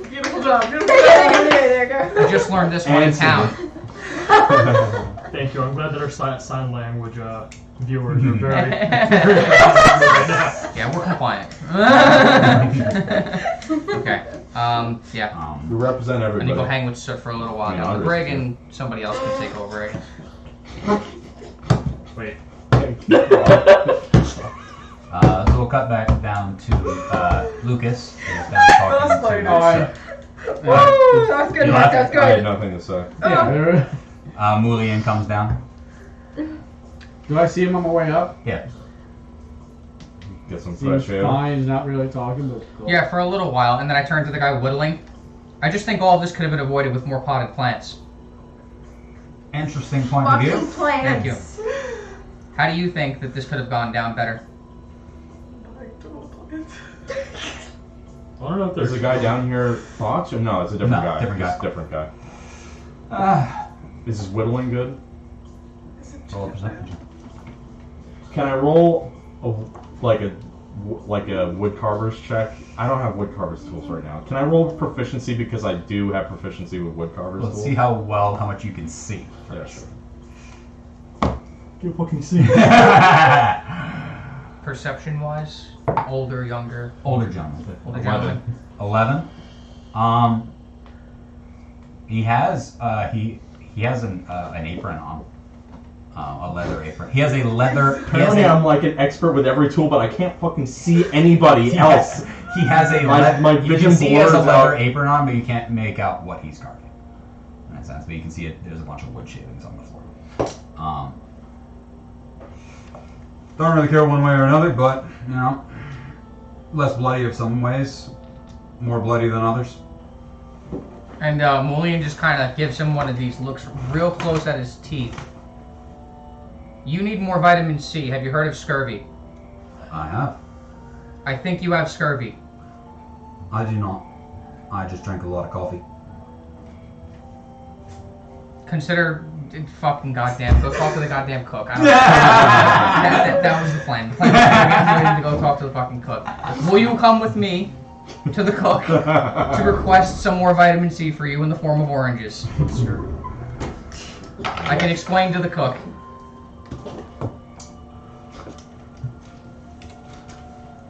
Beautiful job. Beautiful job. There you go. I just learned this one in town. Thank you. I'm glad that our sign language viewers are very right now. Yeah, we're compliant. Okay. Yeah. You represent I need to go everybody. hang with Soot for a little while Yeah, down the I'll brig, just- and somebody else can take over, I guess. Wait. So we'll cut back down to Lucas. Who's down talking That's to funny. Woo! That was good, You Mark. like That was I had good. nothing to say. Yeah. Mulian comes down. Do I see him on my way up? Yeah. Get some Seems fresh air. fine. He's not really talking, but cool. Yeah, for a little while, and then I turned to the guy whittling. I just think all of this could have been avoided with more potted plants. Interesting point of Fucking view. plants. Thank you. How do you think that this could have gone down better? I don't know if Is there's the guy down here thoughts or no? It's a different No, guy. different It's guy. a different guy. Uh, Is his whittling good? roll a percentage. Can I roll like a wood carver's check? I don't have wood carver's tools right now. Can I roll proficiency because I do have proficiency with wood carver's Let's tools? see how much you can see. Yeah, sure. you fucking see. Perception-wise, older, younger, Older gentleman. older gentleman. 11. He has an apron on. A leather apron. He has a leather. Apparently, I'm like an expert with every tool, but I can't fucking see anybody else. He has a My you vision can see he has a blurs leather out. apron on, but you can't make out what he's carving. In that sense, but you can see it. There's a bunch of wood shavings on the floor. Don't really care one way or another, but you know, less bloody of some ways, more bloody than others. And Mulian just kind of gives him one of these looks real close at his teeth. You need more vitamin C. Have you heard of scurvy? I have. I think you have scurvy. I do not. I just drank a lot of coffee. Consider fucking goddamn. Go talk to the goddamn cook. I don't that was the plan. The plan was to get ready to go talk to the fucking cook. Will you come with me to the cook to request some more vitamin C for you in the form of oranges? Sure. I can explain to the cook.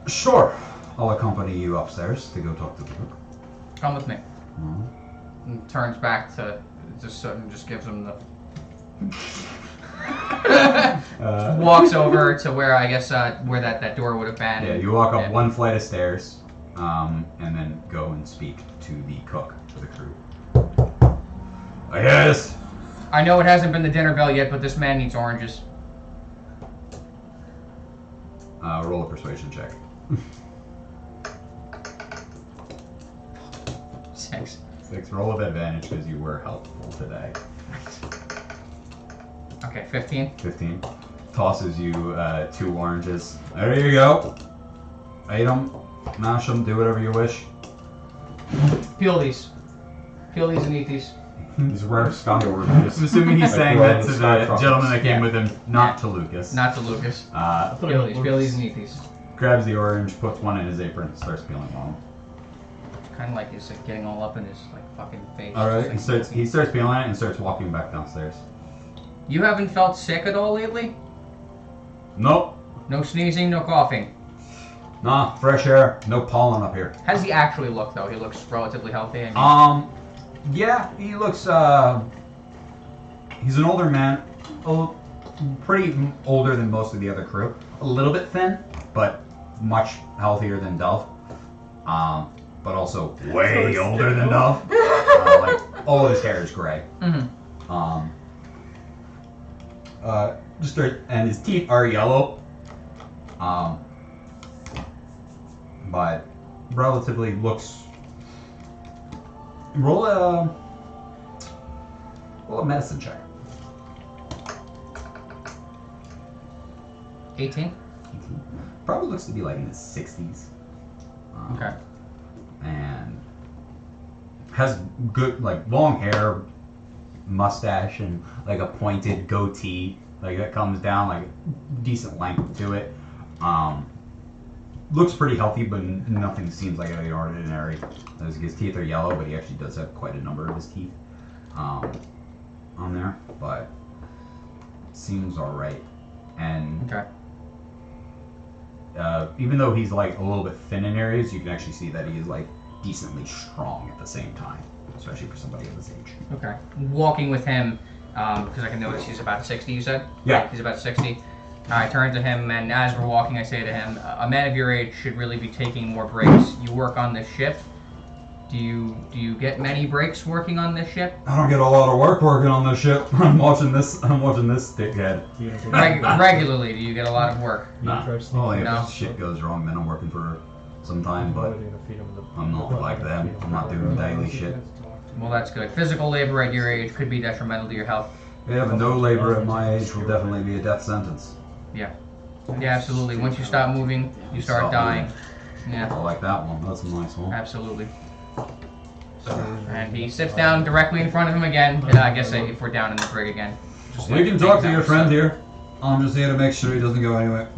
Sure. I'll accompany you upstairs to go talk to the cook. Come with me. Mhm. And turns back to just gives him the. Walks over to where I guess where that door would have been. Yeah, you walk up Yeah. one flight of stairs, and then go and speak to the cook, to the crew. Yes. I know it hasn't been the dinner bell yet, but this man needs oranges. Roll a persuasion check. 6. 6. Roll with advantage because you were helpful today. Okay, 15. 15. Tosses you 2 oranges. There you go. Eat them, mash them, do whatever you wish. Peel these. Peel these and eat these. These rare sky oranges. I'm assuming he's Like saying we're that all to the sky the tropics. gentleman that came Yeah. with him, not Yeah. to Lucas. Not to Lucas. Peel Peel these and eat these. Grabs the orange, puts one in his apron, and starts peeling one. Kind of like he's like, getting all up in his like fucking face. Alright, Just, like, he starts peeling it and starts walking back downstairs. You haven't felt sick at all lately? Nope. No sneezing, no coughing. Nah, fresh air, no pollen up here. How does he actually look though? He looks relatively healthy. I mean, Yeah, he looks, he's an older man, pretty older than most of the other crew. A little bit thin, but much healthier than Delph. But also way older than Delph. Like, all his hair is gray. mhm. And his teeth are yellow. But relatively looks. Roll a medicine check. 18. Probably looks to be like in his 60s. Okay. And has good, like, long hair, mustache, and like a pointed goatee, like that comes down, like decent length to it. Looks pretty healthy, but nothing seems like out of the ordinary. His teeth are yellow, but he actually does have quite a number of his teeth on there, but seems all right. And Okay. even though he's like a little bit thin in areas, you can actually see that he is like decently strong at the same time, especially for somebody of his age. Okay. Walking with him, because I can notice he's about 60. You said? Yeah. He's about 60. I turn to him, and as we're walking, I say to him, "A man of your age should really be taking more breaks. You work on this ship. Do you get many breaks working on this ship? I don't get a lot of work working on this ship. I'm watching this dickhead. Regularly, do you get a lot of work? Nah. try sneaking Only if No. shit goes wrong, then I'm working for some time, but Feed him the- I'm not like them. I'm not doing daily shit. Well, that's good. Physical labor at your age could be detrimental to your health. Yeah, but no labor at my age will definitely be a death sentence. Yeah, absolutely. Once you stop moving, you start dying. Yeah, I like that one. That's a nice one. absolutely. And he sits down directly in front of him again. And I guess if we're down in the brig again. We can talk to your friend here. I'm just here to make sure he doesn't go anywhere.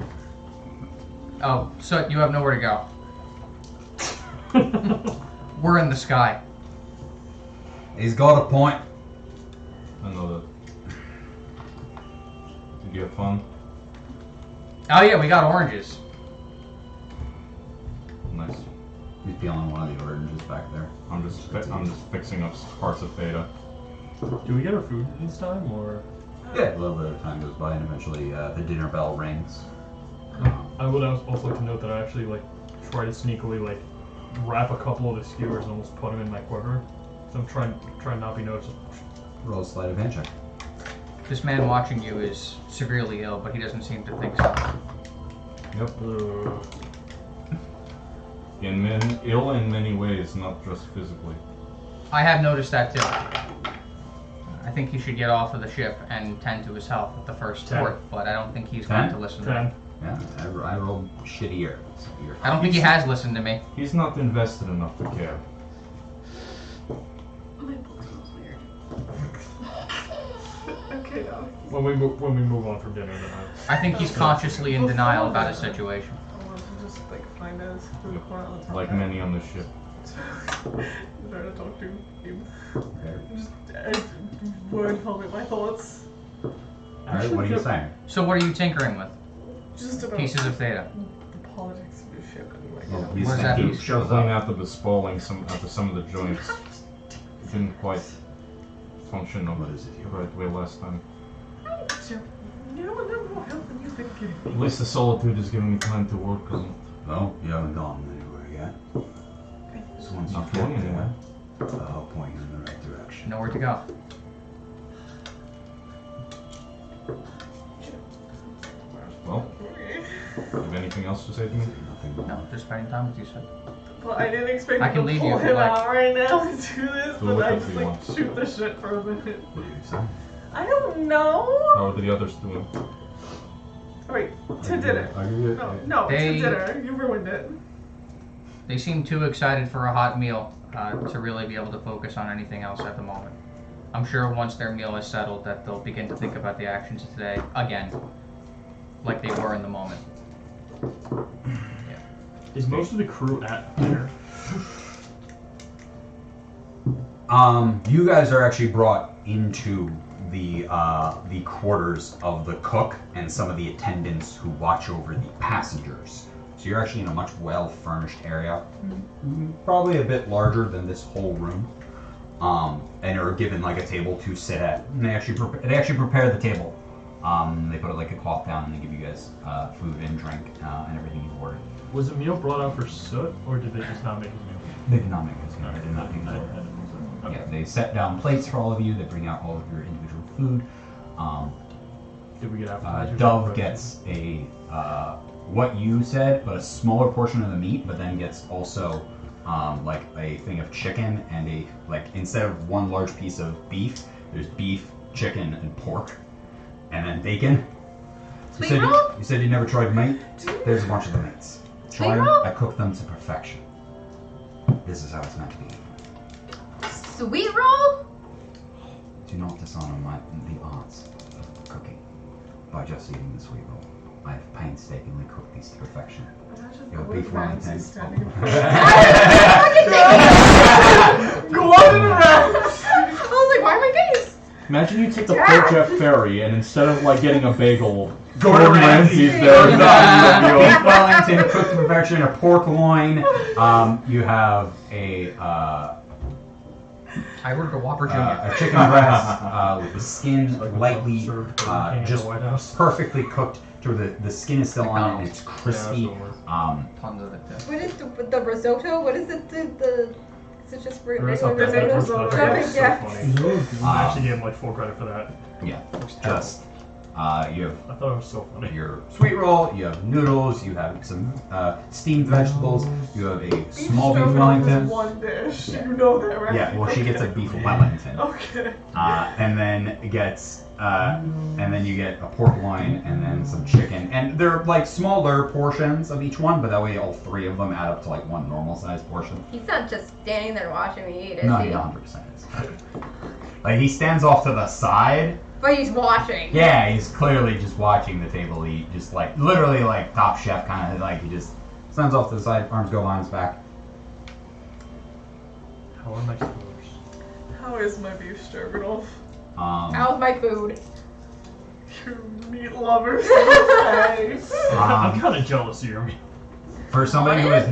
Oh, so you have nowhere to go. We're in the sky. He's got a point. Another. Did you have fun? Oh yeah, we got oranges. Nice. He's peeling one of the oranges back there. I'm just fixing up parts of Theta. Do we get our food this time, or? Yeah, a little bit of time goes by, and eventually the dinner bell rings. I would also like to note that I actually like try to sneakily like wrap a couple of the skewers and almost put them in my quiver. So I'm trying not to be noticed. Roll a sleight of hand check. This man watching you is severely ill, but he doesn't seem to think so. Yep. Ill in many ways, not just physically. I have noticed that too. I think he should get off of the ship and tend to his health at the first 10. port, but I don't think he's going 10? to listen to me. 10. Yeah, I rolled shittier. I don't think he has listened to me. He's not invested enough to care. My book smells weird. Okay, no. When we move on from dinner, then I think he's consciously in denial about his situation. I want to just like find out who the corner on the top. Like many on the ship. Try to talk to him. Okay. Just word vomit my thoughts. Alright, what are you saying? So what are you tinkering with? Just about Pieces of Theta. the politics of the ship and like. Well, Where's that he piece? shows Clean up. out the bespoiling after some of the joints. Didn't quite function What is it the here? right way last time. So, you know, they're more help than you think. At least the solitude is giving me time to work on No, you haven't gone anywhere yet. So once you Not get going there, anywhere. I'll point you in the right direction. Nowhere to go. Well, Okay. you have anything else to say to me? Nothing. No, just spending time with you, sir. Well, I didn't expect I you can to leave pull you if him you like. out right now to do this, So but what I does just he like want? shoot the shit for a minute. What do you say? I don't know. How are the others doing? Wait, to dinner. I'll give you No, They- to dinner. You ruined it. They seem too excited for a hot meal to really be able to focus on anything else at the moment. I'm sure once their meal is settled that they'll begin to think about the actions of today again, like they were in the moment. Is most of the crew at dinner? You guys are actually brought into the quarters of the cook and some of the attendants who watch over the passengers. So you're actually in a much well-furnished area, probably a bit larger than this whole room. And are given like a table to sit at. And they actually prepare the table. They put like a cloth down and they give you guys food and drink and everything you've ordered. Was the meal brought out for Soot, or did they just not make a meal? They did not make this meal. They did not make I it. didn't think so. Okay. Yeah, they set down plates for all of you. They bring out all of your individual food. Did we get appetizers? Dove gets a what you said, but a smaller portion of the meat, but then gets also like a thing of chicken and a like instead of one large piece of beef, there's beef, chicken, and pork, and then bacon. Sweet roll? You said you never tried meat. There's a bunch of the meats. Try Sweet them. roll? I cook them to perfection. This is how it's meant to be. Sweet roll? Do not dishonor the arts of cooking by just eating the sweet roll. I have painstakingly cooked these to perfection. Imagine Your Gordon beef Ramsay Wellington. standing in Oh. front of Gordon Ramsay! I was like, why am I face? Imagine you take the Port Jeff ferry and instead of like getting a bagel, Gordon Ramsay's there. Beef Wellington cooked to perfection, a pork loin. You have a I ordered a Whopper Junior. a chicken breast with the skin lightly, Served King at the just White House. perfectly cooked to where the skin is still on it and it's crispy. Tons of it. Yeah. What is the risotto? What is it? Is it just There is regular something that risotto? was Risotto. so Yeah. funny. I actually gave him like full credit for that. Yeah, just you have I thought it was so funny. your sweet roll, you have noodles, you have some steamed vegetables, you have a small beef stroganoff is Wellington. one dish. Yeah. You know that, right? Yeah, well, she gets a Okay. beef Wellington, Okay. and then you get a pork loin and then some chicken, and they're like smaller portions of each one, but that way all three of them add up to like one normal sized portion. He's not just standing there watching me eat, is No, he? he 100% is. Like he stands off to the side. But he's watching. Yeah, he's clearly just watching the table eat, just like literally like Top Chef kind of like he just stands off to the side, arms go behind his back. How are my scores? How is my beef stroganoff? How's my food? You meat lovers in the face. I'm kind of jealous of your meal. For somebody who is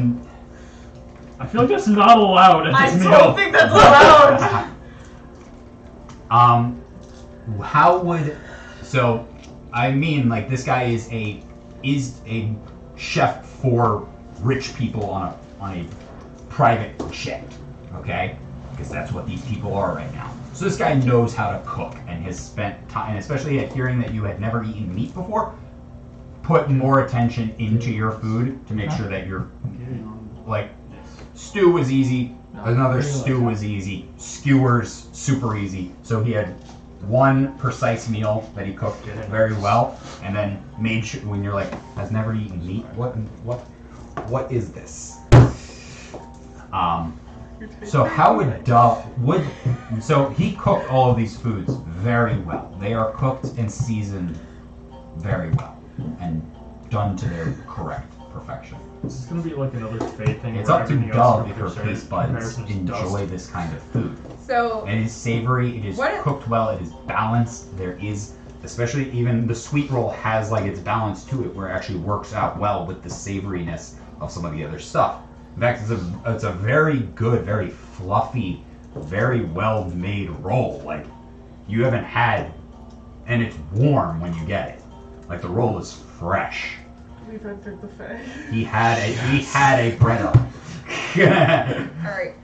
I feel like that's not allowed at I this meal. don't think that's allowed. how would so I mean like this guy is a chef for rich people on a private jet, okay? Because that's what these people are right now. So this guy knows how to cook and has spent time, and especially at hearing that you had never eaten meat before, put more attention into your food to make sure that you're like stew was easy, another stew was easy, skewers super easy. So he had one precise meal that he cooked very well, and then made sure when you're like has never eaten meat. What is this? So how would Dove so he cooked all of these foods very well. They are cooked and seasoned very well and done to their correct perfection. This is gonna be like another fate thing. It's where up to everything else Dove will be for considered his buds comparisons to enjoy dust. this kind of food. So, It is savory, it is What if- cooked well, it is balanced. There is, especially even the sweet roll has like its balance to it where it actually works out well with the savoriness of some of the other stuff. In fact, it's a very good, very fluffy, very well made roll. Like you haven't had, and it's warm when you get it. Like the roll is fresh. We've entered the Fae. He had a bread up. alright.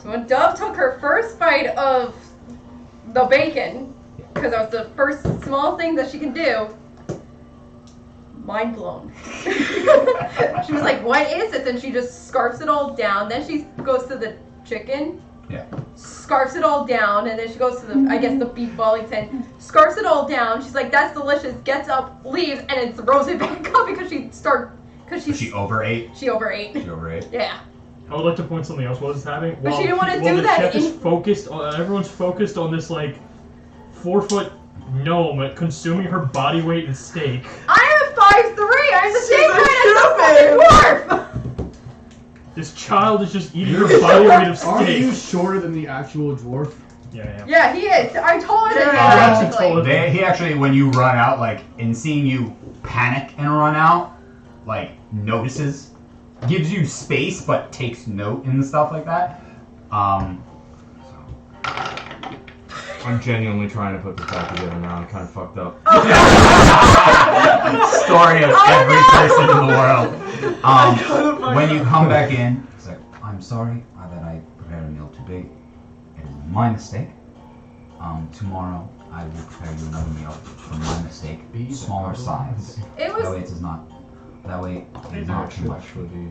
So when Dove took her first bite of the bacon, because that was the first small thing that she can do, mind blown. She was like, what is this? And she just scarfs it all down. Then she goes to the chicken. Yeah. Scarfs it all down. And then she goes to the, I guess, the beef Wellington. Scarfs it all down. She's like, that's delicious. Gets up, leaves, and then throws it back up because she overate. She overate. She overate. Yeah. I would like to point something else while this is happening. But While she didn't want to while do the that chef is in- focused on, everyone's focused on this, like, 4-foot gnome consuming her body weight in steak. I am 5'3". I'm the same height as the fucking dwarf. This child is just eating her body weight of Aren't you steak. shorter than the actual dwarf? Yeah. Yeah, he is. I'm taller than him, Yeah. basically. He actually, when you run out, like, in seeing you panic and run out, like, notices, gives you space, but takes note and stuff like that. I'm genuinely trying to put this back together now. I'm kind of fucked up. Story of every person in the world. When you come back in, it's like, I'm sorry that I prepared a meal too big. It is my mistake. Tomorrow I will prepare you another meal from my mistake, smaller size. It was. That way it is not. That way it is not too much.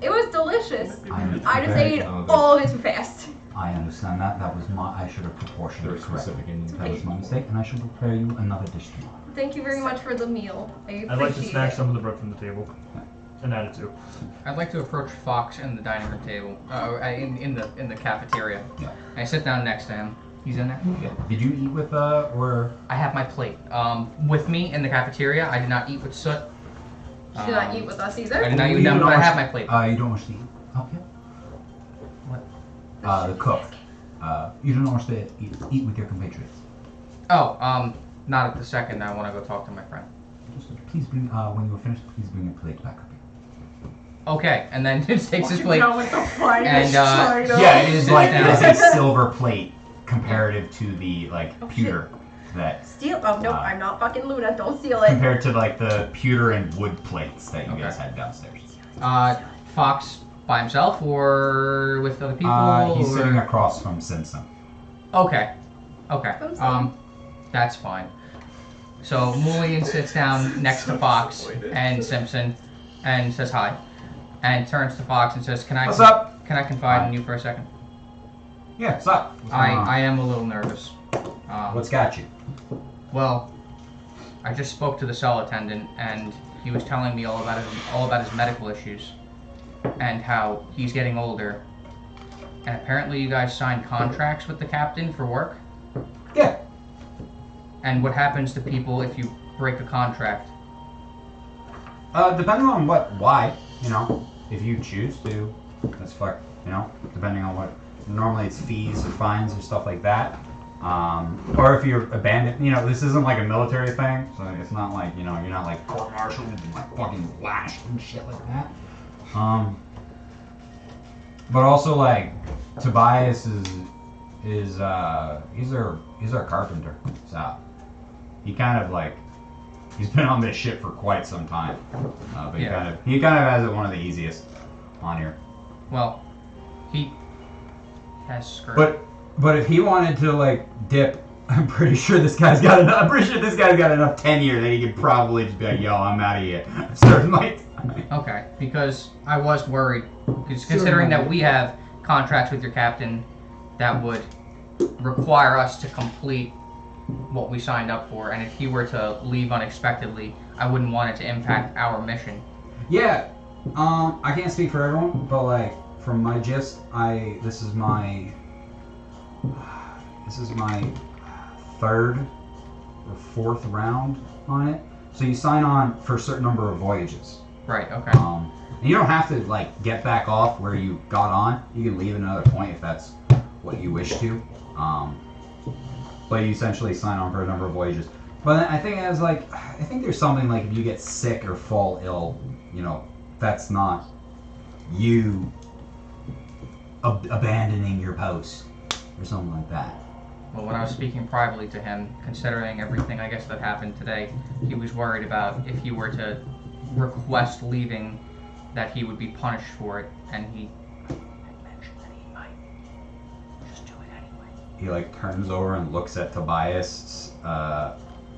It was delicious. I just very- ate all of it too fast. I understand that. That was my. I should have proportioned Very it correctly. specific in That was my mistake, and I should prepare you another dish tomorrow. Thank you very much for the meal. I appreciate I'd like to snatch it. some of the bread from the table. And add it to. I'd like to approach Fox in the dining room table, in the cafeteria. Yeah. I sit down next to him. He's in there. Yeah. Did you eat with or? I have my plate. With me in the cafeteria. I did not eat with Soot. You did not eat with us either. I did not eat with You them, don't but I want have to- my plate. You don't want to eat. Okay. What? The cook. You don't want to eat with your compatriots. Oh, not at the second. I want to go talk to my friend. Just please bring. When you are finished, please bring your plate back up here. Okay, and then just takes his plate. Down with the finest And, china. Yeah, it is Sit like down. it is a silver plate comparative to the like Oh, pewter that Steal? Oh nope, I'm not fucking Luna. Don't steal it. compared to like the pewter and wood plates that you guys Okay. had downstairs. Fox by himself or with other people? He's or- sitting across from Simpson. Okay. Okay. Simpson. That's fine. So Mulligan sits down next to Fox and Simpson and says hi. And turns to Fox and says, What's up? Can I confide in you for a second? Yeah, what's up? What's going on? I am a little nervous. What's got you? Well, I just spoke to the cell attendant, and he was telling me all about his medical issues, and how he's getting older. And apparently, you guys signed contracts with the captain for work. Yeah. And what happens to people if you break a contract? Depending on why, you know, if you choose to, that's fuck, you know, depending on what. Normally it's fees or fines or stuff like that. Or if you're abandoned, you know, this isn't like a military thing, so it's not like, you know, you're not like court-martialed and like fucking lashed and shit like that. But also like Tobias is he's our carpenter, so he kind of like he's been on this ship for quite some time, but Yeah. he kind of has it one of the easiest on here. Well, he has skirt. But if he wanted to like dip, I'm pretty sure this guy's got enough tenure that he could probably just be like, yo, I'm out of here. I'm serving my time. Okay, because I was worried, considering that we have contracts with your captain that would require us to complete what we signed up for, and if he were to leave unexpectedly, I wouldn't want it to impact our mission. Yeah, I can't speak for everyone, but like from my gist, this is my third or fourth round on it. So you sign on for a certain number of voyages. Right, okay. And you don't have to like get back off where you got on. You can leave at another point if that's what you wish to. But you essentially sign on for a number of voyages. But I think there's something like if you get sick or fall ill, you know, that's not you abandoning your post or something like that. Well, when I was speaking privately to him, considering everything I guess that happened today, he was worried about if you were to request leaving, that he would be punished for it, and he had mentioned that he might just do it anyway. He like turns over and looks at Tobias.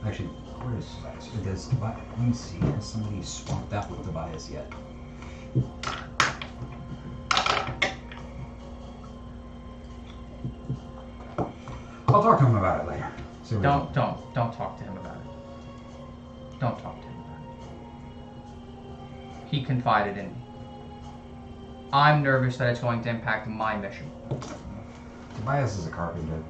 Actually, Where is Tobias? Does Tobias? Let me see. Has somebody swapped out with Tobias yet? I'll talk to him about it later. See what Don't talk to him about it. Don't talk to him about it. He confided in me. I'm nervous that it's going to impact my mission. Tobias is a carpenter.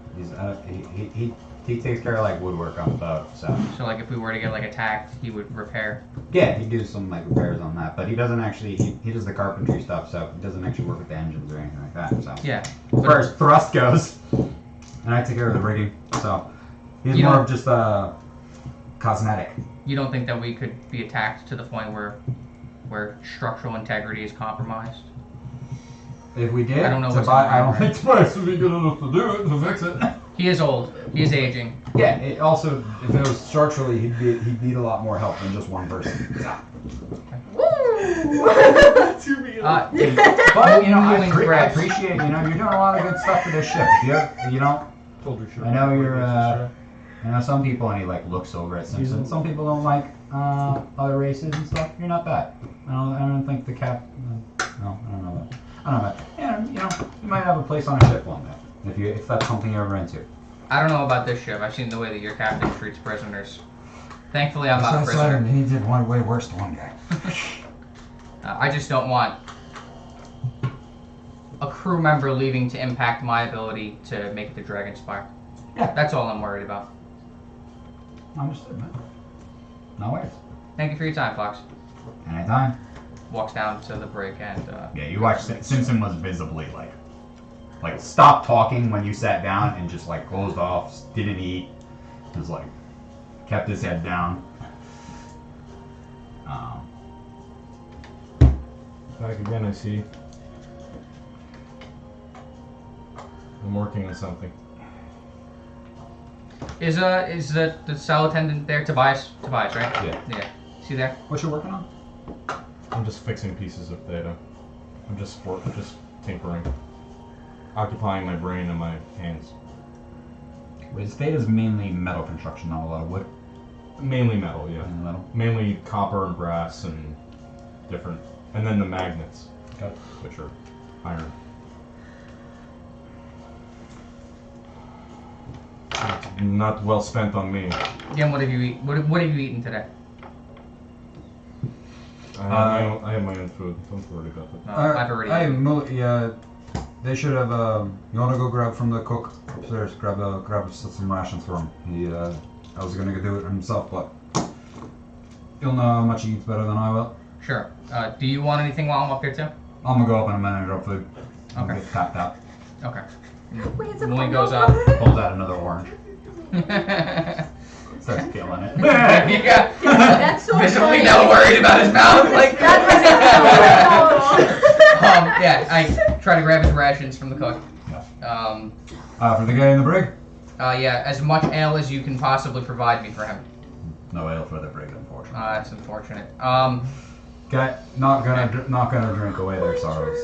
He takes care of like woodwork on the boat. So like if we were to get like attacked, he would repair. yeah, he'd do some like repairs on that. But he doesn't actually. He does the carpentry stuff, so he doesn't actually work with the engines or anything like that. So Yeah. as far as thrust goes, and I take care of the rigging. So he's You more don't- of just cosmetic. You don't think that we could be attacked to the point where structural integrity is compromised? If we did, I don't know what's I don't going think Tobias would be good enough to do it to fix it. He is old. He is aging. Yeah. It also, if it was structurally, he'd need a lot more help than just one person. So. Woo! Too real. But I appreciate you're doing a lot of good stuff for this ship. You don't. Told you I know you're. I know some people, and he like looks over at Simpson. Some people don't like other races and stuff. You're not that. I don't think the cap. No, I don't know that. I don't know that. Yeah, you might have a place on a ship one day if that's something you're ever into. I don't know about this ship. I've seen the way that your captain treats prisoners. Thankfully, I'm not a prisoner. He did one way worse to one guy. I just don't want a crew member leaving to impact my ability to make it to Dragonspire. Yeah. That's all I'm worried about. Understood, man. No worries. Thank you for your time, Fox. Anytime. Walks down to the brig and Yeah, you watched Simpson was visibly like stopped talking when you sat down and just like closed off, didn't eat, just like kept his head down. Back again, I see. I'm working on something. is the cell attendant there? Tobias, right? Yeah. Yeah. See there? What you working on? I'm just fixing pieces of data. I'm just tinkering. Occupying my brain and my hands. His data's mainly metal construction, not a lot of wood. Mainly metal, yeah. And metal. Mainly copper and brass and different. And then the magnets, Got it. which are iron. Not well spent on me. Again, what have you eat? What have you eaten today? I have my own food. Don't worry about it. I've already eaten. Yeah, they should have. You want to go grab from the cook upstairs? Grab some rations for him. I was gonna do it himself, but he'll know how much he eats better than I will. Sure. Do you want anything while I'm up here too? I'm gonna go up in a minute and grab food. I'll Okay. get tapped out. Okay. Wait, it's a Molly fun goes one. up. Pulls out another orange. Starts killing it. Yeah. That's so Visibly funny. now worried about his mouth. Like. Yeah. I try to grab his rations from the cook. For the guy in the brig? Yeah. As much ale as you can possibly provide me for him. No ale for the brig, unfortunately. That's unfortunate. Okay, not gonna drink away their sorrows.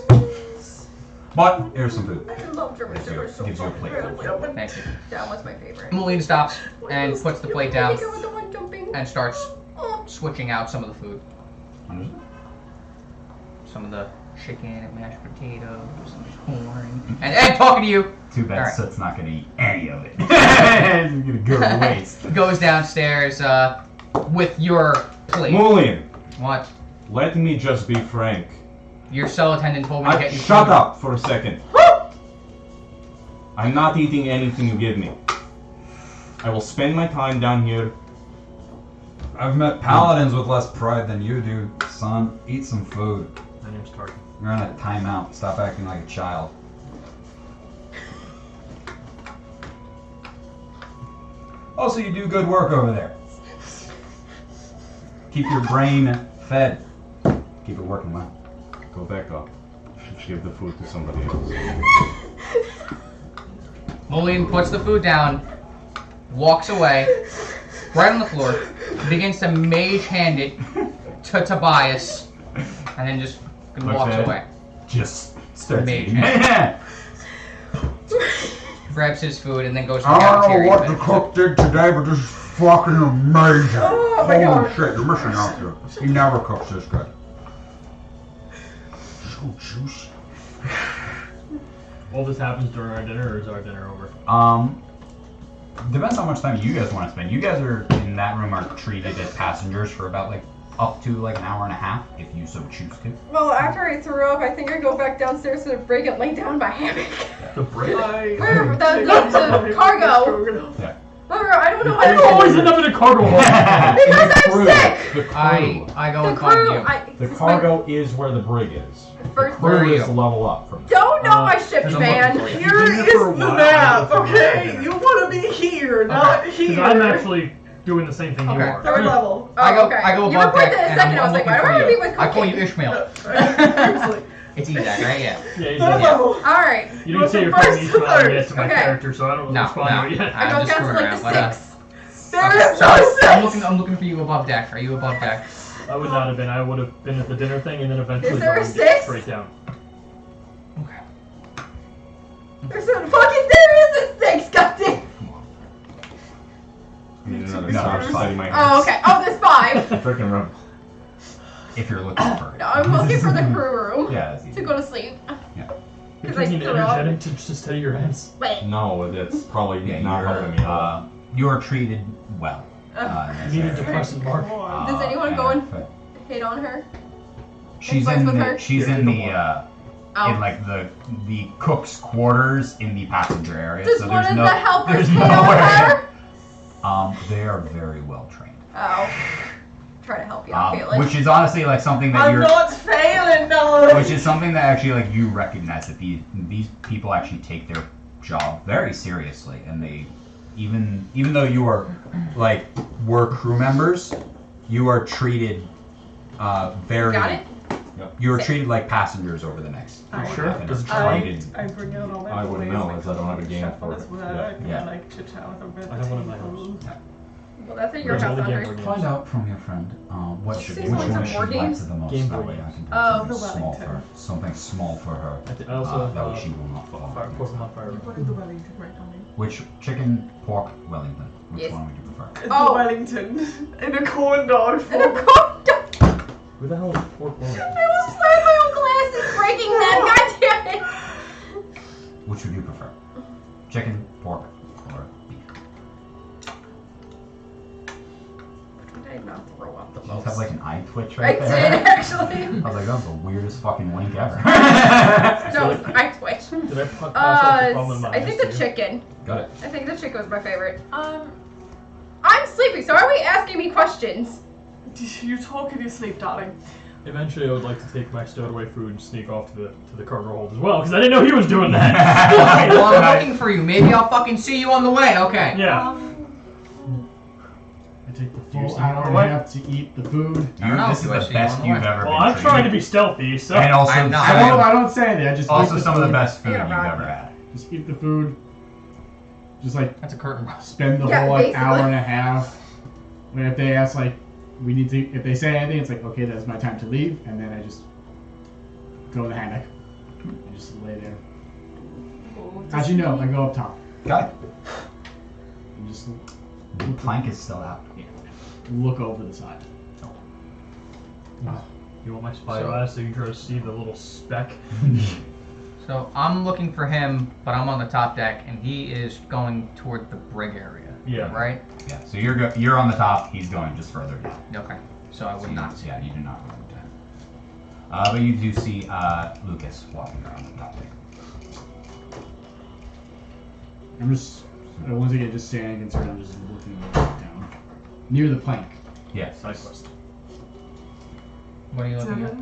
But here's some food. I love German Gives you- shepherds so gives you a much. plate. Thank you. That was my favorite. Moline stops and puts the plate down Take it with the one jumping. and starts switching out some of the food. Understood? Some of the chicken and mashed potatoes, some corn, and talking to you. Too bad Alright. Soot's not gonna eat any of it. It's gonna go to waste. Goes downstairs with your plate. Mulian, What? let me just be frank. Your cell attendant told me to get you Shut food. up for a second. I'm not eating anything you give me. I will spend my time down here. I've met paladins with less pride than you do, son. Eat some food. My name's Tarkin. You're on a timeout. Stop acting like a child. Also, you do good work over there. Keep your brain fed. Keep it working, man. Go back up. Give the food to somebody else. Moline puts the food down, walks away, right on the floor, begins to mage hand it to Tobias, and then just walks Okay. away. Just starts Mage eating. hand. Grabs his food and then goes to the I don't know cafeteria. what the cook did today, but this fucking amazing. Oh my Holy God. shit, you're missing out here. He never cooks this good. So juicy. All this happens during our dinner, or is our dinner over? Depends how much time you guys want to spend. You guys are in that room are treated as passengers for about like up to like an hour and a half, if you so choose to. Well, after I threw up, I think I go back downstairs to the brig and lay down in my hammock. The break? Where? The cargo. Yeah. Where? I don't know I why. always end up in a cargo hold. Because I'm sick. The crew. I go The and find crew. you. The cargo is where the brig is. First, Where are Crew is you? level up from. don't know my ship, There's a man. monkey for you. Here been here for a is the while. map, I'll go for okay? dinner. You want to be here, not here. Because I'm actually doing the same thing you Okay. are. Third level. Oh, I go okay. above You were deck put the and second. I I'm was like, looking why do for I want to you. be with I call you Cookie? Ishmael. Seriously. It's Ezak, right? Yeah. Yeah, Third exactly. level. All right. You Go didn't say from you're calling first me to Ishmael third. yet to my Okay. character, so I don't No, respond to it no. yet. I I'm go just down to screwing like around. the But, 6. There is no sense. I'm looking for you above deck. Are you above deck? I would not have been. I would have been at the dinner thing and then eventually Is there a going 6? straight down. Okay. There's a fucking there is a 6. Goddamn. I need another No, sound it's beside my Oh, okay. Oh, there's 5. Freaking rub. If you're looking for it. No, I'm looking for the crew room Yeah, that's to easy. go to sleep. You're 'Cause I taking threw up. energetic to steady your hands. Wait. No, that's probably Yeah, not helping me at all. you're treated well. in this You need a area. depressant mark. Does anyone go and but hit on her? she's fucks in with the her? she's Yeah, in the the Oh. in like the cook's quarters in the passenger area. Does so one there's of no the helpers there's hit no on way. her? They are very well trained. Oh. Try to help you out, Caitlin. Which is honestly like something that I'm you're not failing, no. which is something that actually like you recognize that these people actually take their job very seriously, and they even though you are like were crew members, you are treated very Got it? you are treated like passengers over the next Are you sure? and Does it are try? treated I bring out all my I wouldn't boys, know, like, as I don't have a game chef for on it. his word, Yeah. I can Yeah. like chit chat with him a bit. I have one of my house. Well, that's at your Where's house, all the Andre. Game Boy Find out from your friend which She's which like some one she board likes games? the most. Game That Boy way I games. can Oh. do something small for Wellington. something small for her. I also That way she will not fall. Pokemon Fire. What is the Wellington right on me? Which chicken, pork, Wellington? Which Yes. one would you prefer? It's Oh. the Wellington in a corn dog And a form. cook dog. Who the hell is Pork Wellington? I almost slammed my own glasses breaking them. God damn it. Which would you prefer? Chicken, pork, or beef? I did not throw up the You just most. have like an eye twitch I right did there. actually. I was like, that was the weirdest fucking wink ever. No, I switched. Did I pass off the problem in my I think the eyes to you? chicken. Got it. I think the chicken was my favorite. I'm sleeping, so are we asking me questions? You talk in your sleep, darling. Eventually, I would like to take my stowed away food and sneak off to the cargo hold as well, because I didn't know he was doing that. Well, I'm looking for you. Maybe I'll fucking see you on the way. Okay. Yeah. I take the you full see hour and what? a half to eat the food. I don't know, This is do I the see you best on the you've way? ever Well, been I'm trying to treated. be stealthy, so. And also, I'm not. I don't say anything. I just also eat the some of the food. best food Yeah, you've right. ever had. Just eat the food. Just like That's a curtain rod. spend the Yeah, whole like basically. hour and a half. When if they ask like we need to, if they say anything, it's like okay, that's my time to leave, and then I just go in the hammock and just lay there. As you know, I go up top Got it. and just The plank is still out. look over the side. You want my spy So- glass so you can try to see the little speck? So I'm looking for him, but I'm on the top deck, and he is going toward the brig area. Yeah. Right? Yeah. So you're on the top. He's going just further down. Okay. So I would not see. Yeah, you do not go down. But you do see Lucas walking around the top there. I'm just once again just standing concerned. I'm just looking down near the plank. Yes. Side quest. What are you looking at?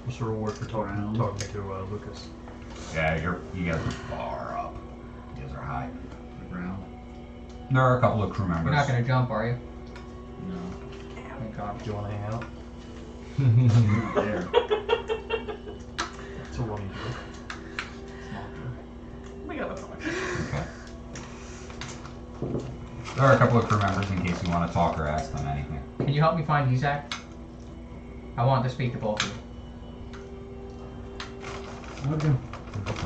What's the reward for talking to Lucas? Yeah, you guys are far up. You guys are high. The ground. There are a couple of crew members. You're not gonna jump, are you? No. Thank God. Do you want to hang out? There. It's a running joke. Small joke. We gotta talk. Okay. There are a couple of crew members in case you want to talk or ask them anything. Can you help me find Ezak? I want to speak to both of you. Okay. There's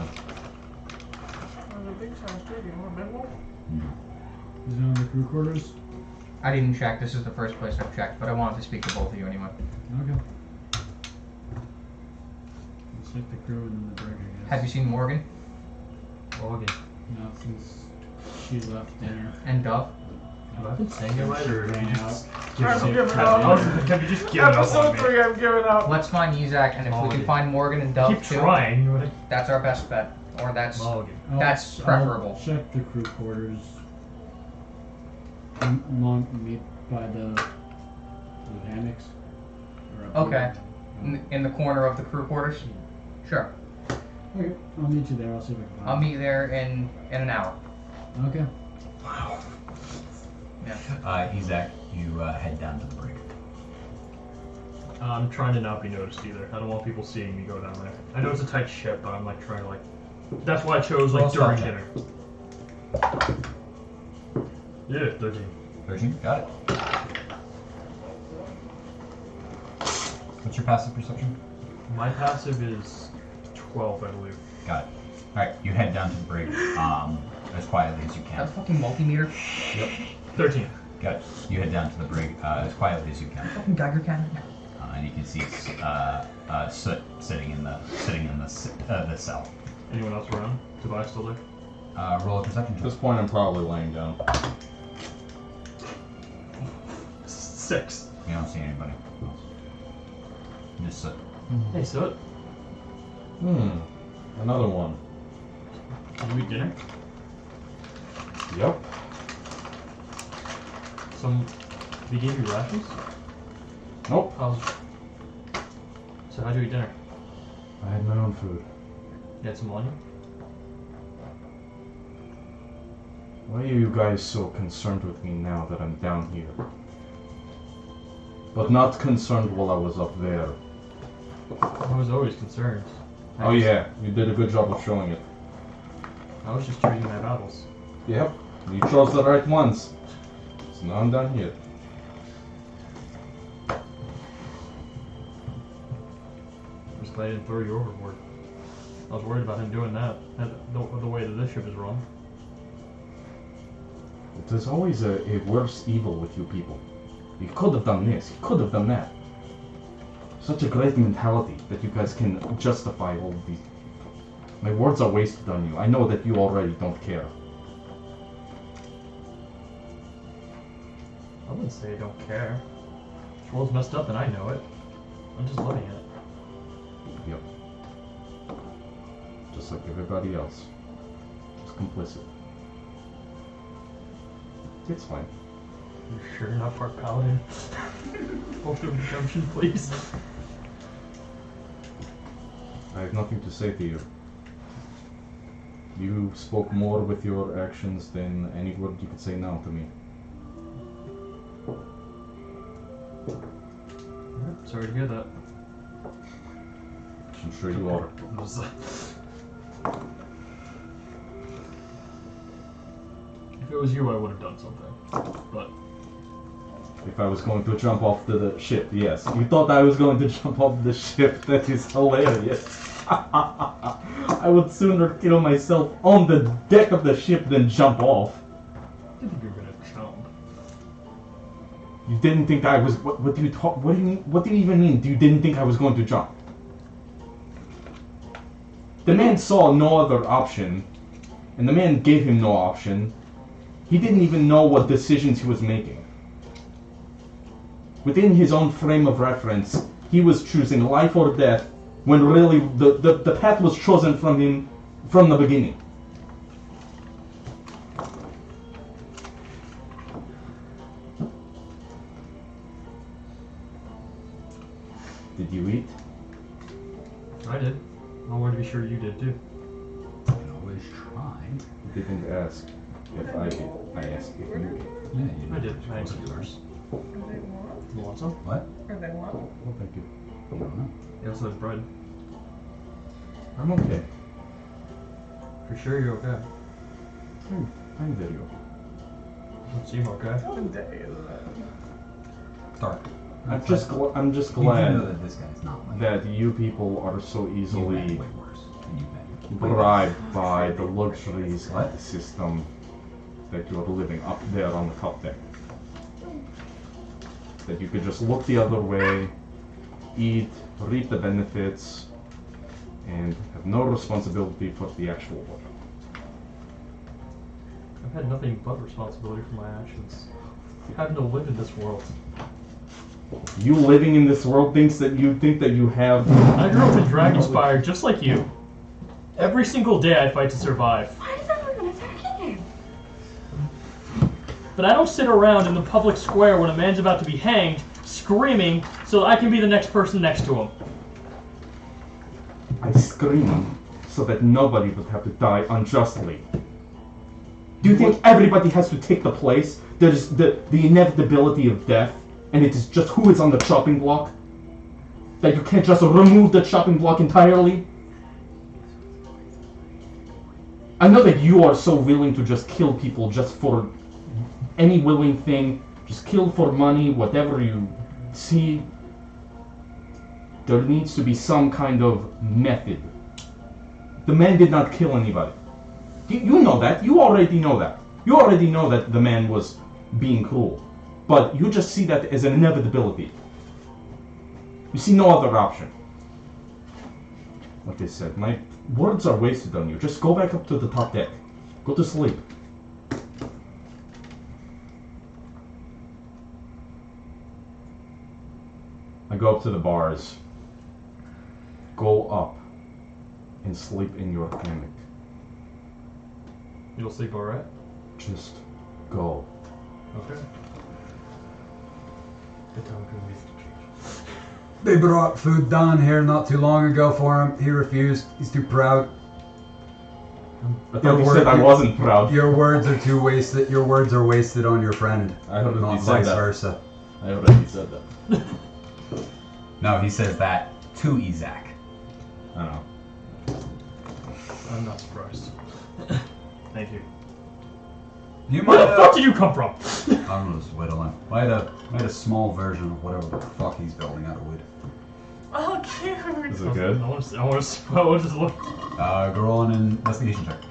a big size tree. You want a big one? No. Is it on the crew quarters? I didn't check. This is the first place I've checked, but I wanted to speak to both of you anyway. Okay. Let's check the crew and then the bridge, I guess. Have you seen Morgan Morgan. No, since she left dinner. and Dove? Have I been saying it right, or have you just I've given have up. have you just given up on Episode me? 3, I've given up. Let's find Izak, and if we Morgan. can find Morgan and Dove Keep too, trying. But that's our best bet. Or that's Morgan. That's preferable. I'll check the crew quarters. Meet by the hammocks. Or up Okay. here. in the corner of the crew quarters. Sure. Okay, I'll meet you there. I'll see if I can find I'll meet you there in an hour. you. Okay. Wow. Yeah. Izak, you head down to the brig. I'm trying to not be noticed either. I don't want people seeing me go down there. I know it's a tight ship, but I'm like trying to like. That's why I chose like Roll during spell dinner. Yeah, 13. 13? Got it. What's your passive perception? My passive is 12, I believe. Got it. Alright, you head down to the brig as quietly as you can. That fucking multimeter. Yep. 13. Got it. You head down to the brig as quietly as you can. Fucking Geiger cannon. And you can see Soot sitting in the the cell. Anyone else around? Tobias still there? Roll a perception At check. this point, I'm probably laying down. 6. You don't see anybody else. Just Soot. Hey, Soot. Another one. Did you eat dinner? Yep. They gave you rations? Nope. So how'd you eat dinner? I had my own food. You had some onion? Why are you guys so concerned with me now that I'm down here? But not concerned while I was up there. I was always concerned. Oh yeah, you did a good job of showing it. I was just choosing my battles. Yep, you chose the right ones. So now I'm down here. I'm just glad I didn't throw you overboard. I was worried about him doing that. The way that this ship is run. There's always a worse evil with you people. You could have done this, you could have done that. Such a great mentality that you guys can justify all of these. My words are wasted on you. I know that you already don't care. I wouldn't say I don't care. This world's messed up and I know it. I'm just living it. Yep. Just like everybody else. Just complicit. It's fine. You're sure you're not part paladin? Potion of redemption, please. I have nothing to say to you. You spoke more with your actions than any word you could say now to me. Alright, sorry to hear that. I'm sure you are. I'm just, if it was you, I would have done something. But If I was going to jump off the ship, yes. You thought I was going to jump off the ship? That is hilarious. I would sooner kill myself on the deck of the ship than jump off. I didn't think you were gonna jump. You didn't think I was. What do you talk? What do you? What do you even mean? You didn't think I was going to jump? The man saw no other option, and the man gave him no option. He didn't even know what decisions he was making. Within his own frame of reference, he was choosing life or death, when really the path was chosen from him from the beginning. Did you eat? I did. I wanted to be sure you did too. You can always try. You didn't ask if I did. I asked if you did. Yeah, you I did. It I wasn't yours. Are they warm? You want some? What? Are they warm? Well, thank you. I don't know. Yeah, so there's bread. I'm okay. For sure you're okay. I'm very okay. Don't seem okay. What day is it? Dark. I'm just You do glad know that this guy's not like that you people are so You've easily been way worse. And you've been way bribed by the luxuries of the system that you're living up there on the top deck. That you could just look the other way, eat, reap the benefits, and have no responsibility for the actual work. I've had nothing but responsibility for my actions. I happen to live in this world. You living in this world think that you have. I grew up in Dragonspire just like you. Every single day I fight to survive. Why is everyone attacking him? But I don't sit around in the public square when a man's about to be hanged, screaming so that I can be the next person next to him. I scream so that nobody would have to die unjustly. Do you think everybody has to take the place? There's the inevitability of death, and it is just who is on the chopping block? That you can't just remove the chopping block entirely? I know that you are so willing to just kill people just for any willing thing, just kill for money, whatever you see. There needs to be some kind of method. The man did not kill anybody. You know that. You already know that. You already know that the man was being cruel. But you just see that as an inevitability. You see no other option. Like I said, my words are wasted on you. Just go back up to the top deck. Go to sleep. I go up to the bars. Go up and sleep in your hammock. You'll sleep alright? Just go. Okay. The time can be They brought food down here not too long ago for him. He refused. He's too proud. I thought you said I wasn't proud. Your words are too wasted. Your words are wasted on your friend. I heard not you said vice that. versa. I already said that. No, he says that to Isaac. I know. I'm not surprised. Thank you. You Where might the fuck did you come from? I'm just whittling. I had a small version of whatever the fuck he's building out of wood. Oh, cute. Is it good? I want to look. Go roll an investigation check.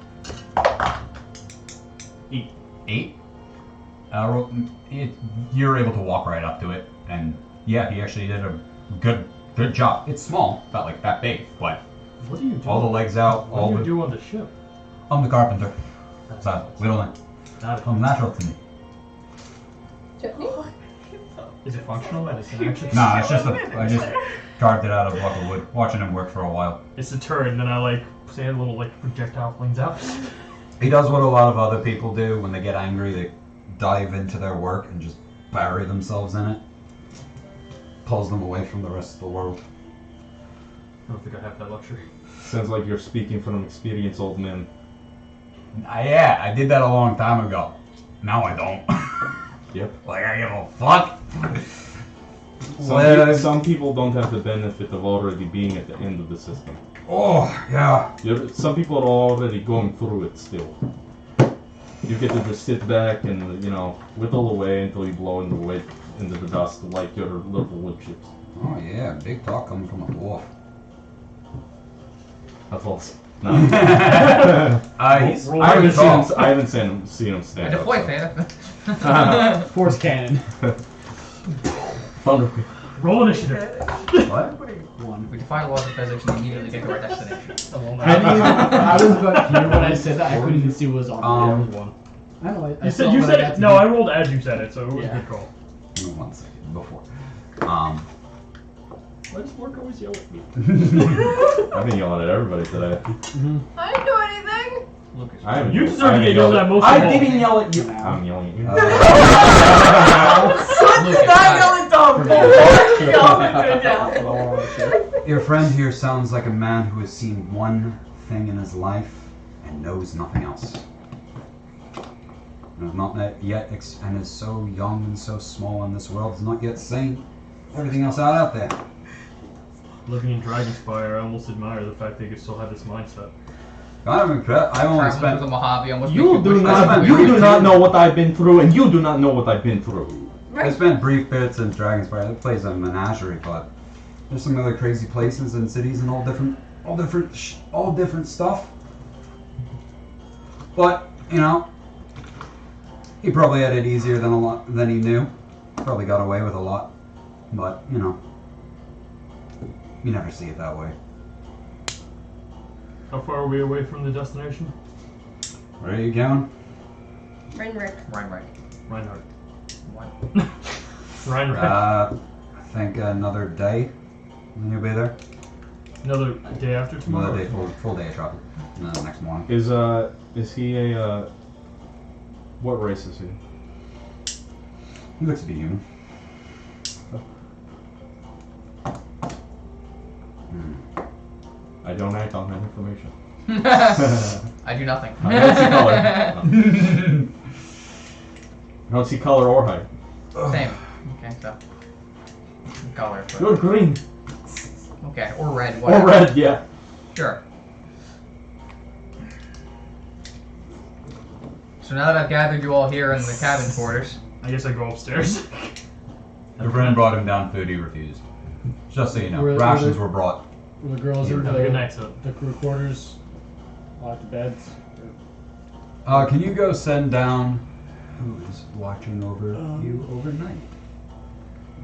8. 8? You're able to walk right up to it, and yeah, he actually did a good job. It's small, not like that big, but What do you do? all the legs out, What all do you the. do on the ship? I'm the carpenter. So, whittling. Comes natural to me. Chutney? Is it functional? And it's an action? Nah, it's just I just carved it out of a block of wood. Watching him work for a while. It's a turret, and then I like say a little like projectile flings out. He does what a lot of other people do when they get angry. They dive into their work and just bury themselves in it. Pulls them away from the rest of the world. I don't think I have that luxury. Sounds like you're speaking from experience, old man. Yeah, I did that a long time ago. Now I don't. Yep. Like I give a fuck. Some people don't have the benefit of already being at the end of the system. Oh, yeah. Some people are already going through it still. You get to just sit back and, whittle away until you blow into the dust like your little wood chips. Oh, yeah. Big talk coming from a dwarf. That's awesome. No. I haven't seen him stand up. Deploy, Force cannon. Thunder. Roll initiative. What? We defy the laws of physics and immediately get to our destination. I was about here when I said that. I couldn't even see what was on there. One. I don't know. You said it. No, I rolled as you said it, so it was a good call. Give me 1 second before. Why does Mark always yell at me? I've been yelling at everybody today. I didn't do anything. You deserve to get yelled at most of all. I didn't yell at you. I'm yelling at you. Your friend here sounds like a man who has seen one thing in his life and knows nothing else. And is not yet, and is so young and so small in this world, has not yet seen everything else out there. Living in Dragonspire, I almost admire the fact that you can still have this mindset. I'm impressed. I only Traveling spent. through the Mojave almost You makes do not know what I've been through, and you do not know what I've been through. I spent brief bits in Dragonspire. That place is a menagerie, but there's some other crazy places and cities and all different stuff. But He probably had it easier than he knew. Probably got away with a lot. But, you know, you never see it that way. How far are we away from the destination? Where are you going? Reinrich. Reinhardt. What? Reinrich. I think another day. And you'll be there. Another day after tomorrow? Another day, full day of shopping. And then the next morning. Is he a what race is he? He looks to be human. I don't act on that information. I do nothing. I don't see color. I don't see color or height. Same. Okay, so color. But You're green. okay, or red. Whatever. Or red, yeah. Sure. So now that I've gathered you all here in the cabin quarters, I guess I go upstairs. Your friend brought him down food, he refused. Just so you know, rations were brought. Were the girls in Have a good night, son. the crew quarters? Locked the beds? Can you go send down who is watching over you overnight?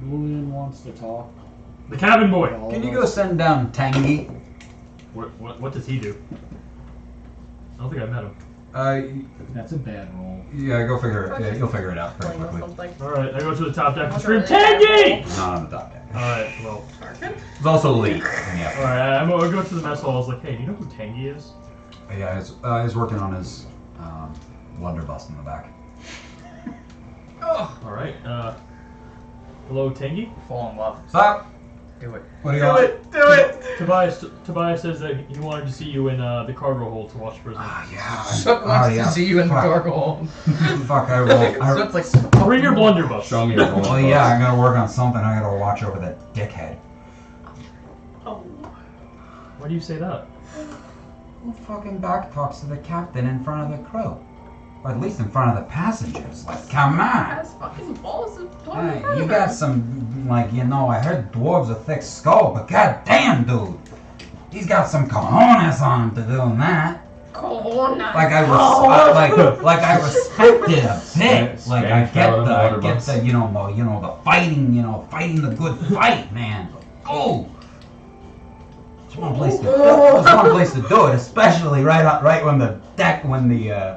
Julian wants to talk. The cabin boy. All Can of you go us. send down Tangy? What does he do? I don't think I met him. That's a bad roll. Yeah, go figure it. Yeah, you'll figure it out pretty Playing or quickly. something. Alright, I go to the top deck and What's scream, a really Tangy! Not on the top deck. Alright, well. There's also Lee. Yeah. Alright, I'm gonna go to the mess hall. I was like, hey, do you know who Tangy is? Yeah, he's working on his blunderbuss in the back. Alright, hello, Tangy? fall in love. Stop! Do it. What do you Do want? it! Do it! Tobias says that he wanted to see you in the cargo hold to watch prison. Ah, yeah. Sook wants to see you in the Fuck. cargo hold. Fuck, I will. Sook's like, Bring your blunderbuss. Show me your roll. Well, yeah, I gotta work on something. I gotta watch over that dickhead. Oh. Why do you say that? Who fucking back talks to the captain in front of the crew? Or at least in front of the passengers. Like, come on! Has fucking balls of Hey, you got some, like, you know, I heard dwarves a thick skull, but goddamn, dude! He's got some cojones on him to doing that. Corona. Like I like I respect it a bit. Like I get the you know the fighting, fighting the good fight, man. Oh, there's one place to do it, especially right when the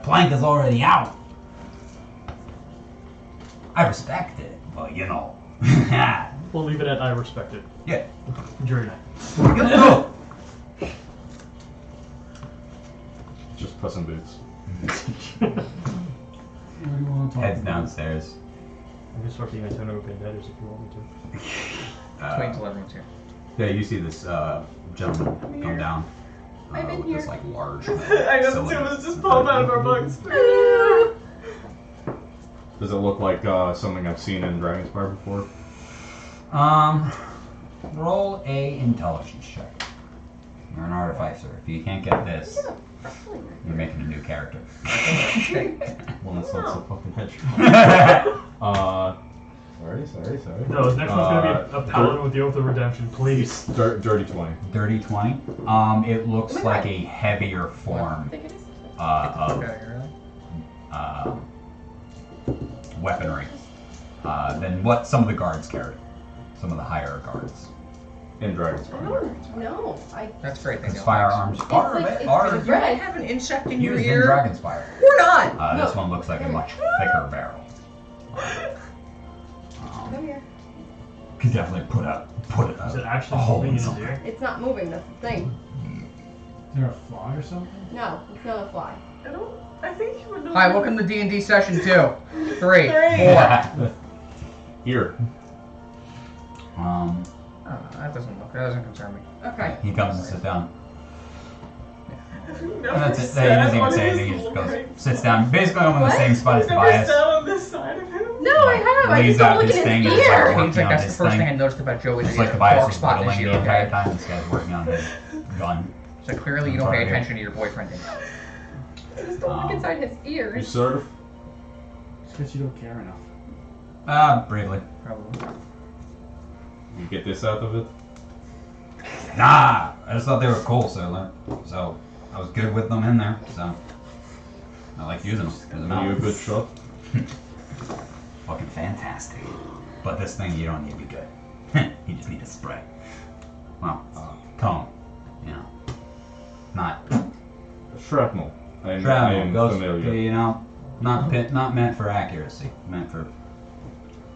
plank is already out. I respect it, but you know, We'll leave it at I respect it. yeah. Enjoy your night. Go. Just Puss in Boots. What do you want to talk Heads about? downstairs. I'm gonna start being Antonio Banderas if you want me to. wait until everyone's here. Yeah, you see this gentleman come down I've been with here. this like large. I know, the two cylinder. of us just pop out of our bunks. Does it look like something I've seen in Dragonspire before? Roll a intelligence check. You're an artificer. If you can't get this, you're making a new character. Well, that's not so fucking hedge. Sorry. No, the next one's gonna be a paladin with the Oath of Redemption, please. Dirty 20. Dirty 20. It looks like a heavier form I think it is. of Okay, really? weaponry than what some of the guards carry. Some of the higher guards. In Dragonspire. No, That's great. Because firearms are it's red. Have an insect in your used in ear. Dragonspire. We're not. This one looks like a much thicker barrel. Come here. Could definitely put Is it a actually hole moving in in his something. ear? It's not moving. That's the thing. Is there a fly or something? No, it's not a fly. I think you would know. Hi, welcome to D&D session 2, 3, 4. Here. Oh, that doesn't concern me. Okay. He comes and sits down. Never And that's it. He sat doesn't even on say his anything. He just little goes, right. sits down. Basically, I'm in the What? same spot as Never Tobias. sat on this side of him. No, I have. I Lays just don't out look his at thing his and is like ear. working Seems like on that's the his first thing I thing. noticed about Joey. It's That like he Tobias dark is spot whittling this the year. entire time. This guy's working on his gun. So clearly you don't pay attention to your boyfriend. I just don't look inside his You ears. sort of. It's because you don't care enough. Briefly. Probably. You get this out of it. Nah, I just thought they were cool, so I was good with them in there. So I like using them. Are you a good shot? Fucking fantastic. But this thing, you don't need to be good. You just need to spray. Well, cone. You know. Not Shrapnel. I am travel. Goes, familiar. you know, not meant for accuracy. Meant for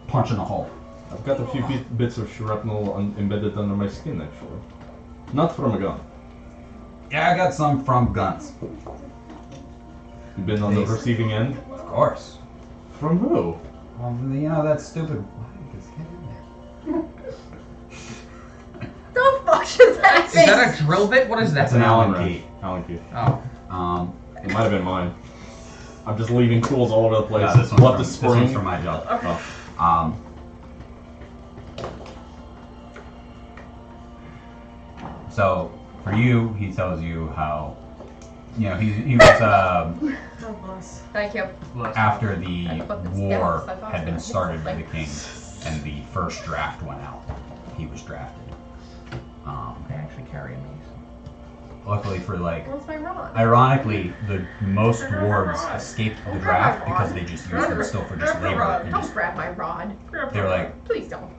punching a hole. I've got a few bits of shrapnel embedded under my skin, actually. Not from a gun. Yeah, I got some from guns. You've been on the receiving end? Of course. From who? Well, you know, that stupid... Just get in there. The fuck is that? Is that a drill bit? What is that? That's an Allen Allen key. Allen key. Oh. It might have been mine. I'm just leaving tools all over the place. Yeah, this one's What from, the this one's spring? from my job. Oh. So, for you, he tells you how, you know, he was, Oh, bless. Thank you. after the I put this war down, so I thought had been it was started by the like- king, and the first draft went out, he was drafted. They actually carry a mace. Luckily for, like, Where's my rod? ironically, the most wards escaped the draft because they just used them still for just labor, and Don't just, grab my rod. they were like, Please don't.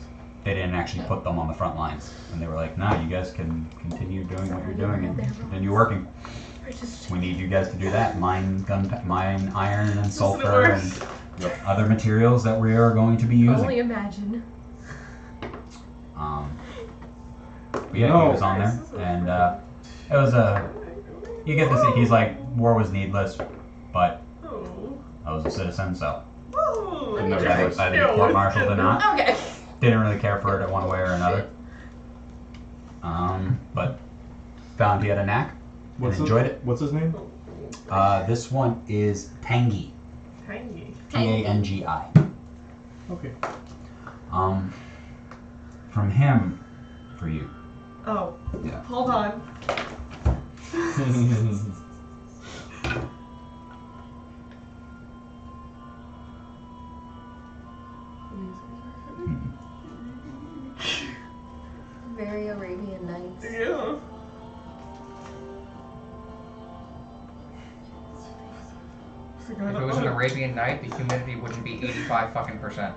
they didn't actually put them on the front lines, and they were like, "No, you guys can continue doing what you're doing and continue working. I just. We need you guys to do that. Mine iron, and sulfur, worse. and other materials that we are going to be Only using." imagine. But yeah, he was on there, and it was you get to see. He's like, war was needless, but Oh. I was a citizen, so Oh. didn't know either the court-martialed or not. Okay. Didn't really care for it one way or another. But found he had a knack and enjoyed it. What's his name? This one is Tangy. Tangy. Tangi. Okay. From him, for you. Oh. Yeah. Hold on. Very Arabian Nights. Yeah. If it was an Arabian Night, the humidity wouldn't be 85 fucking %.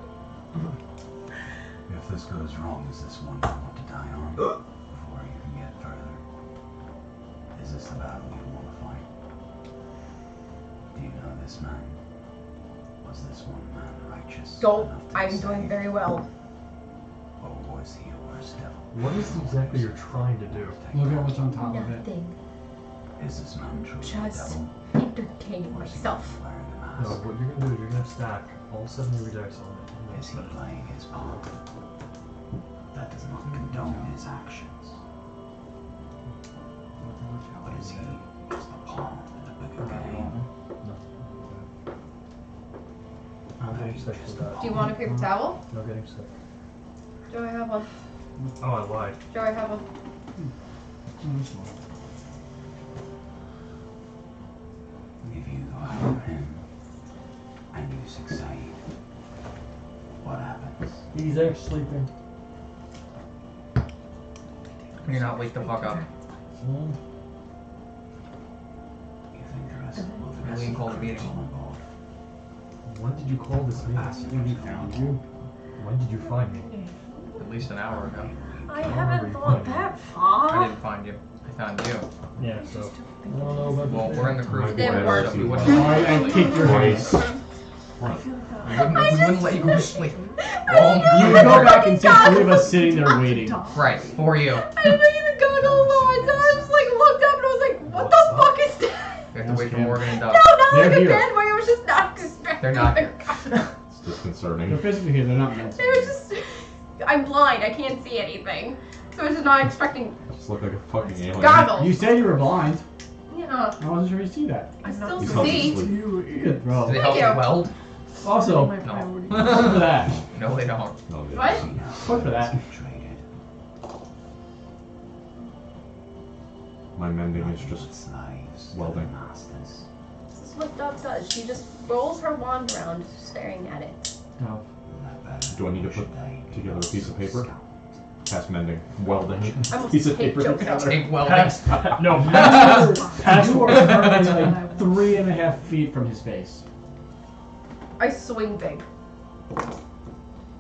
If this goes wrong, is this one you want to die on before you can get further? Is this the battle you want to fight? Do you know this man? Was this one man righteous? Don't. enough to I'm save doing you? very well. Or was he a worse devil? What is exactly you're trying to do? Look at what's on top of it. Nothing. Is this man truly a Just devil? entertaining Or is he myself. wearing a No, mask? what you're gonna do is you're gonna stack all 7 of your dice on it. and Is he that's it. playing his part? That does not condone his actions. But is he just a pawn in the bigger game? I'm getting sick with that. Do you want a paper towel? No getting sick. Do I have one? Oh, I lied. Do I have one? If you go after him and you succeed, what happens? He's actually sleeping. You're not wake the fuck up. You think the rest will the rest Really of cold the crew meeting. come on board? When did you call this meeting? When did you find me? At least an hour ago. I haven't thought that far. I didn't find you. I found you. Yeah, so. I don't know about Well, we're in the cruise It didn't board, work. so we wouldn't Alright, and kick your Twice. ass. we wouldn't let you go to sleep. You can go back and see 3 of us sitting there waiting. Right, for you. I didn't know you had goggles on, so I just like looked up and I was like, what the fuck is that? You have to wait for Morgan and No, Doug. not They're like a here. bad way. It was just not distracting. They're not here. It's disconcerting. They're physically here, they're not meant to. It was just. I'm blind. I can't see anything. So I was just not expecting Just look like a fucking alien. goggles. You said you were blind. Yeah. I wasn't sure you see that. I still He's helping see. sleep. You idiot, bro. Do they Thank help you. you weld? Also, My No. priority. look for that. No, they don't. No, they What? don't. Look for that. Traded. My mending is Nothing just but slaves to welding. the masters. This is what Dove does. She just rolls her wand around, staring at it. No. That better Do I need to should put they be together a piece of paper? scalped? Past mending. Welding. I almost Piece of hate paper jokes. together. Take welding. No, You are currently like 3.5 feet from his face. I swing big. You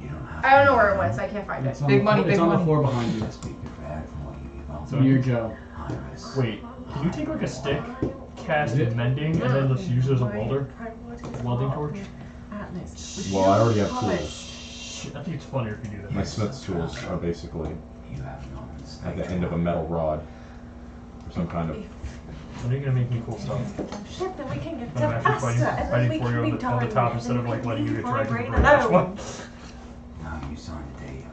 don't have I don't to know where it do went, so I can't find it. It's on Big the, money, It's big on money. the floor behind you. Let's be prepared for what you evolve. So Near Joe. Iris. Wait, can you take like a stick, cast mending, and then just use it as a welder? Welding torch? Well, I already have tools. Shit, I think it's funnier if you do that. My smith's tools are basically You have no mistake. at the end of a metal rod. Or some kind of. When are you gonna make me cool stuff? Shit, then we can get I'm actually fighting for you on the top instead of like letting you get dragged into the bridge. What? Now you signed a deal.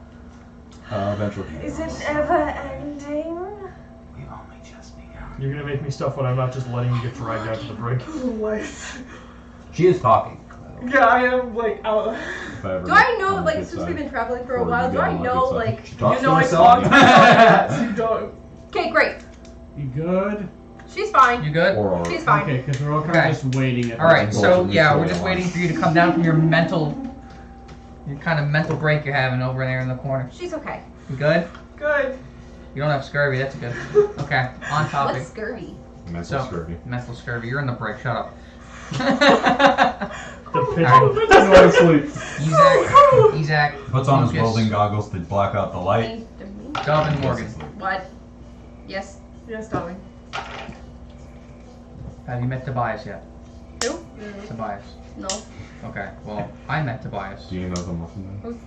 Eventually. Is it ever ending? We've only just begun. You're gonna make me stuff when I'm not just letting you get dragged out to the brig. What? She is talking. Yeah, I am like out. If I ever Do I get know, on the like, good since side. we've been traveling for a Or while, you do get I on the know, good side. like... She talks You to know I herself. talk to cats. You don't. Okay, great. You good? She's fine. You good? Or She's fine. Okay, because we're all kind Okay. of just waiting at Alright, the so Bullshit yeah, we're storyline. just waiting for you to come down from your kind of mental break you're having over there in the corner. She's okay. You good? Good. You don't have scurvy, that's good. Okay, on topic. What's scurvy? mental So, scurvy. mental scurvy. You're in the break, shut up. The pigeon. Alright. No, I'm asleep. Isaac, Puts on his Lucas, welding goggles to block out the light. Me? Dub, and Morgan. What? Yes. Yes, darling. Have you met Tobias yet? Who? Tobias. No. Okay, well, I met Tobias. Do you know the muffin man? Who's...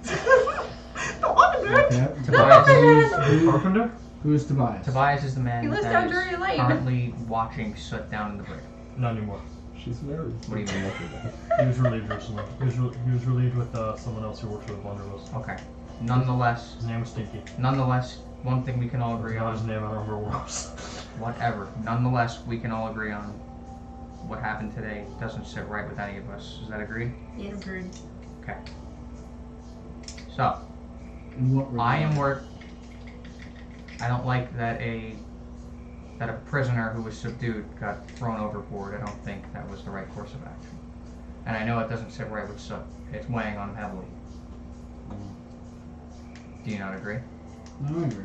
The other man. Okay. Tobias. Carpenter? Who's Tobias? Tobias is the man He lives that down is Drury Lane. currently watching soot down in the brig. Not anymore. She's married. What do you mean? He was relieved recently. He was relieved with someone else who works for the Blunderbuss. Okay. Nonetheless, His name was Stinky. one thing we can all agree Not on. his name, I don't remember what it was. Whatever. Nonetheless, we can all agree on what happened today doesn't sit right with any of us. Is that agreed? Yes. Agreed. Okay. So, In what I am regard? I don't like that a prisoner who was subdued got thrown overboard. I don't think that was the right course of action. And I know it doesn't sit right with Soot. It's weighing on him heavily. Do you not agree? No, I agree.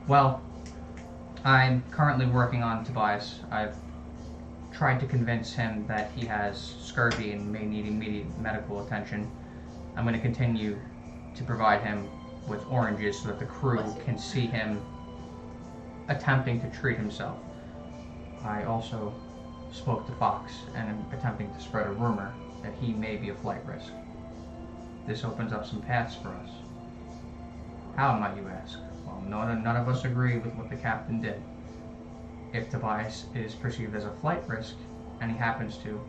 Well, I'm currently working on Tobias. I've tried to convince him that he has scurvy and may need immediate medical attention. I'm going to continue to provide him with oranges so that the crew can see him attempting to treat himself. I also spoke to Fox and am attempting to spread a rumor that he may be a flight risk. This opens up some paths for us. How, might you ask? Well, none of us agree with what the captain did. If Tobias is perceived as a flight risk, and he happens to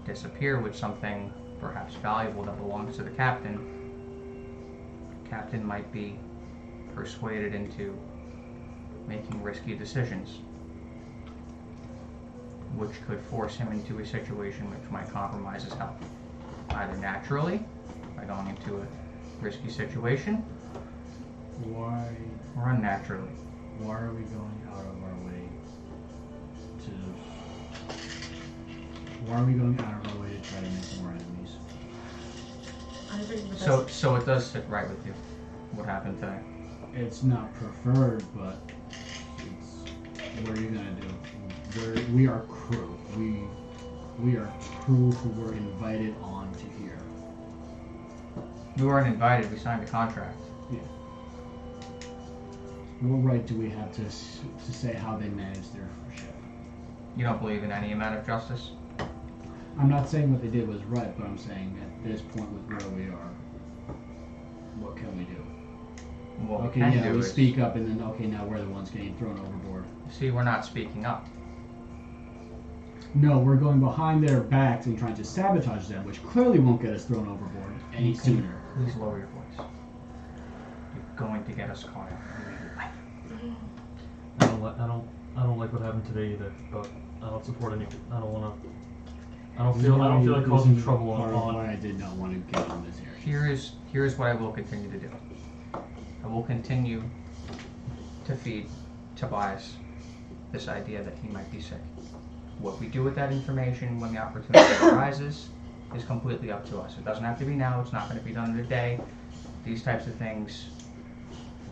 disappear with something perhaps valuable that belongs to the captain might be persuaded into making risky decisions, which could force him into a situation which might compromise his health, either naturally, by going into a risky situation, Why? or unnaturally. Why are we going out of our way to? Why are we going out of our way to try to make more enemies? I think the best. So it does sit right with you, what happened today. It's not preferred, but it's what are you gonna do? We are crew. We are crew who were invited on to here. We weren't invited, we signed a contract. What right do we have to say how they manage their ship? You don't believe in any amount of justice? I'm not saying what they did was right, but I'm saying at this point with where we are, what can we do? What we Okay, can yeah, do we is, speak up, and then okay, now we're the ones getting thrown overboard. see, we're not speaking up. No, we're going behind their backs and trying to sabotage them, which clearly won't get us thrown overboard any Can you sooner. Please lower your voice. You're going to get us caught out immediately. I don't like what happened today either, but I don't support any. I don't feel like causing trouble Part of on. why I did not want to get on this area. Here is what I will continue to do. I will continue to feed Tobias this idea that he might be sick. What we do with that information when the opportunity arises is completely up to us. It doesn't have to be now. It's not going to be done in a day. These types of things,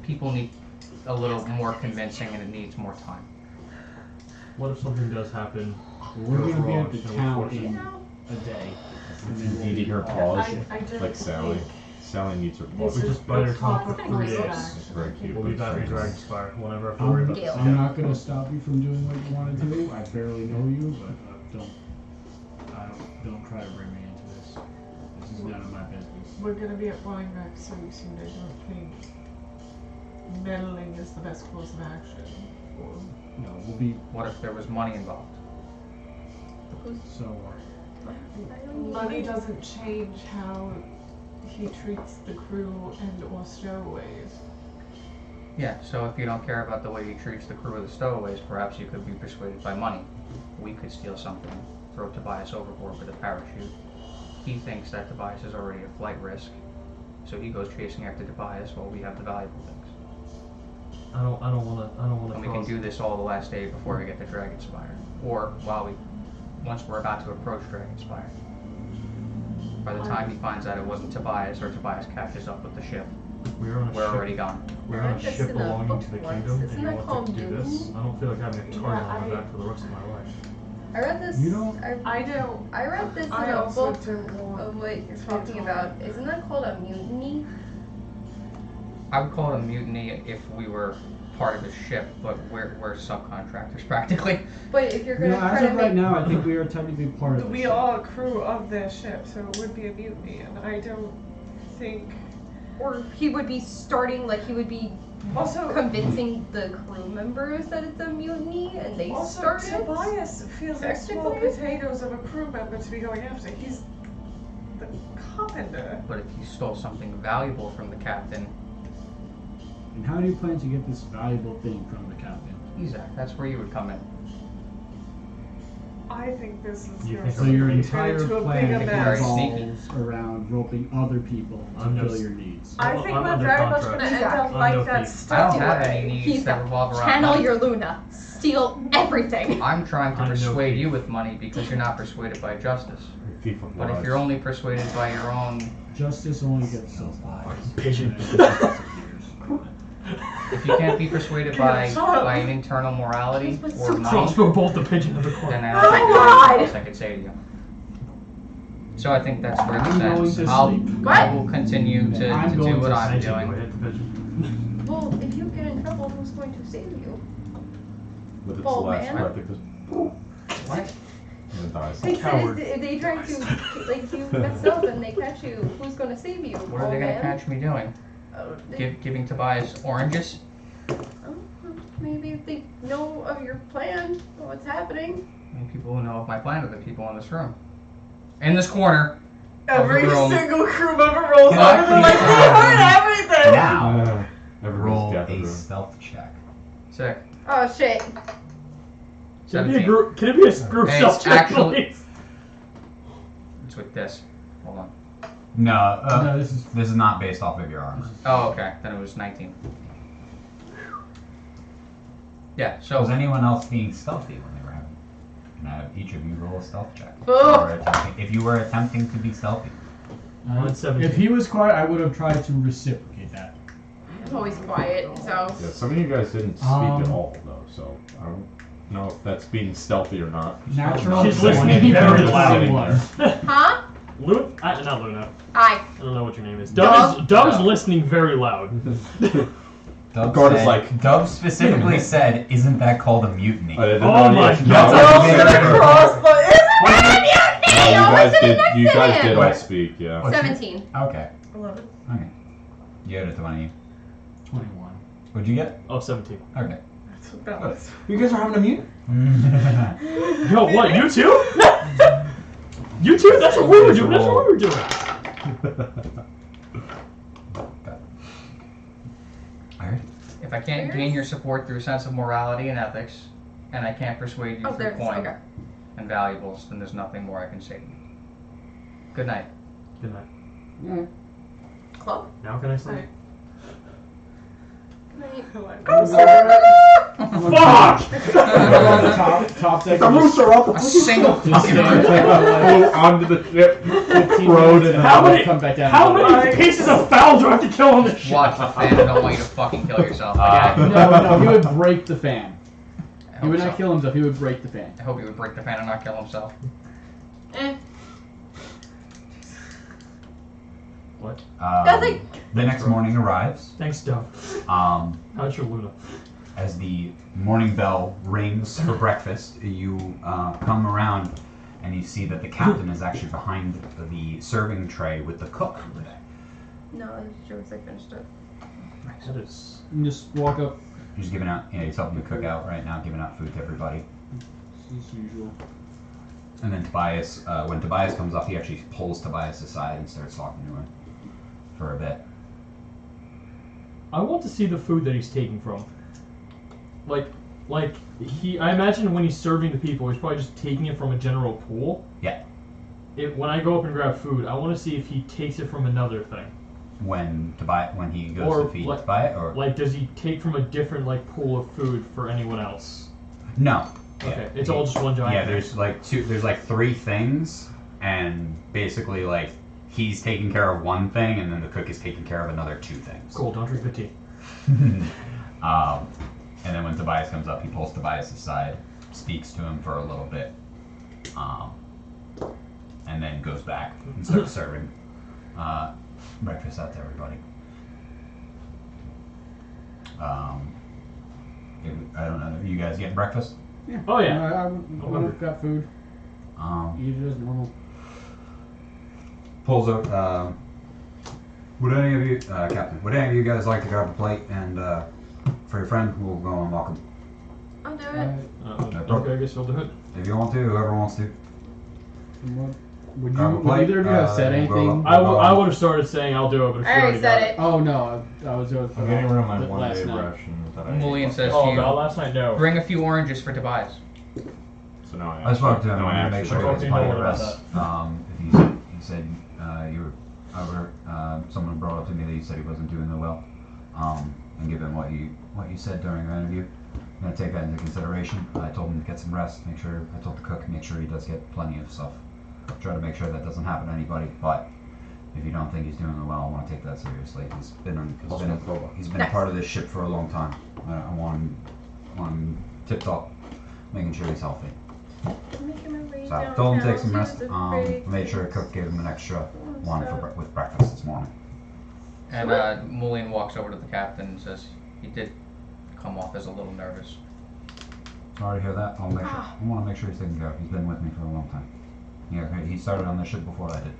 people need a little more convincing, and it needs more time. What if something does happen? We're goes going to be wrong, at the so town unfortunately- in a day. Eating her paws, I don't like Sally. think Sally needs her this paws. We is just bite her the tongue proper for course of 3 action. It's very cute. We'll be but back in it's- Dragon's Fire. We'll never have to worry about Gale. this I'm again. not gonna stop you from doing what you want to do. I barely know you, but don't try to bring me into this. This is none of my business. We're gonna be at Wallingback so soon. I don't think meddling is the best course of action. No, we'll be What if there was money involved? so. Money doesn't change how he treats the crew and or stowaways. Yeah, so if you don't care about the way he treats the crew of the Stowaways, perhaps you could be persuaded by money. We could steal something, throw Tobias overboard with a parachute. He thinks that Tobias is already a flight risk, so he goes chasing after Tobias while we have the valuable things. I don't wanna And we can do this all the last day before we get to Dragonspire. Or once we're about to approach Dragonspire. By the time he finds out it wasn't Tobias or Tobias catches up with the ship, We're on a we're ship. already gone. We're on a That's ship in a belonging book to the once. kingdom, Isn't and you that want called to do this? Doom? I don't feel like having a target on I- my back for the rest of my life. I read this. You don't- I don't. I read this in I a also book don't want. of what you're talking about. Isn't that called a mutiny? I would call it a mutiny if we were part of a ship, but we're subcontractors practically. But if you're gonna No, try as to of make right now, I think we are technically part of the We ship. are a crew of their ship, so it would be a mutiny, and I don't think. or he would be starting, like he would be Also, convincing the crew members that it's a mutiny, and they also started. Tobias feels like small Technically. potatoes of a crew member to be going after. He's the carpenter. But if you stole something valuable from the captain, And how do you plan to get this valuable thing from the captain? Isaac, that's where you would come in. I think this is You going think So your to entire a plan big Very mess. sneaky. revolves around roping other people to I'm no fill s- your needs. I Well, think I'm we're under very much contract. going to end Exactly. up I'm like no that thief. I don't have Stowaway. any needs He's that got revolve around channel money. your Luna. Steal everything. I'm trying to I'm no persuade thief. you with money because you're not persuaded by justice. FIFA But if Lives. you're only persuaded by your own, Justice only gets so far. Pigeon. if you can't be persuaded by an internal morality or money, Crossbow bolt the pigeon to the then corner. I Oh don't my think God. there's anything else I could say to you. So I think that's where I'm going this to ends. I What? will continue to I'm do going what to I'm Thank you, doing. I hit the pigeon. Well, if you get in trouble, who's going to save you? With its Bald last man. breath, it goes. What? And it dies. They said Coward. if they try to, like, if you mess up and they catch you, who's going to save you? What are they Old going to man? catch me doing? Giving Tobias oranges? Maybe if they know of your plan, what's happening. And people who know of my plan are the people in this room. In this corner. Every Room. single crew member rolls Can I over. They're like, we please, heard everything. Now, Everyone's roll death in a the room. stealth check. Sick. Oh shit. Can it be a 17. group? Can it be a group It's self check, actually- please? It's with this. Hold on. No, No, this is this is not based off of your armor. Oh, okay. Then it was 19. Yeah, Was so anyone else being stealthy when they were having? Can I have each of you roll a stealth check? Ugh. If you were attempting to be stealthy. Mine's 17. If he was quiet, I would have tried to reciprocate that. I'm always quiet, so. Yeah, some of you guys didn't speak at all, though, so I don't know if that's being stealthy or not. Natural. She's 20 listening very versus loud. 1. Huh? Luna? Not Luna. Hi. I don't know what your name is. Dub? Dub's listening very loud. Dub Guard is said- like- Dub specifically said, "Isn't that called a mutiny?" I didn't Oh know my yet. God. No, They're gonna cross, but you guys What's in the did. next You guys thing? did all Wait. speak. Yeah. What's your- 17. Okay. 11. Okay. You had a 20. 21. What'd you get? Oh, 17. Okay. That's what that was. You guys are having a mute? Yo, what? You too? You too? That's what we were doing. That's what we were doing. Alright. if I can't gain your support through a sense of morality and ethics, and I can't persuade you Oh, through there's coin okay. and valuables, then there's nothing more I can say to you. Good night. Good night. Club? Now can I sleep? Fuck! top deck. The roofs are up. A single fucking Flew onto the ship. 15 Road minutes, and How then many- come back down. How many pieces of foul do I have to kill on this ship? Watch the fan. I don't want you to fucking kill yourself. I get it. No, he would break the fan. I He would hope not so. kill himself, he would break the fan. I hope he would break the fan and not kill himself. Eh. What? That's like- The next morning arrives. Thanks, Dove. How's your Luna? As the morning bell rings for breakfast, you come around and you see that the captain is actually behind the serving tray with the cook today. No, it's yours. I finished it. That is. And just walk up. He's giving out, he's helping to cook out right now, giving out food to everybody. As usual. And then Tobias, when Tobias comes up, he actually pulls Tobias aside and starts talking to him for a bit. I want to see the food that he's taking from. Like I imagine when he's serving the people, he's probably just taking it from a general pool. Yeah. When I go up and grab food, I want to see if he takes it from another thing. When he goes Or to feed like- Tobias, or Like, does he take from a different pool of food for anyone else? no. Okay, it's all just one giant. Yeah, thing. there's like three things, and basically like he's taking care of one thing, and then the cook is taking care of another two things. Cool. Don't drink the tea. And then when Tobias comes up, he pulls Tobias aside, speaks to him for a little bit, and then goes back and starts serving breakfast out to everybody. I don't know. Are you guys getting breakfast? Yeah. Oh, yeah. I've got food. Eat it as normal. Pulls up. Would any of you, Captain? Would any of you guys like to grab a plate and for your friend? We'll go and welcome. I'll do it. Okay, I guess I'll do it. If you want to, whoever wants to. Would Grab a you? Would plate, either of you have said we'll go anything? up. I would have started saying I'll do it, but if I you already said got it. Oh no, I was doing it for I'm getting rid of my last one-day night. ration that I Mulligan ate. says Oh, to you, no, last night, no. bring a few oranges for Tobias. So now I spoke to him. now I I make actually sure he talked gets to you plenty of more about rest. He said you were over. Someone brought up to me that he said he wasn't doing that well. And given what you said during your interview, I'm gonna take that into consideration. I told him to get some rest. I told the cook make sure he does get plenty of stuff. Try to make sure that doesn't happen to anybody. But if you don't think he's doing well, I want to take that seriously. He's been a part of this ship for a long time. I want him tip top, making sure he's healthy. Making my way So I downtown told him to take some to rest. the fridge. Made sure the cook gave him an extra one with breakfast this morning. And Mulligan walks over to the captain and says, he did come off as a little nervous. Sorry to hear that. I want to make sure he's taken care of. He's been with me for a long time. Yeah, he started on this ship before I did.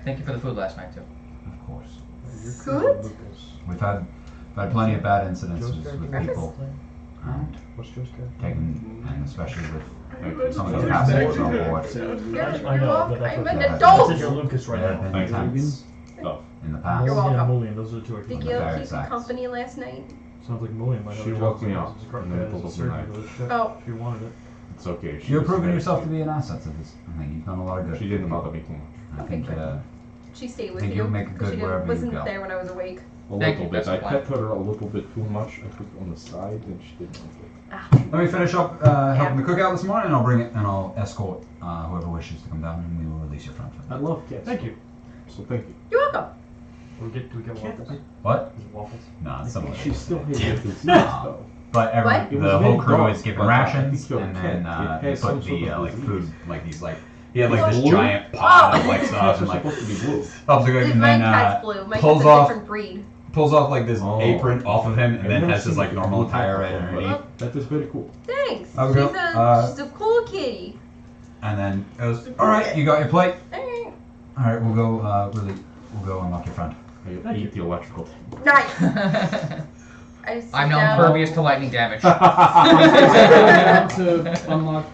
Thank you for the food last night, too. Of course. Good? We've had plenty of bad incidences with Breakfast? people, and What's Joe's character? and especially with some of the passengers on board. You're I know, welcome. but that's I'm what an that- adult. That's your Lucas right There have now. been times Stuff. in the past. You're Mulligan welcome. and Mulligan, those are the two I Did keep. Gail Very keep you exact. company last night? Sounds like Mulligan might have She a woke job me as up a in the middle as a of the surgeon night. with a ship, Oh. if you wanted it. It's okay. You're was proving next yourself to me. be an asset to this. I think you've done a lot of good. She didn't bother me too much. I think She stayed with think you. you'll make it 'cause good she wherever you wasn't go. there when I was awake. A Thank little you, bit. that's I fine. pet her a little bit too much. I put it on the side and she didn't like it. let me finish up helping the cook out this morning, and I'll bring it and I'll escort whoever wishes to come down, and we will release your friend. I love cats. Thank you. So thank you. You're welcome. Do we get waffles? What? Is it waffles? No, it's similar. She's still here with disease No. though. But What? It the was whole very crew dark, is given but I rations, think your and cat, then it they has put some the sort of like disease. food, like these like he had like this Blue? giant pot of Oh. like stuff, Cats and are like supposed to be blue. helps the cook, and My then cat's blue. My pulls cat's a off different breed. pulls off like this Oh. apron off of him, I've and then never has his seen like a normal blue cat attire right before. underneath. That is very cool. Thanks. Have a She's go. she's a cool kitty. And then it was all right. You got your plate. Alright. All right, we'll go. We'll go unlock your friend. I ate the electrical thing. Nice. I just I'm sit now down. impervious to lightning damage. To unlock.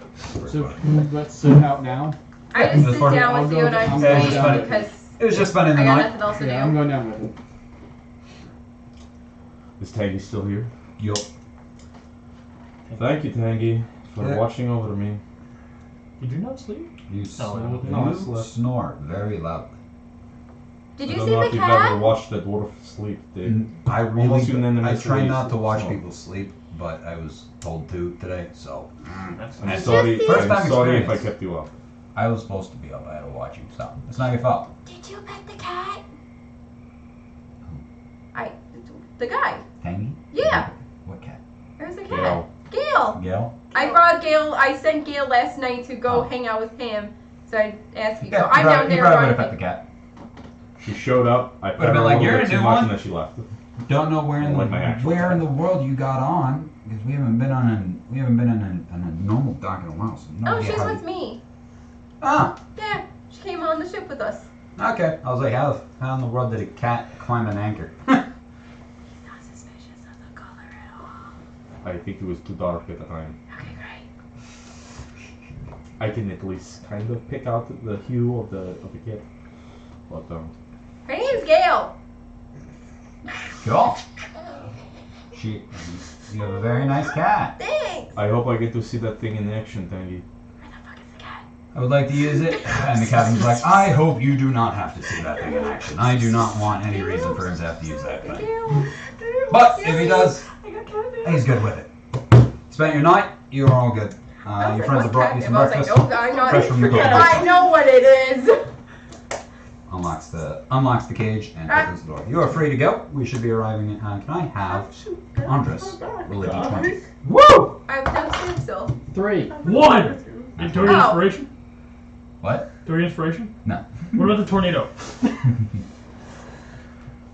So let's sit out now. I just This sit party- down I'll with go you and I down. just I'll wait go down. because It was just spending the I got night. nothing else to do. Yeah, I'm going down with him. Is Tangy still here? Yup. Thank you, Tangy, for Yeah. watching over me. Did you not sleep? You No, I slept. snore very loudly. Did I you don't see know the if you've ever cat? watched that dwarf sleep. I Almost really. I unanimous try release not to watch snore. people sleep, but I was told to today, so That's I'm Did sorry. you see- First time I'm sorry if I experience. kept you up. I was supposed to be up. I had to watch you. So it's not your fault. Did you pet the cat? The guy. Tangy? Yeah. What cat? Where's the cat? Gail. Gail. Gail? I brought Gail. I sent Gail last night to go Oh. hang out with him. So I asked you. Yeah, So I'm down you there. probably would have running. pet the cat. She showed up. I Would've pet her been a like, little "You're bit a too new much, one?" and then she left. Don't know where in Like my actual where in pet. the world you got on because we haven't been in a normal dock in a while. So no Oh, idea she's how with you- me. Ah, Yeah, she came on the ship with us. okay. I was like, how in the world did a cat climb an anchor? He's not suspicious of the color at all. I think it was too dark at the time. Okay, great. I can at least kind of pick out the hue of the kid. But Her name's Gail. Cool. You have a very nice cat. Thanks. I hope I get to see that thing in action, Tangy. Where the fuck is the cat? I would like to use it. And the captain's like, I hope you do not have to see that thing in action. I do not want any reason for him to have to use that thing. But if he does, I got candy. he's good with it. Spent your night, you are all good. Your friends have brought you some breakfast. I was like, nope, I'm Fresh from the not. door. I know what it is. Unlocks the cage and opens the door. You are free to go. We should be arriving in. Can I have Andres roll a d20? Woo! I'm downstairs still. 3. 1! And do your Oh. inspiration? What? Do your inspiration? No. What about the tornado?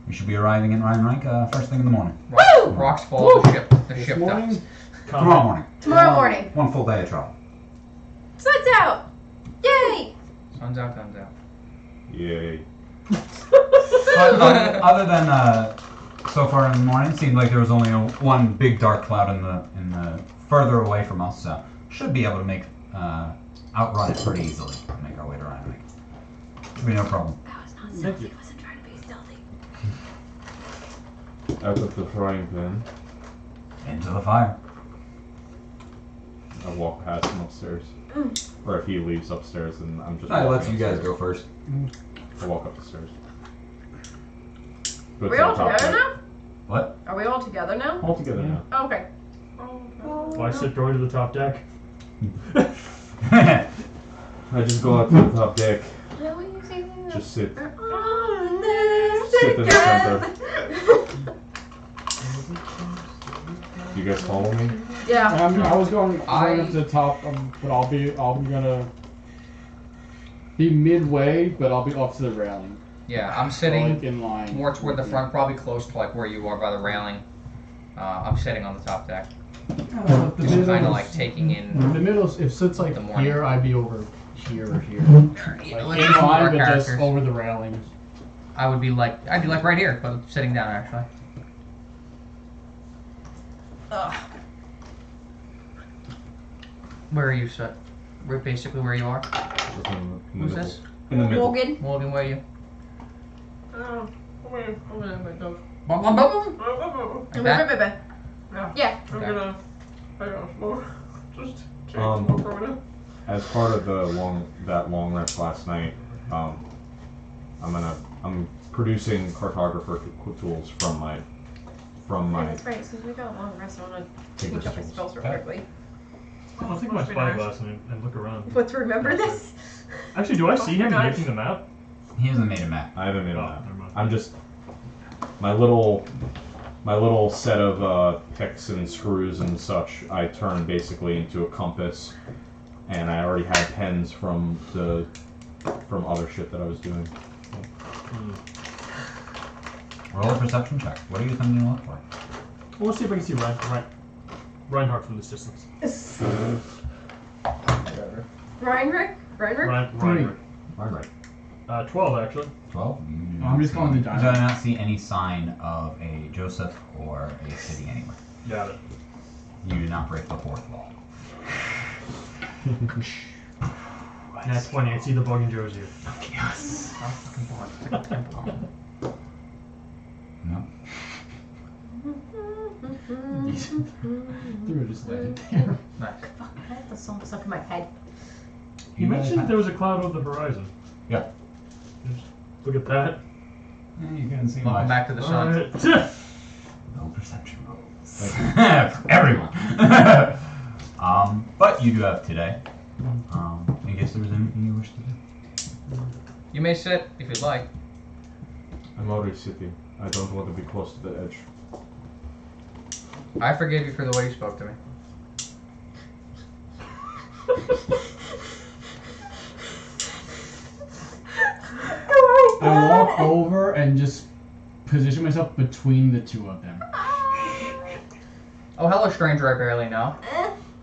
We should be arriving in Rheinreich first thing in the morning. Woo! Rocks fall, the ship This does. morning? Tomorrow morning. Tomorrow morning. One full day of travel. Sun's out. Yay! Sun's out, guns out. Yay. But other than so far in the morning, it seemed like there was only one big dark cloud in the further away from us, so should be able to make outrun it pretty easily. Make our way to Rheinreich. Should be no problem. That was not stealthy. I wasn't trying to be stealthy. Out of the frying pan, Into the fire. I walk past him upstairs. Or if he leaves upstairs, then I'm just. I walking let you guys upstairs. go first. I walk up the stairs. Go Are we to all the top together deck. now? What? Are we all together now? All together now. Oh, okay. Well, I sit going to the top deck. I just go out to the top deck. How will you say that? Just sit. We're on this Sit in the center. together. Do you guys follow me? Yeah. I was going I- up to the top, but I'm gonna be midway, but I'll be off to the railing. Yeah, I'm So, sitting like, in line. more toward the front, probably close to like where you are by the railing. I'm sitting on the top deck. The Just middle kind of is- like taking in. The middle, if it sits like the morning. here, I'd be over here or here. Let's Like, do in some of line, our but just characters. over the railings. I'd be like right here, but sitting down actually. Ugh. Where are you, sir? We're basically where you are. Just in the Who's middle. this? In the middle. Morgan. Morgan, where are you? Oh, I'm gonna go. Bum, bum, bum, bum. I'm Like that? Yeah. Okay. gonna hang on more. Just change Um, more for a minute. As part of the long rest last night, I'm producing cartographer tools from my Yeah, that's right. Since we got a long rest, I want to Tigris change up my tools. spells real quickly. I'll take my Must be nice. spyglass and look around. Let's remember this. Actually, do I see him Nice. making the map? He hasn't made a map. I haven't made a Oh, map. never mind. I'm just my little set of picks and screws and such. I turned basically into a compass, and I already had pens from other shit that I was doing. Roll a perception check. What are you attempting to look for? Well, let's see if I can see Reinhardt from this distance. Reinrich? Reinrich? Reinhardt. Right. 12 actually. 12? I'm just calling the You do diamond. not see any sign of a Joseph or a city anywhere. Got it. You do not break the fourth wall. That's funny. I see the bug in Josie. Yes. I'm fucking bored. It's like a temple. No. Threw it just like there. Nice. Fuck, I have the song stuck in my head. You mentioned there was a cloud over the horizon. Yeah. Just look at that. Yeah, you couldn't see Welcome much. back to the sun. Alright. No perception rolls. For everyone. But you do have today. In case there was anything you wish to do. You may sit if you'd like. I'm already sitting. I don't want to be close to the edge. I forgave you for the way you spoke to me. I over and just position myself between the two of them. Oh, hello, stranger I barely know.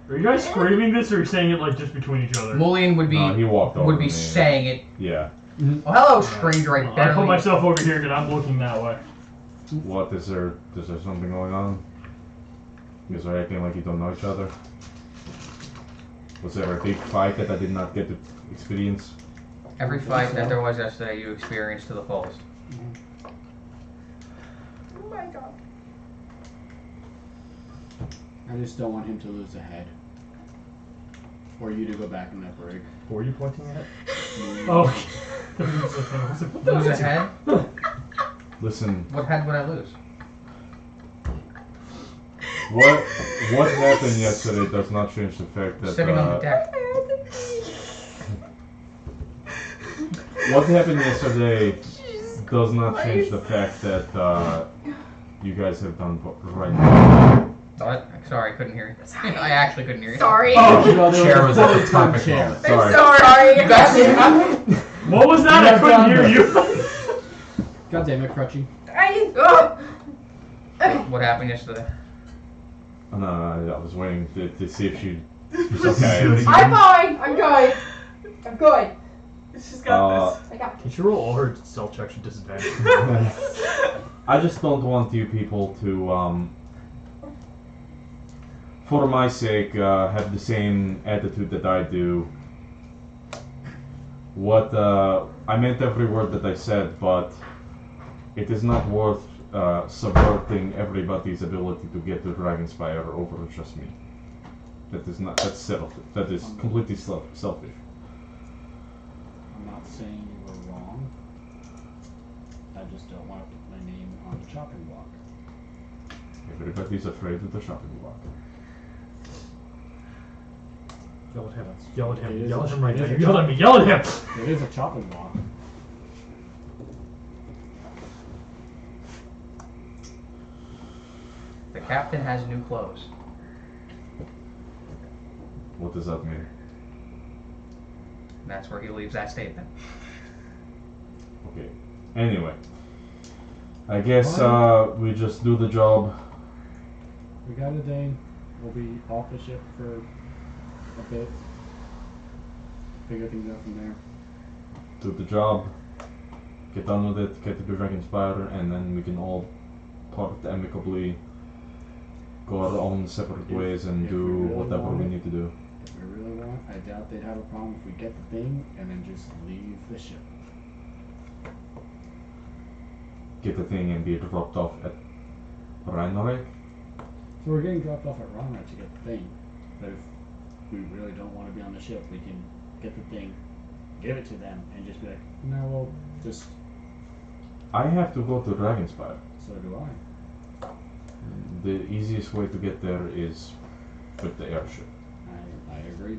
Are you guys screaming this, or are you saying it like just between each other? Mulian would be No, he walked over would be me. saying it. Yeah. Oh, hello, stranger I I barely put myself over here because I'm looking that way. What is there? Is there something going on? Is there acting like you don't know each other? Was there a big fight that I did not get to experience? Every fight that there was yesterday, you experienced to the fullest. Oh my god. I just don't want him to lose a head. Or you to go back in that brig. Who are you pointing at? Oh. Lose a head? Listen, What head would I lose? what happened yesterday does not change the fact that Sitting on the deck. what happened yesterday does not change the fact that you guys have done right now. What? Sorry, I couldn't hear you. I actually couldn't hear you. Sorry. Oh, Chair was at the topic chair. moment. Sorry. Sorry. You guys, What was that? I couldn't hear you. God damn it, Crutchy. Okay. what happened yesterday? No, I was waiting to see if she's Do okay. it again. I'm fine. I'm good. I'm good. She's got this. I got Can she roll all her self checks with disadvantage? I just don't want you people to, for my sake, have the same attitude that I do. What, I meant every word that I said, but it is not worth subverting everybody's ability to get to Dragonspire over just me. That is not, that's selfish. That is completely selfish. I'm not saying you were wrong. I just don't want to put my name on the chopping block. Everybody's afraid of the shopping block. Yell at him. Yell at It him. is Yell at a- him right it now. is a Yell at me. Yell at him. It is a chopping block. The captain has new clothes. What does that mean? That's where he leaves that statement. Okay. Anyway. I guess we just do the job. We got a day. We'll be off the ship for a bit. Figure things out from there. Do the job. Get done with it. Get to the Dragonspire, and then we can all part amicably. Go our own separate ways and if do we really whatever want we it. need to do. If we really want, I doubt they'd have a problem if we get the thing and then just leave the ship. Get the thing and be dropped off at Rhinorek. So we're getting dropped off at Ronra to get the thing. But if we really don't want to be on the ship, we can get the thing, give it to them, and just be like, no, we'll just, I have to go to Dragonspire. so do I. The easiest way to get there is with the airship. I agree.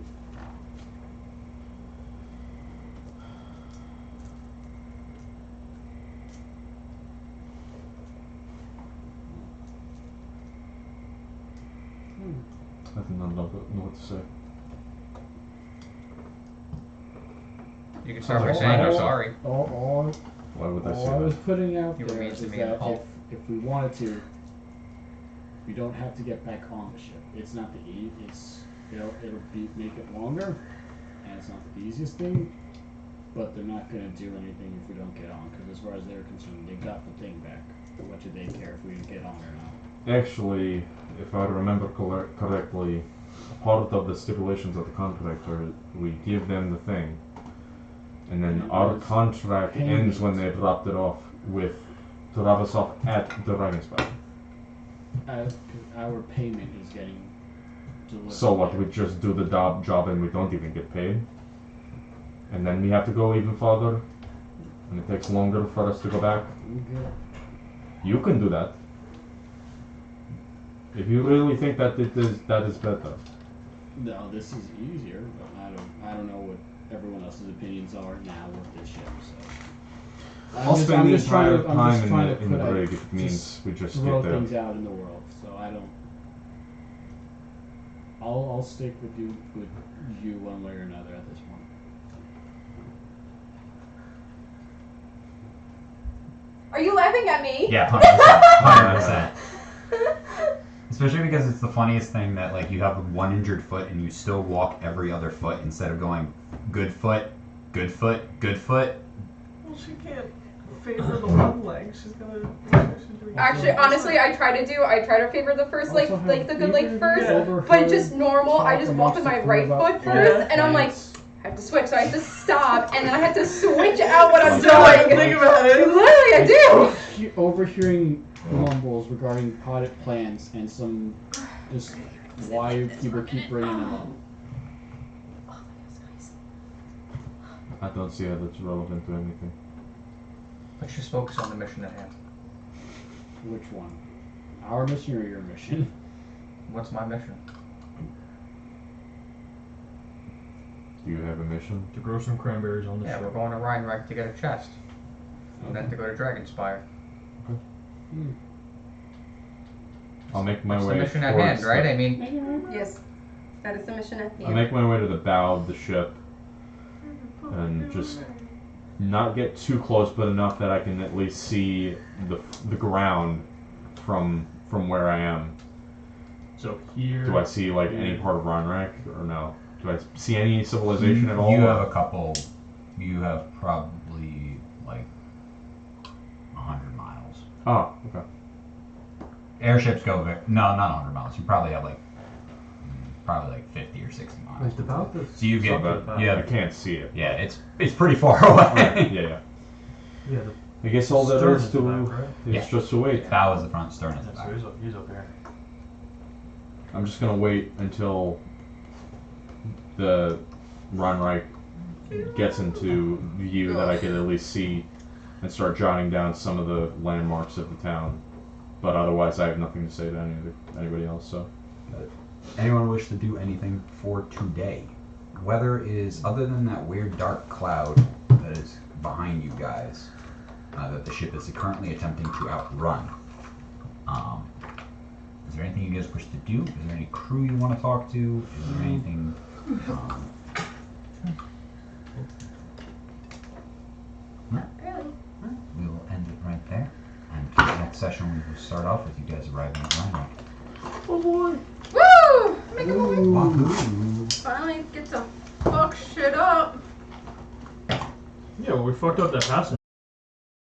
I do not know what to say. You can start by saying you're sorry. All Why would I say I was that? putting out You were there mean is to me that at all. if we wanted to, we don't have to get back on the ship. It's not the it'll make it longer, and it's not the easiest thing, but they're not gonna do anything if we don't get on. Because as far as they're concerned, they got the thing back. What do they care if we get on or not? Actually, if I remember correctly, part of the stipulations of the contract are we give them the thing, and then And our there's contract ends payment. when they dropped it off with to drop us off at the Dragonspire. Our payment is getting delivered. So what? there. We just do the job and we don't even get paid, and then we have to go even farther, and it takes longer for us to go back. We get- You can do that. If you really think that that is better. No, this is easier, but I don't know what everyone else's opinions are now with this ship. So I'll spend the entire I'm time just trying to in the put out- brig if it means we just throw get there. things out in the world. So I don't. I'll stick with you one way or another at this point. Are you laughing at me? Yeah, 100%. 100%. Especially because it's the funniest thing that like you have one injured foot and you still walk every other foot instead of going good foot, good foot, good foot. Well, she can't favor the one leg. She's gonna. She's doing Actually, honestly, I try to favor the first leg, Also like the good leg have first, either of but you just normal. I talk just walk with my amongst the right three foot about first, and I'm like, plants? I have to switch, so I have to stop, and then I have to switch out what I'm Don't doing. think about it. Literally, I do. Overhearing mumbles regarding potted plants and some just why people keep bringing them up. I don't see how that's relevant to anything. Let's just focus on the mission at hand. Which one? Our mission or your mission? What's my mission? Do you have a mission? To grow some cranberries on the Yeah, ship. we're going to Rhinereich to get a chest. And then to go to Dragonspire. I'll make my That's the way mission at towards hand, right? the- I mean, Yes, that is the mission at the I'll end. make my way to the bow of the ship and just not get too close, but enough that I can at least see the ground from where I am. So here. Do I see like any part of Rhinereich or no? Do I see any civilization at all? You have a couple. You have probably like 100 miles. Oh, okay. Airships go no, not 100 miles. You probably have like probably like 50 or 60 miles. Wait, about this. So you get I can't see it. yeah, it's pretty far away. Alright, yeah. Yeah, I guess all there Stern is is the back, to right? is Yeah. just to wait. Bow is the front, stern is the So back. he's up here. I'm just gonna wait until the Rhinereich gets into view that I can at least see and start jotting down some of the landmarks of the town. But otherwise, I have nothing to say to anybody else. So Anyone wish to do anything for today? Weather is, other than that weird dark cloud that is behind you guys, that the ship is currently attempting to outrun. Is there anything you guys wish to do? Is there any crew you want to talk to? Is there anything? Really? We will end it right there. And for the next session, we will start off with you guys arriving at Rhinebeck. Woo! Make a movie. Wahoo! Finally get to fuck shit up. Yeah, well, we fucked up that passage.